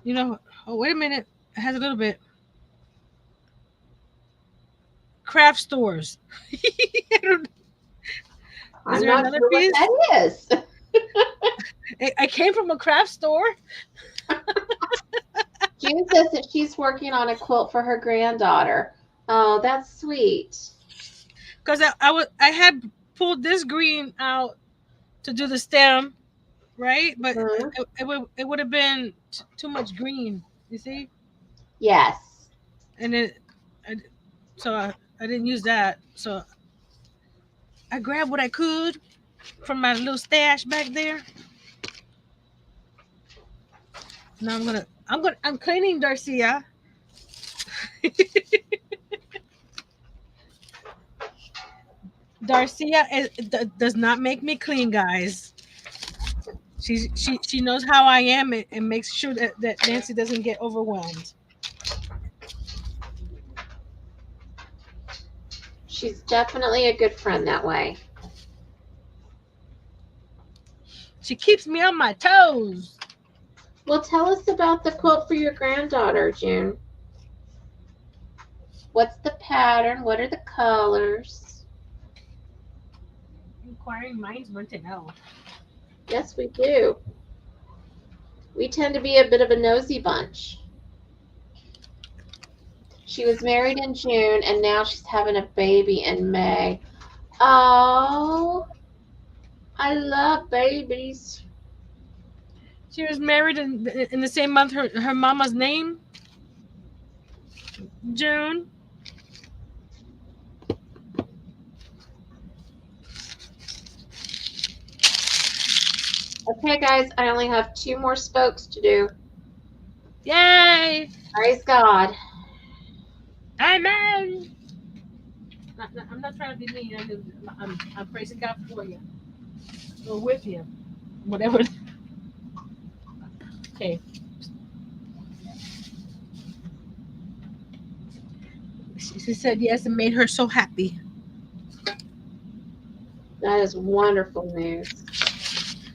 Oh, wait a minute. It has a little bit. Craft stores. I don't, I'm there not another sure piece? what that is. I came from a craft store. June says that she's working on a quilt for her granddaughter. Oh, that's sweet. Because I had pulled this green out to do the stem, right? But it would have been too much green. You see? Yes. And I, so I didn't use that. So I grabbed what I could from my little stash back there. Now I'm cleaning, Darcia. Darcia does not make me clean, guys. She knows how I am and makes sure that Nancy doesn't get overwhelmed. She's definitely a good friend that way. She keeps me on my toes. Well, tell us about the quilt for your granddaughter, June. What's the pattern? What are the colors? Inquiring minds want to know. Yes, we do. We tend to be a bit of a nosy bunch. She was married in June, and now she's having a baby in May. Oh, I love babies. She was married in the same month her mama's name. June. Okay, guys, I only have 2 more spokes to do. Yay! Praise God. Amen. I'm not trying to be mean. I'm praising God for you. Or with you. Whatever. Okay. She said yes and made her so happy. That is wonderful news.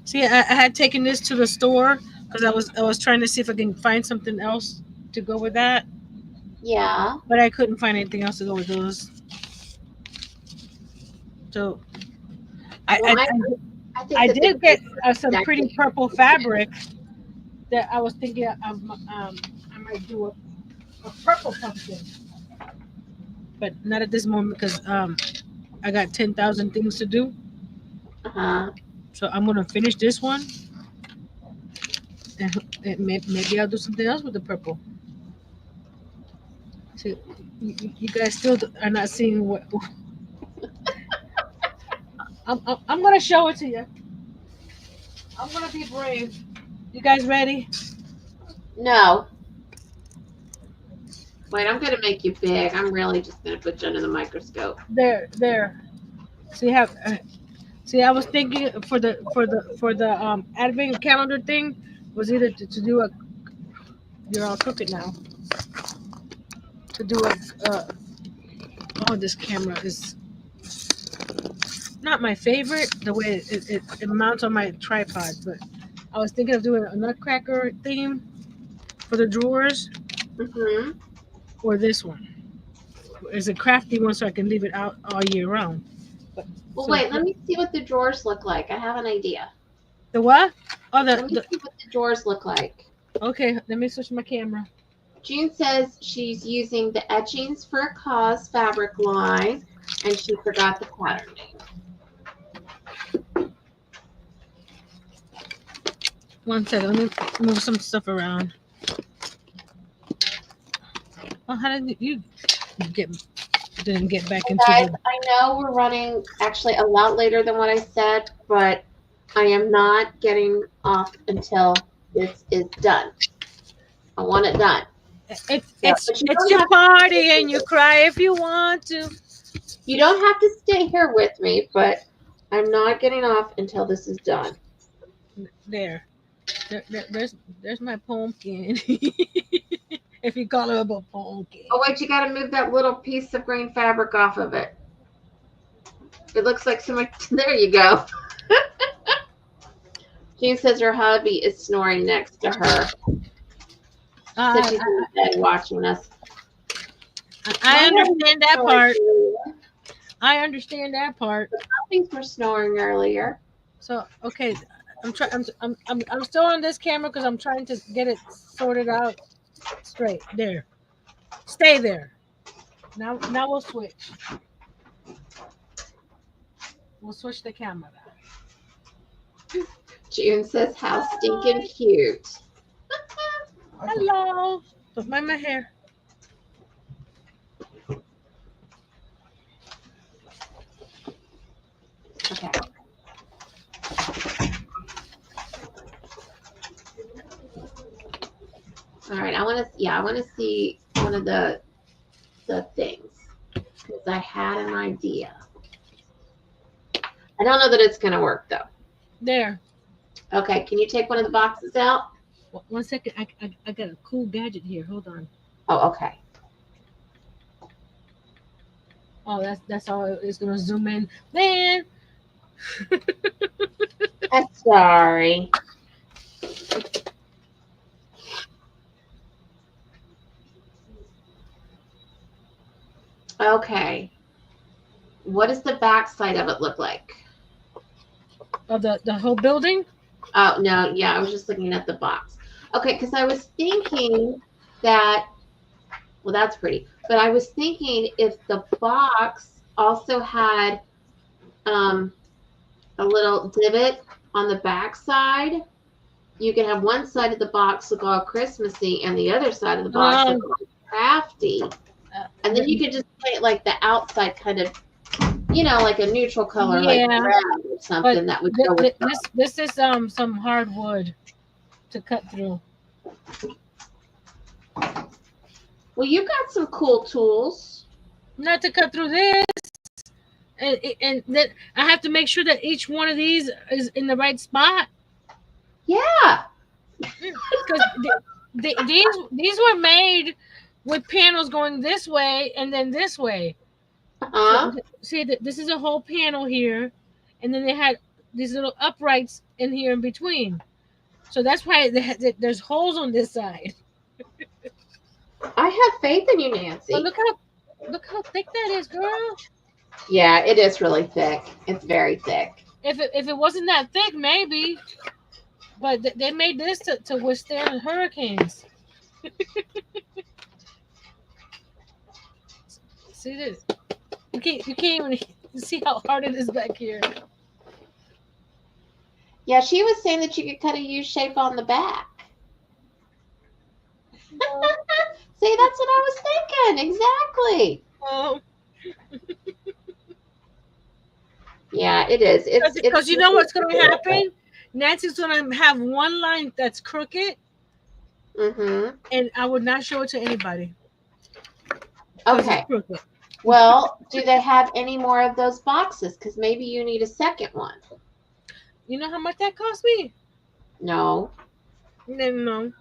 See, I had taken this to the store because I was trying to see if I can find something else to go with that, Yeah. but I couldn't find anything else to go with those. So I Well, I, I think I that did get some that pretty purple fabric that I was thinking I might do a purple pumpkin, but not at this moment because I got 10,000 things to do. Uh-huh. So I'm gonna finish this one, and maybe I'll do something else with the purple. So you guys still are not seeing what I'm gonna show it to you. I'm gonna be brave. You guys ready? No. Wait, I'm going to make you big. I'm really just going to put you under the microscope. There. See how? See, I was thinking for the advent calendar thing was either to do a. You're all crooked now. To do a. Oh, this camera is not my favorite. The way it mounts on my tripod, but I was thinking of doing a nutcracker theme for the drawers Mm-hmm. or this one. It's a crafty one, so I can leave it out all year round. But, Well, so wait, let me see what the drawers look like. I have an idea. the what? Oh, Let me see what the drawers look like. okay. Let me switch my camera. June says she's using the Etchings for a Cause fabric line, and she forgot the pattern name. One second. Let me move some stuff around. Oh, how did you get? Didn't get back into Guys, the. I know we're running actually a lot later than what I said, but I am not getting off until this is done. I want it done. It's your party, and you cry if you want to. You don't have to stay here with me, but I'm not getting off until this is done. There. There's my pumpkin. If you call it a pumpkin. Oh, wait, you got to move that little piece of green fabric off of it. It looks like somebody. There you go. Jean says her hubby is snoring next to her. So she's in the bed watching us. I understand that part. I understand that part. Things were snoring earlier. So okay, I'm still on this camera because I'm trying to get it sorted out straight. There, stay there. Now we'll switch. We'll switch the camera. June says, "How stinking cute." Hello. Don't mind my hair. Okay. All right. I want to see one of the things because I had an idea. I don't know that it's going to work though. There. Okay. Can you take one of the boxes out? 1 second. I got a cool gadget here. Hold on. Oh, okay. Oh, that's all. It's gonna zoom in. Man. I'm sorry. Okay. What does the back side of it look like? Of the whole building? Oh, no. Yeah, I was just looking at the box. Okay, because I was thinking that, well, that's pretty. But I was thinking if the box also had a little divot on the back side, you can have one side of the box look all Christmassy and the other side of the box look all crafty. And then you could just paint like the outside kind of, like a neutral color, like Yeah, red or something but that would go with it. this is some hardwood to cut through. Well, you got some cool tools. Not to cut through this, and then I have to make sure that each one of these is in the right spot. Yeah. Because these were made with panels going this way and then this way. Uh-huh. So, see, this is a whole panel here, and then they had these little uprights in here in between. So that's why there's holes on this side. I have faith in you, Nancy. But look how thick that is, girl. Yeah, it is really thick. It's very thick. If it wasn't that thick, maybe. But they made this to withstand hurricanes. See this? You can't even see how hard it is back here. Yeah, she was saying that you could cut a U shape on the back. See, that's what I was thinking. Exactly. Oh, Yeah, it is. because you know what's going to happen? Nancy's going to have one line that's crooked, Mm-hmm. and I would not show it to anybody. 'Cause Okay. it's crooked. Well, do they have any more of those boxes? Because maybe you need a second one. You know how much that cost me? No. No.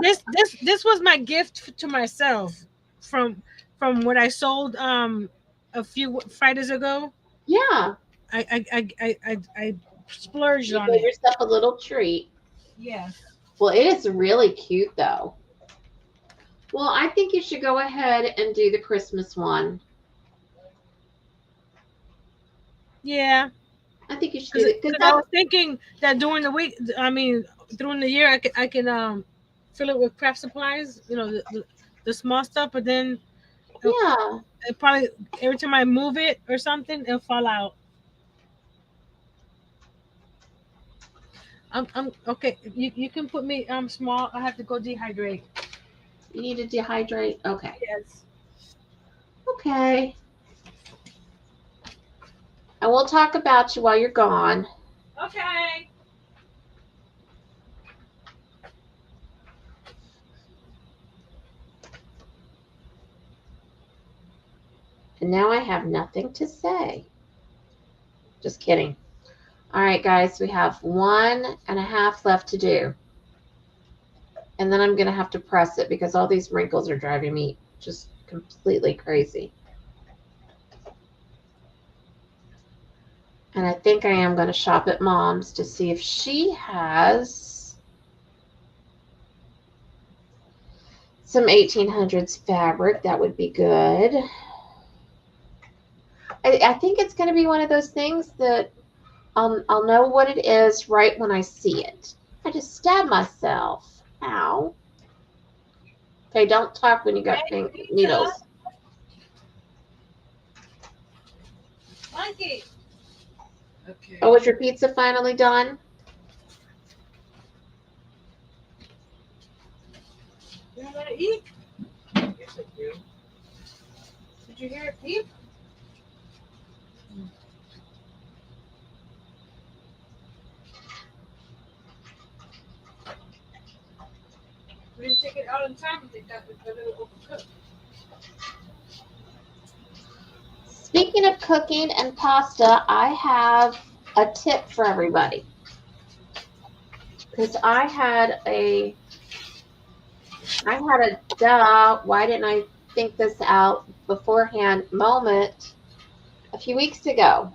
This was my gift to myself from what I sold a few Fridays ago. Yeah. I splurged You on gave it. yourself a little treat. Yeah. Well, it is really cute, though. Well, I think you should go ahead and do the Christmas one. Yeah. I think you should do it. Because I was thinking that during the week, during the year, I can fill it with craft supplies, the small stuff, but then Yeah. it probably every time I move it or something, it'll fall out. I'm okay. You can put me small. I have to go dehydrate. You need to dehydrate? Okay. Yes. Okay. And we'll talk about you while you're gone. Okay. And now I have nothing to say. Just kidding. All right, guys, we have 1.5 left to do. And then I'm going to have to press it because all these wrinkles are driving me just completely crazy. And I think I am going to shop at Mom's to see if she has some 1800s fabric. That would be good. I think it's going to be one of those things that I'll know what it is right when I see it. I just stabbed myself. Ow. Okay, don't talk when you got needles. Monkey. Okay. Oh, was your pizza finally done? You want to eat? Yes, I do. Did you hear it beep? We didn't take it out in time, but they got a little overcooked. Speaking of cooking and pasta, I have a tip for everybody. Because I had a duh, why didn't I think this out beforehand moment a few weeks ago.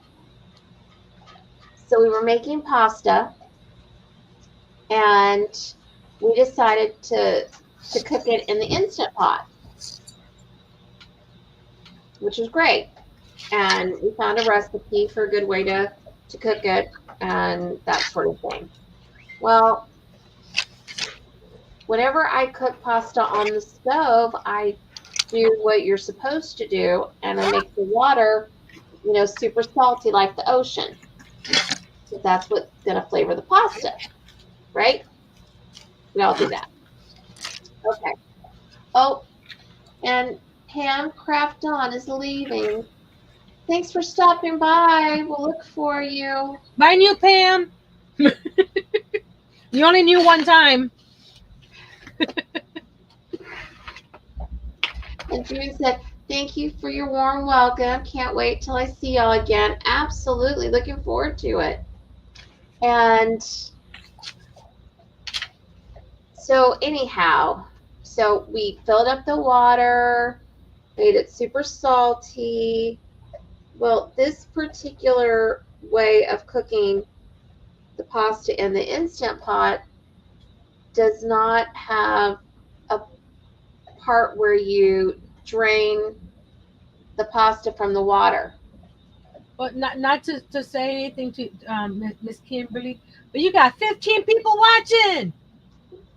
So we were making pasta and we decided to cook it in the Instant Pot, which is great. And we found a recipe for a good way to cook it and that sort of thing. Well, whenever I cook pasta on the stove, I do what you're supposed to do, and I make the water, super salty like the ocean. So that's what's going to flavor the pasta, right? We all do that. Okay. Oh, and Pam Craft On is leaving. Thanks for stopping by. We'll look for you. Bye, new Pam. You only knew one time. And June said, thank you for your warm welcome. Can't wait till I see y'all again. Absolutely. Looking forward to it. And so anyhow, so we filled up the water, made it super salty. Well, this particular way of cooking the pasta in the Instant Pot does not have a part where you drain the pasta from the water. But not to say anything to Miss Kimberly, but you got 15 people watching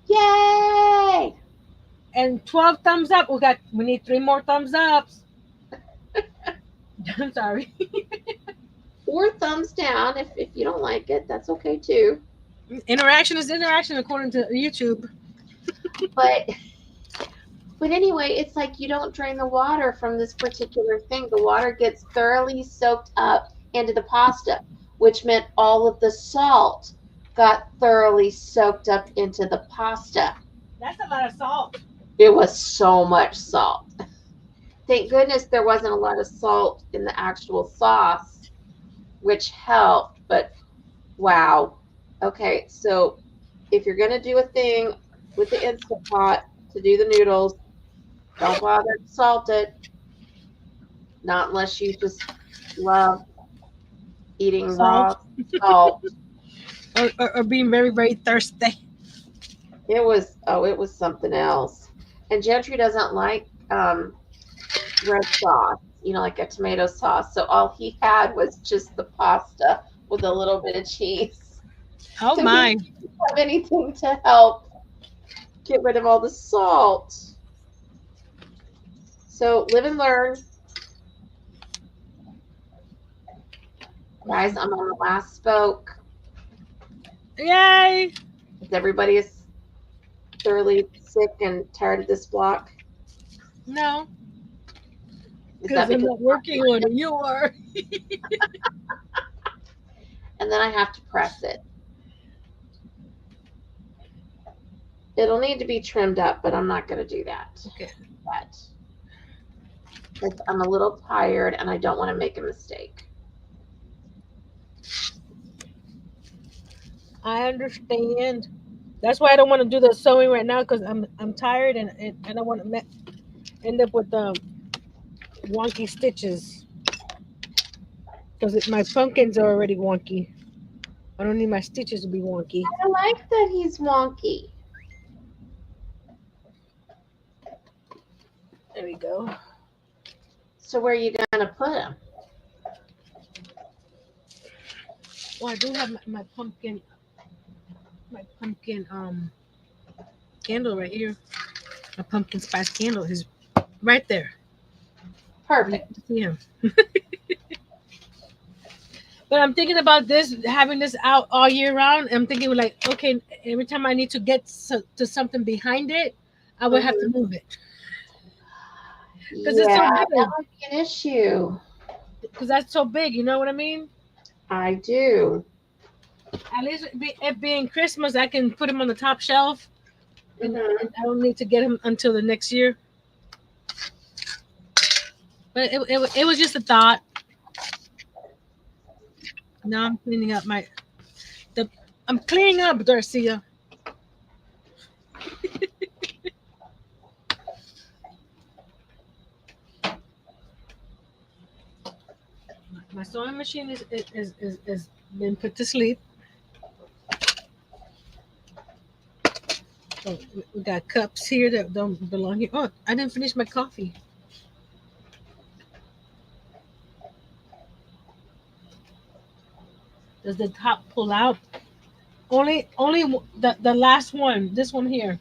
Yay! and 12 thumbs up. We need 3 more thumbs ups. I'm sorry. Or thumbs down if you don't like it. That's okay too. Interaction is interaction according to YouTube. But anyway, it's like you don't drain the water from this particular thing. The water gets thoroughly soaked up into the pasta, which meant all of the salt got thoroughly soaked up into the pasta. That's a lot of salt. It was so much salt. Thank goodness there wasn't a lot of salt in the actual sauce, which helped, but wow. Okay, so if you're going to do a thing with the Instant Pot to do the noodles, don't bother to salt it. Not unless you just love eating raw salt. Or being very, very thirsty. It was something else. And Gentry doesn't like red sauce, like a tomato sauce. So all he had was just the pasta with a little bit of cheese. Oh So my. he didn't have anything to help get rid of all the salt. So live and learn. Guys, I'm on the last spoke. Yay! Is everybody is thoroughly sick and tired of this block? No. Is Because that I'm because not working on it. You are. and then I have to press it. It'll need to be trimmed up, but I'm not going to do that. Okay. But I'm a little tired and I don't want to make a mistake. I understand. That's why I don't want to do the sewing right now because I'm tired and I don't want to end up with wonky stitches because my pumpkins are already wonky. I don't need my stitches to be wonky. I like that he's wonky. There we go. So where are you going to put him? Well, I do have my pumpkin candle right here. My pumpkin spice candle is right there. Perfect. You can see him. But I'm thinking about having this out all year round. I'm thinking like, okay, every time I need to get to something behind it, I would have to move it. Yeah, it's so big. that might be an issue. Because that's so big, you know what I mean? I do. At least it being Christmas, I can put him on the top shelf. And I don't need to get him until the next year. But it was just a thought. Now I'm cleaning up I'm cleaning up, Darcia. My sewing machine is been put to sleep. So we got cups here that don't belong here. Oh, I didn't finish my coffee. Does the top pull out? Only the last one. This one here.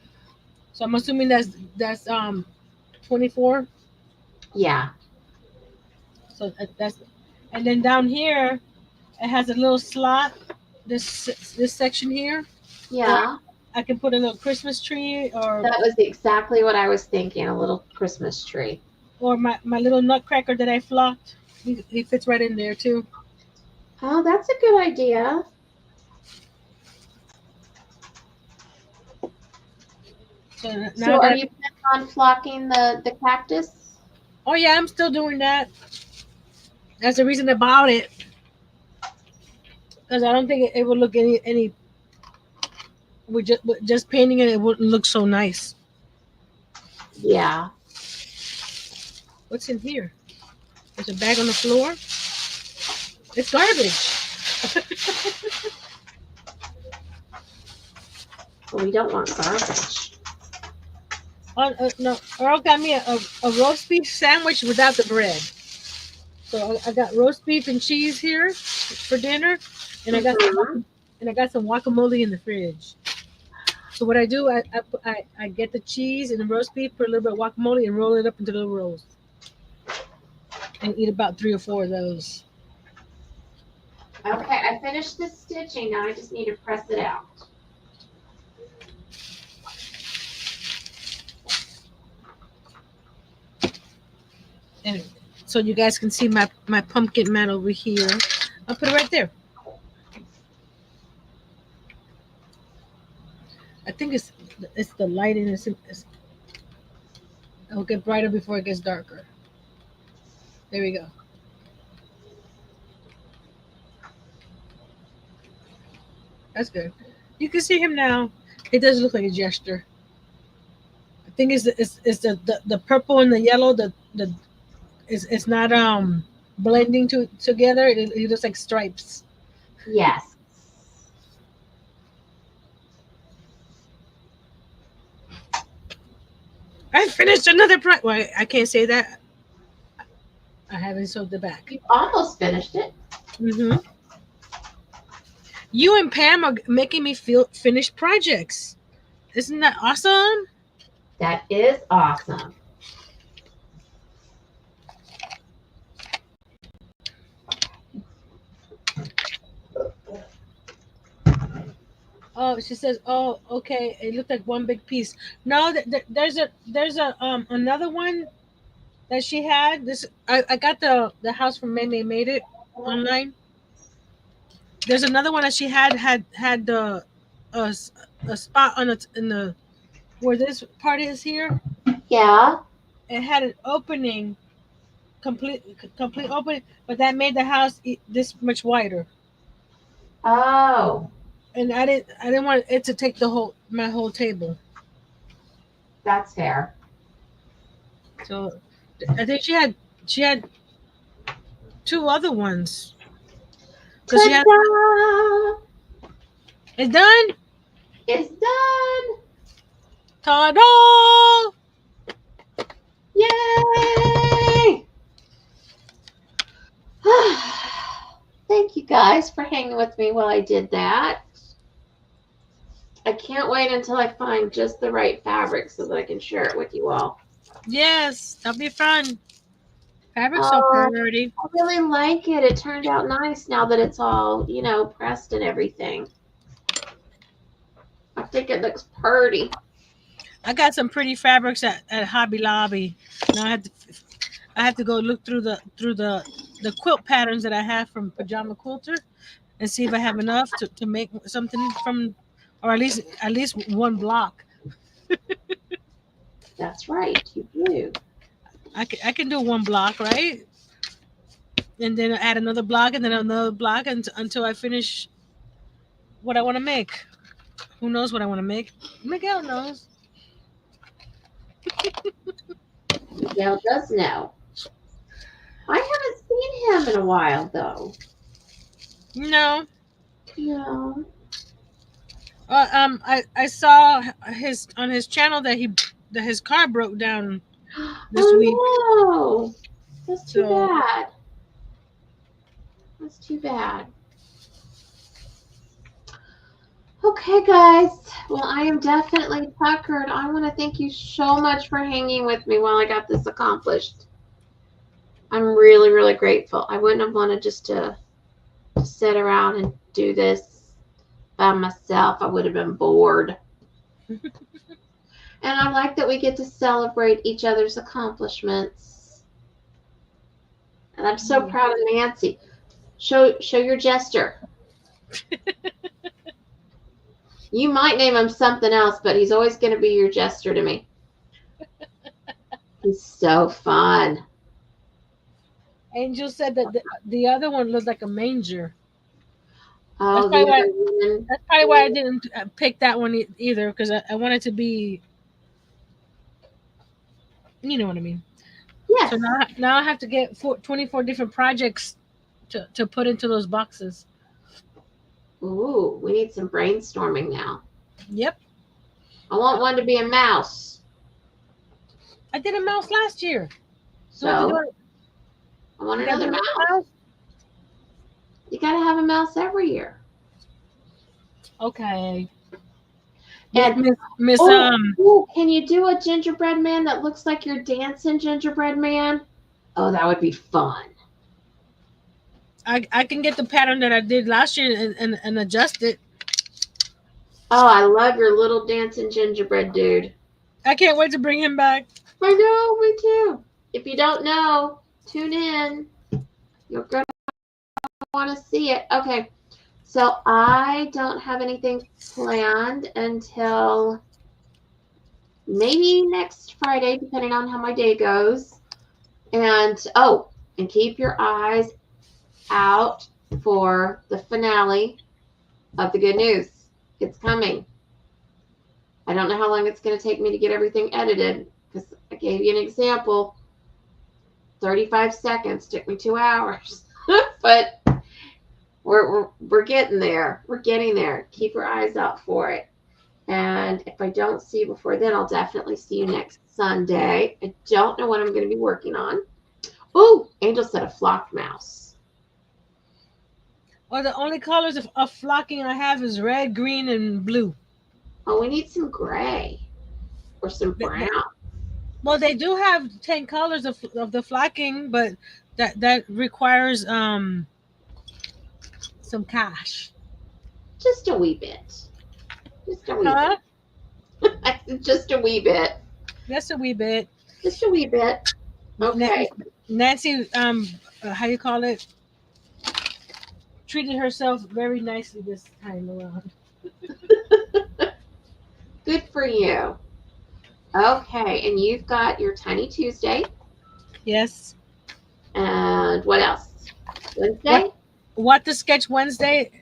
So I'm assuming that's 24. Yeah. So that's, and then down here, it has a little slot. This section here. Yeah. I can put a little Christmas tree That was exactly what I was thinking, a little Christmas tree. or my little nutcracker that I flocked. He fits right in there too. Oh, that's a good idea. So now So are you planning on flocking the cactus? oh yeah, I'm still doing that. That's the reason I bought it because I don't think it would look any with just painting it. It wouldn't look so nice. Yeah. What's in here? There's a bag on the floor. It's garbage. Well, we don't want garbage. No, Earl got me a roast beef sandwich without the bread. So I got roast beef and cheese here for dinner, and I got Mhm. some guacamole in the fridge. So what I do, I get the cheese and the roast beef, put a little bit of guacamole, and roll it up into little rolls, and eat about 3 or 4 of those. Okay, I finished the stitching. Now I just need to press it out. And so you guys can see my pumpkin mat over here. I'll put it right there. I think it's the lighting. It'll get brighter before it gets darker. There we go. That's good. You can see him now. It does look like a gesture. I think it's the purple and the yellow. The it's not blending together. It looks like stripes. Yes. I finished another project. Well, I can't say that. I haven't sewed the back. You almost finished it. Mm-hmm. You and Pam are making me feel finish projects. Isn't that awesome? That is awesome. Oh, she says, "Oh, okay. It looked like one big piece." No, there's a another one that she had. This I got the house from May made it online. There's another one that she had the a, a spot on it in the where this part is here. Yeah. It had an opening, complete opening, but that made the house this much wider. Oh, And I didn't want it to take my whole table. that's fair. So I think she had 2 other ones because she had Ta-da! it's done. It's done. Ta-da! Yay! Thank you guys for hanging with me while I did that. I can't wait until I find just the right fabric so that I can share it with you all. Yes, that'll be fun. Fabric's so Oh, pretty. I really like it. It turned out nice now that it's all, pressed and everything. I think it looks pretty. I got some pretty fabrics at Hobby Lobby. Now I have to go look through the quilt patterns that I have from Pajama Quilter and see if I have enough to make something from, or at least one block. That's right, you do. I can do one block, right? And then add another block and then another block until I finish what I want to make. Who knows what I want to make? Miguel knows. Miguel does know. I haven't seen him in a while, though. No. No. I saw on his channel that his car broke down this week. Oh, no. That's too So bad. That's too bad. Okay, guys. Well, I am definitely puckered. I want to thank you so much for hanging with me while I got this accomplished. I'm really, really grateful. I wouldn't have wanted just to sit around and do this by myself. I would have been bored. And I like that we get to celebrate each other's accomplishments. And I'm so proud of Nancy. Show your jester. You might name him something else, but he's always going to be your jester to me. He's so fun. Angel said that the other one looked like a manger. Oh, That's probably why I didn't pick that one either, because I wanted to be, you know what I mean. Yes. So now I have to get 24 different projects to put into those boxes. Ooh, we need some brainstorming now. Yep. I want one to be a mouse. I did a mouse last year. So I want another mouse. You got to have a mouse every year. Okay. And Miss can you do a gingerbread man that looks like you're dancing gingerbread man? Oh, that would be fun. I can get the pattern that I did last year and adjust it. Oh, I love your little dancing gingerbread dude. I can't wait to bring him back. I know, me too. If you don't know, tune in. You're going to want to see it. Okay, so I don't have anything planned until maybe next Friday, depending on how my day goes. And keep your eyes out for the finale of The Good News. It's coming. I don't know how long it's going to take me to get everything edited, because I gave you an example. 35 seconds took me 2 hours. But we're getting there. We're getting there. Keep your eyes out for it. And if I don't see you before then, I'll definitely see you next Sunday. I don't know what I'm going to be working on. Oh, Angel said a flocked mouse. Well, the only colors of flocking I have is red, green, and blue. Oh, we need some gray or some brown. Well, they do have 10 colors of the flocking, but that requires some cash. Just a wee bit. Just a wee bit. Just a wee bit. Just a wee bit. Just a wee bit. Okay. Nancy, how you call it? Treated herself very nicely this time around. Good for you. Okay, and you've got your Tiny Tuesday. Yes. And what else? Wednesday? What the Sketch Wednesday,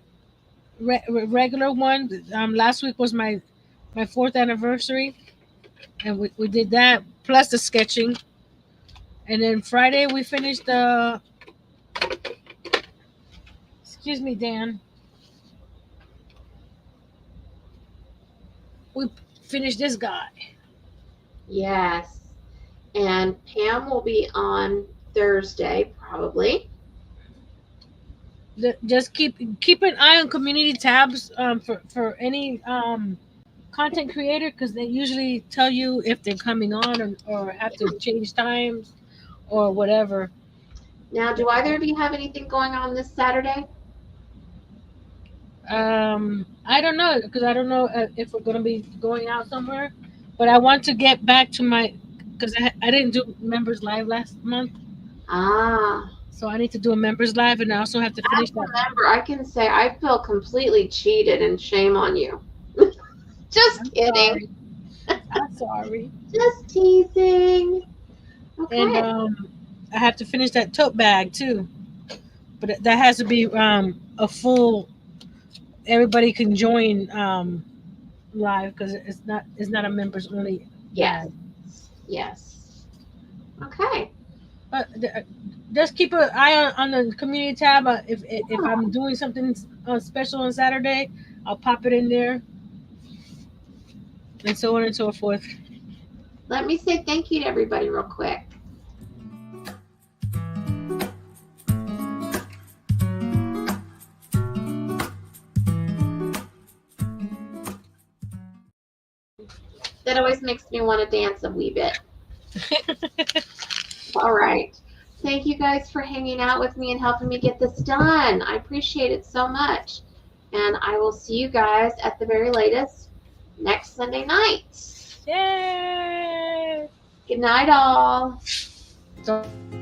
regular one. Last week was my 4th anniversary, and we did that plus the sketching. And then Friday we finished the. Excuse me, Dan. We finished this guy. Yes. And Pam will be on Thursday, probably. Just keep an eye on community tabs for any content creator, because they usually tell you if they're coming on or have to change times or whatever. Now, do either of you have anything going on this Saturday? I don't know, because I don't know if we're going to be going out somewhere, but I want to get back to because I didn't do members live last month. So I need to do a members live, and I also have to finish that. Remember, I can say I feel completely cheated, and shame on you. Just kidding. I'm sorry. Just teasing. Okay. And I have to finish that tote bag too, but that has to be a full. Everybody can join live, because it's not a members only. Yes. Yes. Okay. But just keep an eye on the community tab. If I'm doing something special on Saturday, I'll pop it in there, and so on and so forth. Let me say thank you to everybody real quick. That always makes me want to dance a wee bit. All right. Thank you guys for hanging out with me and helping me get this done. I appreciate it so much. And I will see you guys at the very latest next Sunday night. Yay! Good night, all. Don't